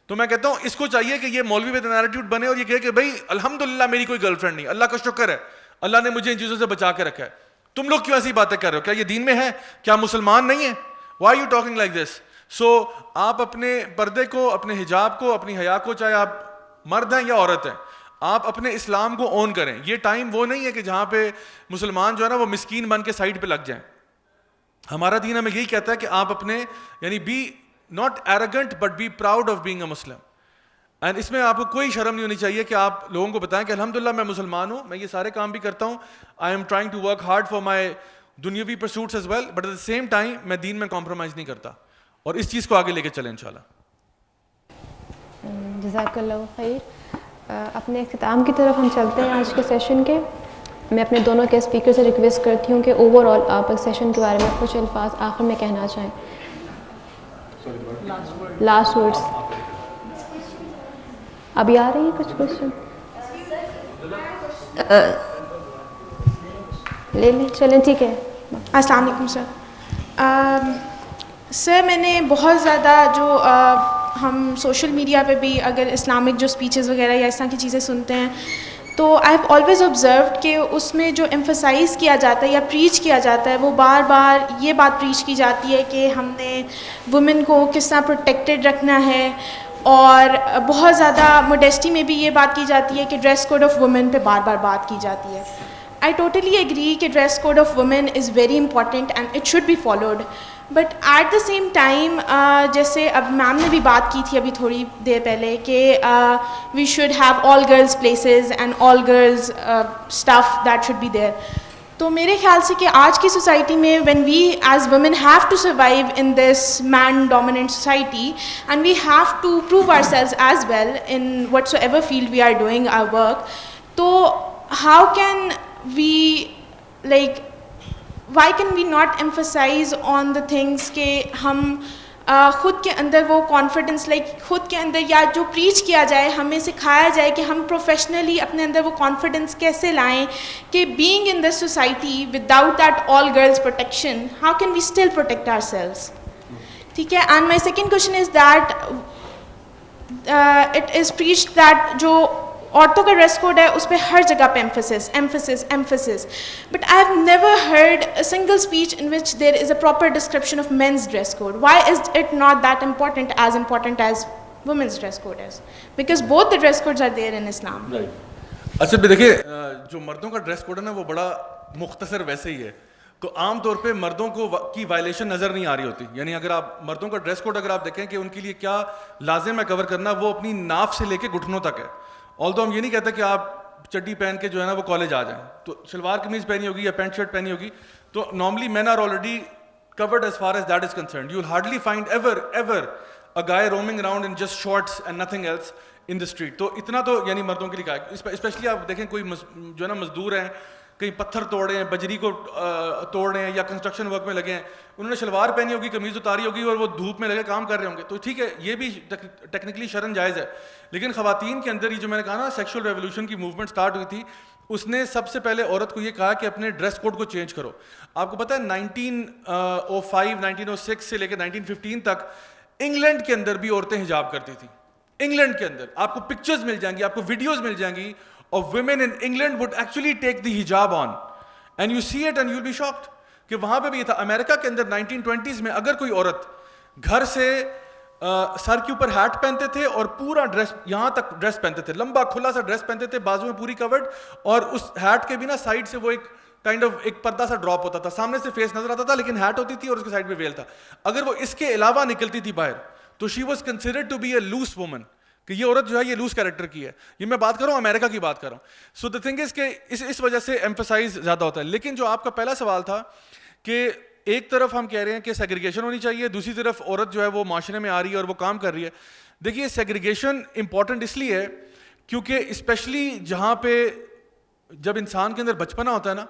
تو میں کہتا ہوں اس کو چاہیے کہ یہ مولوی ود این ایٹیٹیوڈ بنے اور یہ کہے کہ بھائی الحمدللہ میری کوئی گرل فرینڈ نہیں, اللہ کا شکر ہے, اللہ نے مجھے ان چیزوں سے بچا کے رکھا ہے. تم لوگ کیوں ایسی باتیں کر رہے ہو؟ کیا یہ دین میں ہے؟ کیا مسلمان نہیں ہیں؟ Why you talking like this? So آپ اپنے پردے کو, اپنے حجاب کو, اپنی حیا کو, چاہے آپ مرد ہیں یا عورت ہیں, آپ اپنے اسلام کو اون کریں. یہ ٹائم وہ نہیں ہے کہ جہاں پہ مسلمان جو ہے نا وہ مسکین بن کے سائڈ پہ لگ جائیں. ہمارا دین ہمیں یہی کہتا ہے کہ آپ اپنے, یعنی be not arrogant but be proud of being a Muslim. And اس میں آپ کو کوئی شرم نہیں ہونی چاہیے کہ آپ لوگوں کو بتائیں کہ الحمدللہ میں مسلمان ہوں, میں یہ سارے کام بھی کرتا ہوں, I am trying to work hard for my دنیاوی pursuits as well, but at the same time میں دین میں کمپرومائز نہیں کرتا, اور اس چیز کو آگے لے کے چلیں انشاءاللہ. جزاک اللہ خیر. اپنے اختتام کی طرف ہم چلتے ہیں آج کے سیشن کے. میں اپنے دونوں کے اسپیکر سے ریکویسٹ کرتی ہوں کہ اوور آل آپ اس سیشن کے بارے میں کچھ الفاظ آخر میں کہنا چاہیں. Last words. ابھی آ رہی ہیں کچھ کوشچن؟ لے لیں, چلیں ٹھیک ہے. السلام علیکم سر. سر میں نے بہت زیادہ جو ہم سوشل میڈیا پہ بھی اگر اسلامک جو اسپیچز وغیرہ یا اس طرح کی چیزیں سنتے ہیں تو آئی ہیو آلویز آبزروڈ کہ اس میں جو ایمفسائز کیا جاتا ہے یا پریچ کیا جاتا ہے وہ بار بار یہ بات پریچ کی جاتی ہے کہ ہم نے وومن کو کس طرح پروٹیکٹیڈ رکھنا ہے, اور بہت زیادہ موڈیسٹی میں بھی یہ بات کی جاتی ہے کہ ڈریس کوڈ آف وومن پہ بار بار بات کی جاتی ہے. آئی ٹوٹلی ایگری کہ dress code of woman is very important and it should be followed, but at the same time جیسے اب میم نے بھی بات کی تھی ابھی تھوڑی دیر پہلے کہ we should have all girls places and all girls stuff that should be there. تو میرے خیال سے کہ آج کی سوسائٹی میں when we as women have to survive in this man dominant society and we have to prove ourselves as well in whatsoever field we are doing our work, تو how can we like why can we not emphasize on the things کہ ہم خود کے اندر وہ confidence خود کے اندر یا جو پریچ کیا جائے ہمیں سکھایا جائے کہ ہم پروفیشنلی اپنے اندر وہ کانفیڈنس کیسے لائیں کہ being in this society without that all girls protection how can we still protect ourselves. ٹھیک ہے. And my second question is that it is preach that جو عورتوں کا ڈریس کوڈ ہے اس پہ ہر جگہ پہ emphasis, but I have never heard a single speech in which there is a proper description of men's dress code. Why is it not that important as women's dress code is, because both the dress codes are there in Islam. اچھا دیکھیے, جو مردوں کا dress code ہے نا وہ بڑا مختصر ویسے ہی ہے, تو عام طور پہ مردوں کو کی وائلیشن نظر نہیں آ رہی ہوتی. یعنی اگر آپ مردوں کا ڈریس کوڈ اگر آپ دیکھیں کہ ان کے لیے کیا لازم ہے کور کرنا, وہ اپنی ناف سے لے کے گھٹنوں تک ہے. آلدو ہم یہ نہیں کہتے کہ آپ چڈی پہن کے جو ہے نا وہ کالج آ جائیں, تو شلوار قمیض پہنی ہوگی یا پینٹ شرٹ پہنی ہوگی, تو normally men are already covered as far as that is concerned. You will hardly find ever a guy roaming around in just shorts and nothing else in the street. تو اتنا تو یعنی مردوں کے لیے کہا ہے. اسپیشلی آپ دیکھیں کوئی جو ہے نا مزدور ہیں, کہیں پتھر توڑ رہے ہیں, بجری کو توڑ رہے ہیں یا کنسٹرکشن ورک میں لگے ہیں, انہوں نے شلوار پہنی ہوگی, قمیض اتاری ہوگی اور وہ دھوپ میں لگے کام کر رہے ہوں گے, تو ٹھیک ہے یہ بھی ٹیکنیکلی شرن جائز ہے. لیکن خواتین کے اندر یہ جو میں نے کہا نا سیکشول ریولیوشن کی موومنٹ اسٹارٹ ہوئی تھی, اس نے سب سے پہلے عورت کو یہ کہا کہ اپنے ڈریس کوڈ کو چینج کرو. آپ کو پتہ ہے 1905 1906 سے لے کے 1915 تک انگلینڈ کے اندر بھی عورتیں حجاب کرتی تھیں. انگلینڈ کے اندر آپ کو پکچرز مل جائیں گی, آپ کو ویڈیوز مل جائیں گی of women in England would actually take the hijab on, and you see it and you'll be shocked کہ وہاں پہ بھی یہ تھا. امریکہ کے اندر 1920s میں اگر کوئی عورت گھر سے سر کے اوپر ہیٹ پہنتے تھے اور پورا ڈریس یہاں تک ڈریس پہنتے تھے, لمبا کھلا سا ڈریس پہنتے تھے, بازو میں پوری کورڈ, اور اس ہیٹ کے بھی نا سائڈ سے وہ ایک کائنڈ آف ایک پردہ سا ڈراپ ہوتا تھا, سامنے سے فیس نظر آتا تھا لیکن ہیٹ ہوتی تھی اور اس کے سائڈ میں ویل تھا. اگر وہ اس کے علاوہ نکلتی تھی باہر تو she was considered to be a loose woman, کہ یہ عورت جو ہے یہ لوز کیریکٹر کی ہے. یہ میں بات کر رہا ہوں امریکہ کی بات کر رہا ہوں. سو دا تھنگ از کہ اس وجہ سے ایمفسائز زیادہ ہوتا ہے. لیکن جو آپ کا پہلا سوال تھا کہ ایک طرف ہم کہہ رہے ہیں کہ سیگریگیشن ہونی چاہیے, دوسری طرف عورت جو ہے وہ معاشرے میں آ رہی ہے اور وہ کام کر رہی ہے. دیکھیے سیگریگیشن امپورٹنٹ اس لیے ہے کیونکہ اسپیشلی جہاں پہ جب انسان کے اندر بچپنا ہوتا ہے نا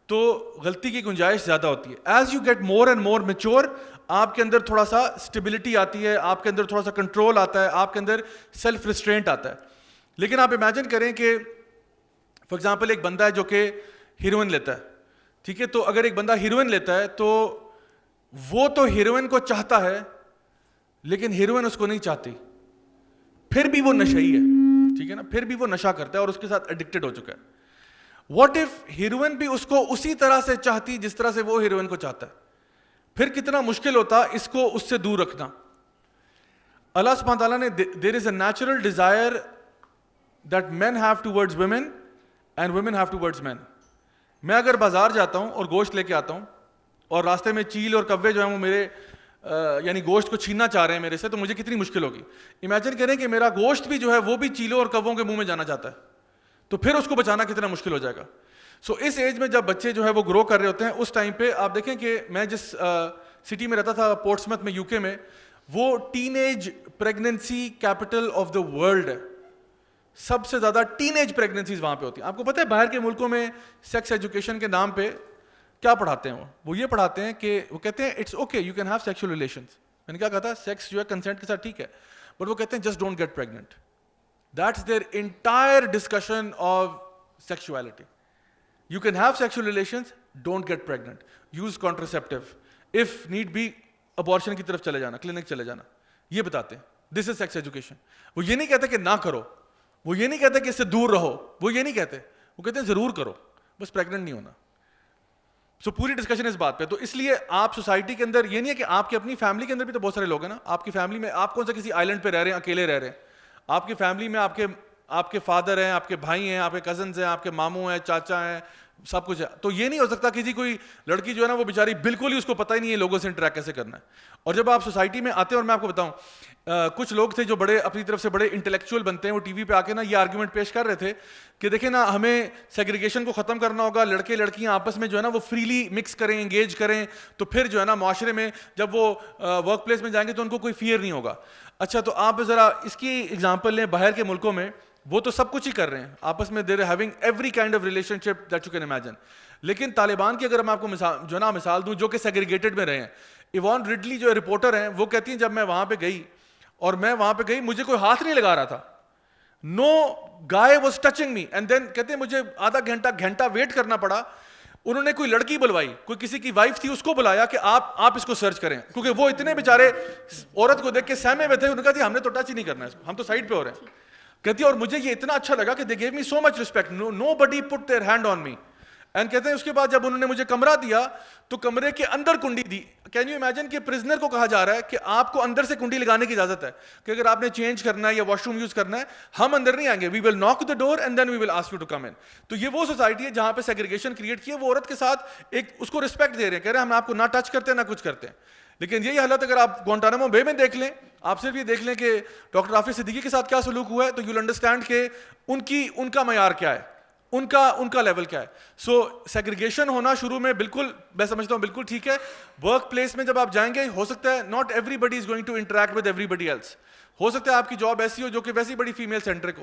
تو غلطی کی گنجائش زیادہ ہوتی ہے. As you get more and more mature آپ کے اندر تھوڑا سا اسٹیبلٹی آتی ہے, آپ کے اندر تھوڑا سا کنٹرول آتا ہے, آپ کے اندر سیلف ریسٹرینٹ آتا ہے. لیکن آپ امیجن کریں کہ فار ایگزامپل ایک بندہ ہے جو کہ ہیروئن لیتا ہے, ٹھیک ہے, تو اگر ایک بندہ ہیروئن لیتا ہے تو وہ تو ہیروئن کو چاہتا ہے لیکن ہیروئن اس کو نہیں چاہتی, پھر بھی وہ نشئی ہے, ٹھیک ہے نا, پھر بھی وہ نشہ کرتا ہے اور اس کے ساتھ ایڈکٹڈ ہو چکا ہے. واٹ اف ہیروئن بھی اس کو اسی طرح سے چاہتی جس طرح سے وہ ہیروئن کو چاہتا ہے, پھر کتنا مشکل ہوتا اس کو اس سے دور رکھنا. اللہ سبحانہ تعالیٰ نے there is a natural desire that men have towards women and women have towards men. میں اگر بازار جاتا ہوں اور گوشت لے کے آتا ہوں اور راستے میں چیل اور کوے جو ہیں وہ میرے یعنی گوشت کو چھیننا چاہ رہے ہیں میرے سے, تو مجھے کتنی مشکل ہوگی. امیجن کریں کہ میرا گوشت بھی جو ہے وہ بھی چیلوں اور کووں کے منہ میں جانا چاہتا ہے, تو پھر اس کو بچانا کتنا مشکل ہو جائے گا. سو اس ایج میں جب بچے جو ہے وہ گرو کر رہے ہوتے ہیں اس ٹائم پہ آپ دیکھیں کہ میں جس سٹی میں رہتا تھا پورٹسمتھ میں یو کے میں, وہ teenage pregnancy capital of the world ہے. سب سے زیادہ ٹین ایج پریگننسیز وہاں پہ ہوتی ہیں. آپ کو پتہ ہے باہر کے ملکوں میں سیکس ایجوکیشن کے نام پہ کیا پڑھاتے ہیں؟ وہ یہ پڑھاتے ہیں کہ وہ کہتے ہیں it's okay you can have sexual relations. میں نے کیا کہا تھا, سیکس جو ہے کنسنٹ کے ساتھ ٹھیک ہے, بٹ وہ کہتے ہیں just don't get pregnant. That's their entire discussion of sexuality. You can have sexual relations, don't get pregnant. Use contraceptive. If need be, abortion کی طرف چلے جانا, کلینک چلے جانا. یہ بتاتے ہیں. This is sex education. وہ یہ نہیں کہتے کہ نہ کرو, وہ یہ نہیں کہتے کہ اس سے دور رہو, وہ یہ نہیں کہتے, وہ کہتے ہیں ضرور کرو, بس پریگننٹ نہیں ہونا. سو پوری ڈسکشن اس بات پہ. تو اس لیے آپ سوسائٹی کے اندر یہ نہیں ہے کہ آپ کی اپنی فیملی کے اندر بھی تو بہت سارے لوگ ہیں نا. آپ کی فیملی میں آپ کون سا کسی آئلینڈ پہ رہ رہے ہیں, اکیلے رہ رہے ہیں. آپ کی فیملی میں آپ کے فادر ہیں, آپ کے بھائی ہیں, آپ کے کزنز ہیں, آپ کے ماموں ہیں, چاچا ہیں, سب کچھ ہے. تو یہ نہیں ہو سکتا کسی کوئی لڑکی جو ہے نا وہ بیچاری بالکل ہی اس کو پتہ ہی نہیں ہے لوگوں سے انٹریکٹ کیسے کرنا ہے. اور جب آپ سوسائٹی میں آتے ہیں, اور میں آپ کو بتاؤں کچھ لوگ تھے جو بڑے اپنی طرف سے بڑے انٹلیکچوئل بنتے ہیں, وہ ٹی وی پہ آ کے نا یہ آرگیومنٹ پیش کر رہے تھے کہ دیکھیں نا ہمیں سیگریگیشن کو ختم کرنا ہوگا, لڑکے لڑکیاں آپس میں جو ہے نا وہ فریلی مکس کریں, انگیج کریں, تو پھر جو ہے نا معاشرے میں جب وہ ورک پلیس میں جائیں گے تو ان کو کوئی فیئر نہیں ہوگا. اچھا تو آپ ذرا اس کی ایگزامپل لیں باہر کے ملکوں میں, وہ تو سب کچھ ہی کر رہے ہیں آپس میں, they are having every kind of relationship that you can imagine. لیکن طالبان کی اگر میں آپ کو جو ہے نا مثال دوں, جو کہ سیگریگیٹڈ میں رہے ہیں, ایوان ریڈلی جو رپورٹر ہیں وہ کہتی ہیں جب میں وہاں پہ گئی اور میں وہاں پہ گئی مجھے کوئی ہاتھ نہیں لگا رہا تھا, no guy was touching me, and then کہتے ہیں مجھے آدھا گھنٹہ ویٹ کرنا پڑا. انہوں نے کوئی لڑکی بلوائی, کوئی کسی کی وائف تھی, اس کو بلایا کہ آپ اس کو سرچ کریں, کیونکہ وہ اتنے بیچارے عورت کو دیکھ کے سہمے ہوئے تھے. انہوں نے کہا ہم نے تو ٹچ ہی نہیں کرنا ہے اس کو, ہم تو سائڈ پہ ہو رہے ہیں. کہتی ہے اور مجھے یہ اتنا اچھا لگا کہ they gave me so much respect, nobody put their hand on me. And کہتے ہیں اس کے بعد جب انہوں نے مجھے کمرہ دیا تو کمرے کے اندر کنڈی دی. کین یو امیجن کہ پرزنر کو کہا جا رہا ہے کہ آپ کو اندر سے کنڈی لگانے کی اجازت ہے کہ اگر آپ نے چینج کرنا ہے یا واش روم یوز کرنا ہے ہم اندر نہیں آئیں گے, we will knock the door and then we will ask you to come in. تو یہ وہ سوسائٹی ہے جہاں پہ سیگریگیشن کریٹ کی ہے, وہ عورت کے ساتھ ایک اس کو رسپیکٹ دے رہے ہیں, کہہ رہے ہیں ہم آپ کو نہ ٹچ کرتے ہیں نہ کچھ کرتے ہیں. لیکن یہی حالت اگر آپ گوانٹانامو بے میں دیکھ لیں, آپ صرف یہ دیکھ لیں کہ ڈاکٹر حافظ صدیقی کے ساتھ کیا سلوک ہوا ہے, تو یو ول انڈرسٹینڈ کہ ان کا معیار کیا ہے, ان کا لیول کیا ہے. سو سیگریگیشن ہونا شروع میں بالکل میں سمجھتا ہوں بالکل ٹھیک ہے. ورک پلیس میں جب آپ جائیں گے ہو سکتا ہے not everybody is going to interact with everybody else. ہو سکتا ہے آپ کی جاب ایسی ہو جو کہ ویسی بڑی فیمیل سینٹرک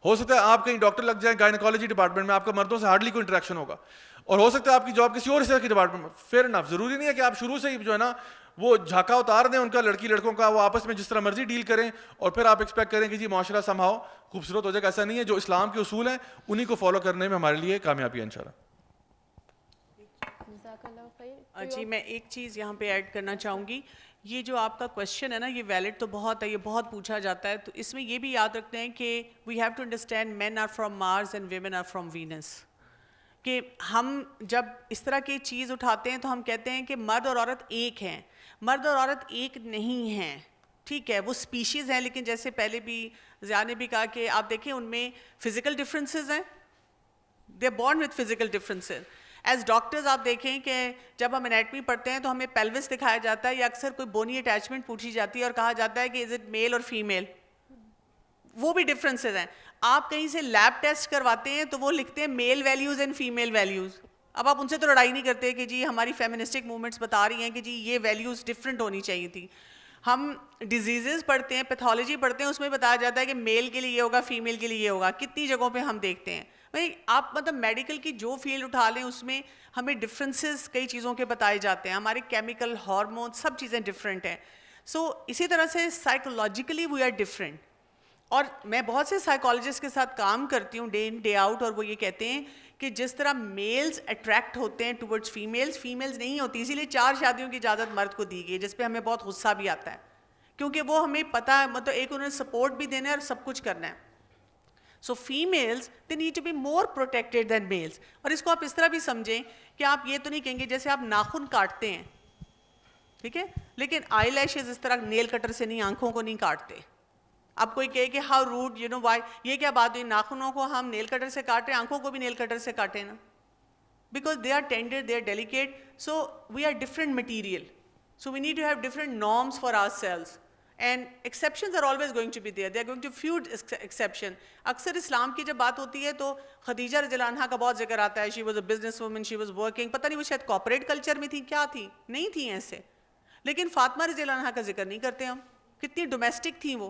ہو سکتا ہے آپ کہیں ڈاکٹر لگ جائیں گائنیکالوجی ڈپارٹمنٹ میں, آپ کا مردوں سے ہارڈلی کوئی انٹریکشن ہوگا, اور ہو سکتا ہے آپ کی جاب کسی اور ریسرچ کے ڈپارٹمنٹ میں. فیئر انف, ضروری نہیں ہے کہ آپ شروع سے ہی جو ہے نا وہ جھاکا اتار دیں ان کا, لڑکی لڑکوں کا, وہ آپس میں جس طرح مرضی ڈیل کریں اور پھر آپ ایکسپیکٹ کریں کہ جی معاشرہ سمہاؤ خوبصورت ہو جائے گا. ایسا نہیں ہے. جو اسلام کے اصول ہیں انہی کو فالو کرنے میں ہمارے لیے کامیابی ہے انشاءاللہ. جی میں ایک چیز یہاں پہ ایڈ کرنا چاہوں گی یہ جو آپ کا کویشچن ہے نا یہ ویلڈ تو بہت ہے, یہ بہت پوچھا جاتا ہے, تو اس میں یہ بھی یاد رکھتے ہیں کہ we have to understand men are from Mars and women are from Venus. کہ ہم جب اس طرح کی چیز اٹھاتے ہیں تو ہم کہتے ہیں کہ مرد اور عورت ایک ہیں. مرد اور عورت ایک نہیں ہیں, ٹھیک ہے, وہ اسپیشیز ہیں, لیکن جیسے پہلے بھی ضیاء نے بھی کہا کہ آپ دیکھیں ان میں فزیکل ڈفرینسز ہیں, they are born with physical differences. As doctors آپ دیکھیں کہ جب ہم انیٹمی پڑھتے ہیں تو ہمیں پیلوس دکھایا جاتا ہے یا اکثر کوئی بونی اٹیچمنٹ پوچھی جاتی ہے اور کہا جاتا ہے کہ از اٹ میل اور فیمیل, وہ بھی ڈفرینسز ہیں. آپ کہیں سے لیب ٹیسٹ کرواتے ہیں تو وہ لکھتے ہیں میل ویلیوز اینڈ فیمیل ویلیوز. اب آپ ان سے تو لڑائی نہیں کرتے کہ جی ہماری فیمنسٹک موومنٹس بتا رہی ہیں کہ جی یہ ویلیوز ڈفرینٹ ہونی چاہیے تھی. ہم ڈیزیزز پڑھتے ہیں, پیتھولوجی پڑھتے ہیں, اس میں بتایا جاتا ہے کہ میل کے لیے یہ ہوگا, فیمیل کے لیے یہ ہوگا. کتنی جگہوں پہ ہم دیکھتے ہیں بھائی, آپ مطلب میڈیکل کی جو فیلڈ اٹھا لیں اس میں ہمیں ڈفرینسز کئی چیزوں کے بتائے جاتے ہیں, ہمارے کیمیکل, ہارمون, سب چیزیں ڈفرینٹ ہیں. سو اسی طرح سے سائیکولوجیکلی وی آر ڈفرینٹ. اور میں بہت سے سائیکالوجسٹ کے ساتھ کام کرتی ہوں ڈے ان ڈے آؤٹ, اور وہ یہ کہتے ہیں کہ جس طرح میلز اٹریکٹ ہوتے ہیں ٹورڈز فیمیلز, فیمیلز نہیں ہوتی. اسی لیے 4 شادیوں کی اجازت مرد کو دی گئی, جس پہ ہمیں بہت غصہ بھی آتا ہے, کیونکہ وہ ہمیں پتہ ہے مطلب ایک انہوں نے سپورٹ بھی دینا ہے اور سب کچھ کرنا ہے. So females they need to be more protected than males. اور اس کو آپ اس طرح بھی سمجھیں کہ آپ یہ تو نہیں کہیں گے جیسے آپ ناخن کاٹتے ہیں, ٹھیک ہے, لیکن آئی لیشز اس طرح نیل کٹر سے نہیں, آنکھوں کو نہیں کاٹتے. اب کوئی کہے کہ how rude, you know why, یہ کیا بات ہوئی, ناخنوں کو ہم نیل کٹر سے کاٹ رہے ہیں, آنکھوں کو بھی نیل کٹر سے کاٹیں نا, because they are tender, they are delicate. So we are different material, so we need to have different norms for ourselves. And exceptions are always going to be there, they are going to feud exception. اکثر اسلام کی جب بات ہوتی ہے تو خدیجہ رضی اللہ عنہا کا بہت ذکر آتا ہے, she was a business woman, she was working, پتہ نہیں وہ شاید کارپوریٹ کلچر میں تھی, کیا تھی, نہیں تھی ایسے. لیکن فاطمہ رضی اللہ عنہا کا ذکر نہیں کرتے ہم, کتنی ڈومیسٹک تھیں وہ.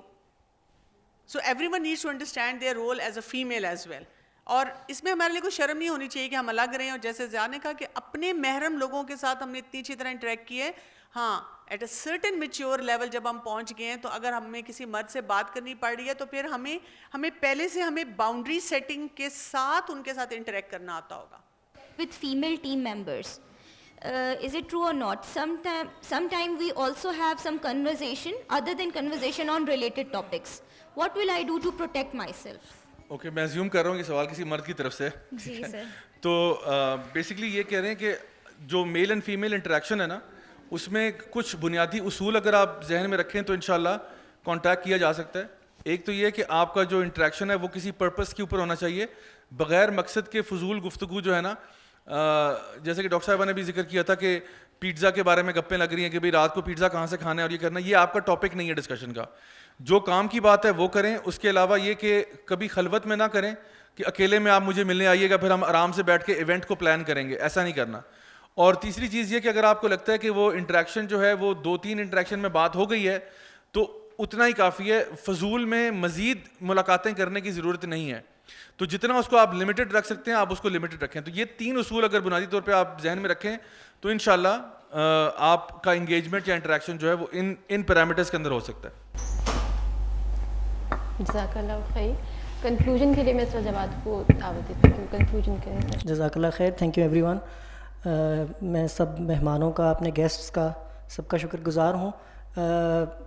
So everyone needs to understand their role as a female as well. اور اس میں ہمارے لیے کوئی شرم نہیں ہونی چاہیے کہ ہم الگ رہیں. اور جیسے ضیاء نے کہا کہ اپنے محرم لوگوں کے ساتھ ہم نے اتنی اچھی طرح انٹریکٹ کی ہے, ہاں at a certain mature level جب ہم پہنچ گئے ہیں تو اگر ہمیں کسی مرد سے بات کرنی پڑ رہی ہے تو پھر ہمیں پہلے سے ہمیں باؤنڈری سیٹنگ کے ساتھ ان کے ساتھ انٹریکٹ کرنا آتا ہوگا. With female team members. Is it true or not? Sometime we also have some conversation other than conversation on related topics. What will I do to protect myself? Okay, میں zoom کر رہا ہوں کہ سوال کسی مرد کی طرف سے. جی سر. تو بیسکلی یہ کہہ رہے ہیں کہ جو میل اینڈ فیمیل انٹریکشن ہے نا, اس میں کچھ بنیادی اصول اگر آپ ذہن میں رکھیں تو انشاءاللہ کانٹیکٹ کیا جا سکتا ہے. ایک تو یہ کہ آپ کا جو انٹریکشن ہے وہ کسی پرپس کے اوپر ہونا چاہیے, بغیر مقصد کے فضول گفتگو جو ہے نا, جیسے کہ ڈاکٹر صاحبہ نے بھی ذکر کیا تھا کہ پیزا کے بارے میں گپیں لگ رہی ہیں کہ بھئی رات کو پیزا کہاں سے کھانا ہے اور یہ کرنا, یہ آپ کا ٹاپک نہیں ہے ڈسکشن کا. جو کام کی بات ہے وہ کریں. اس کے علاوہ یہ کہ کبھی خلوت میں نہ کریں کہ اکیلے میں آپ مجھے ملنے آئیے گا پھر ہم آرام سے بیٹھ کے ایونٹ کو پلان کریں گے, ایسا نہیں کرنا. اور تیسری چیز یہ کہ اگر آپ کو لگتا ہے کہ وہ انٹریکشن جو ہے وہ 2-3 انٹریکشن میں بات ہو گئی ہے تو اتنا ہی کافی ہے, فضول میں مزید ملاقاتیں کرنے کی ضرورت نہیں ہے. تو جتنا اس کو آپ لمیٹڈ رکھ سکتے ہیں آپ اس کو لمیٹڈ رکھیں. تو یہ 3 اصول اگر بنیادی طور پہ آپ ذہن میں رکھیں تو انشاءاللہ آپ کا انگیجمنٹ یا انٹریکشن جو ہے وہ ان پیرامیٹرز کے اندر ہو سکتا ہے. جزاک اللہ خیر. کنکلوژن کے لیے میں سر جواد کو دعوت دیتی ہوں کہ کنکلوژن کریں. جزاک اللہ خیر. Thank you every one. میں سب مہمانوں کا, اپنے گیسٹس کا, سب کا شکر گزار ہوں.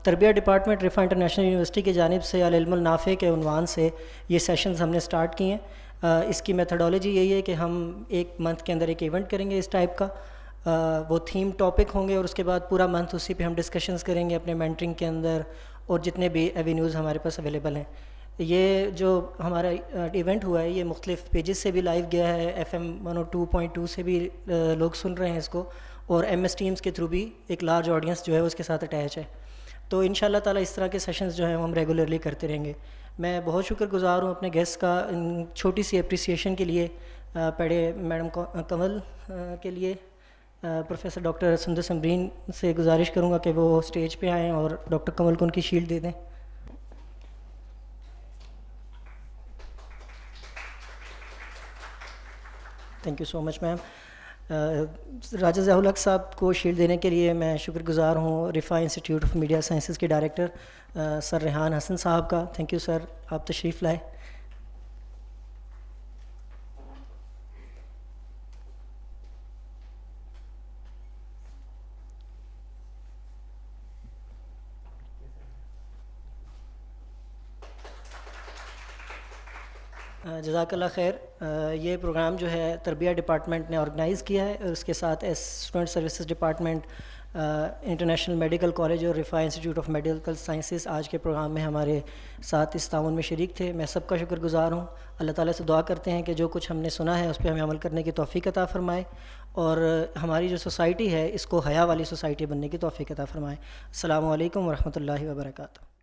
تربیہ ڈپارٹمنٹ رفا انٹرنیشنل یونیورسٹی کی جانب سے العلم النافع کے عنوان سے یہ سیشنز ہم نے سٹارٹ کیے ہیں. اس کی میتھڈالوجی یہی ہے کہ ہم 1 منتھ کے اندر ایک ایونٹ کریں گے اس ٹائپ کا. وہ تھیم ٹاپک ہوں گے اور اس کے بعد پورا منتھ اسی پہ ہم ڈسکشنز کریں گے اپنے مینٹرنگ کے اندر اور جتنے بھی ایوینیوز ہمارے پاس اویلیبل ہیں. یہ جو ہمارا ایونٹ ہوا ہے یہ مختلف پیجز سے بھی لائیو گیا ہے, FM 102.2 سے بھی لوگ سن رہے ہیں اس کو, اور MS ٹیمز کے تھرو بھی ایک لارج آڈینس جو ہے اس کے ساتھ اٹیچ ہے. تو ان شاء اللہ تعالیٰ اس طرح کے سیشنز جو ہیں ہم ریگولرلی کرتے رہیں گے. میں بہت شکر گزار ہوں اپنے گیسٹ کا ان چھوٹی سی اپریسیشن کے لیے. پہلے میڈم کمل کے لیے پروفیسر ڈاکٹر سندر سمرین سے گزارش کروں گا کہ وہ اسٹیج پہ آئیں اور ڈاکٹر کمل کو ان کی شیلڈ دے دیں. تھینک یو سو مچ میم. راجہ ضیاء الحق صاحب کو شیلڈ دینے کے لیے میں شکر گزار ہوں رفا انسٹیٹیوٹ آف میڈیا سائنسز کے ڈائریکٹر سر ریحان حسن صاحب کا. تھینک یو سر, آپ تشریف لائے. جزاک اللہ خیر. یہ پروگرام جو ہے تربیہ ڈپارٹمنٹ نے آرگنائز کیا ہے اور اس کے ساتھ student services department, international medical college اور رفاع انسٹیٹیوٹ آف میڈیکل سائنسز آج کے پروگرام میں ہمارے ساتھ اس تعاون میں شریک تھے. میں سب کا شکر گزار ہوں. اللہ تعالیٰ سے دعا کرتے ہیں کہ جو کچھ ہم نے سنا ہے اس پہ ہمیں عمل کرنے کی توفیق عطا فرمائے اور ہماری جو سوسائٹی ہے اس کو حیا والی سوسائٹی بننے کی توفیق عطا فرمائے. السلام علیکم ورحمۃ اللہ وبرکاتہ.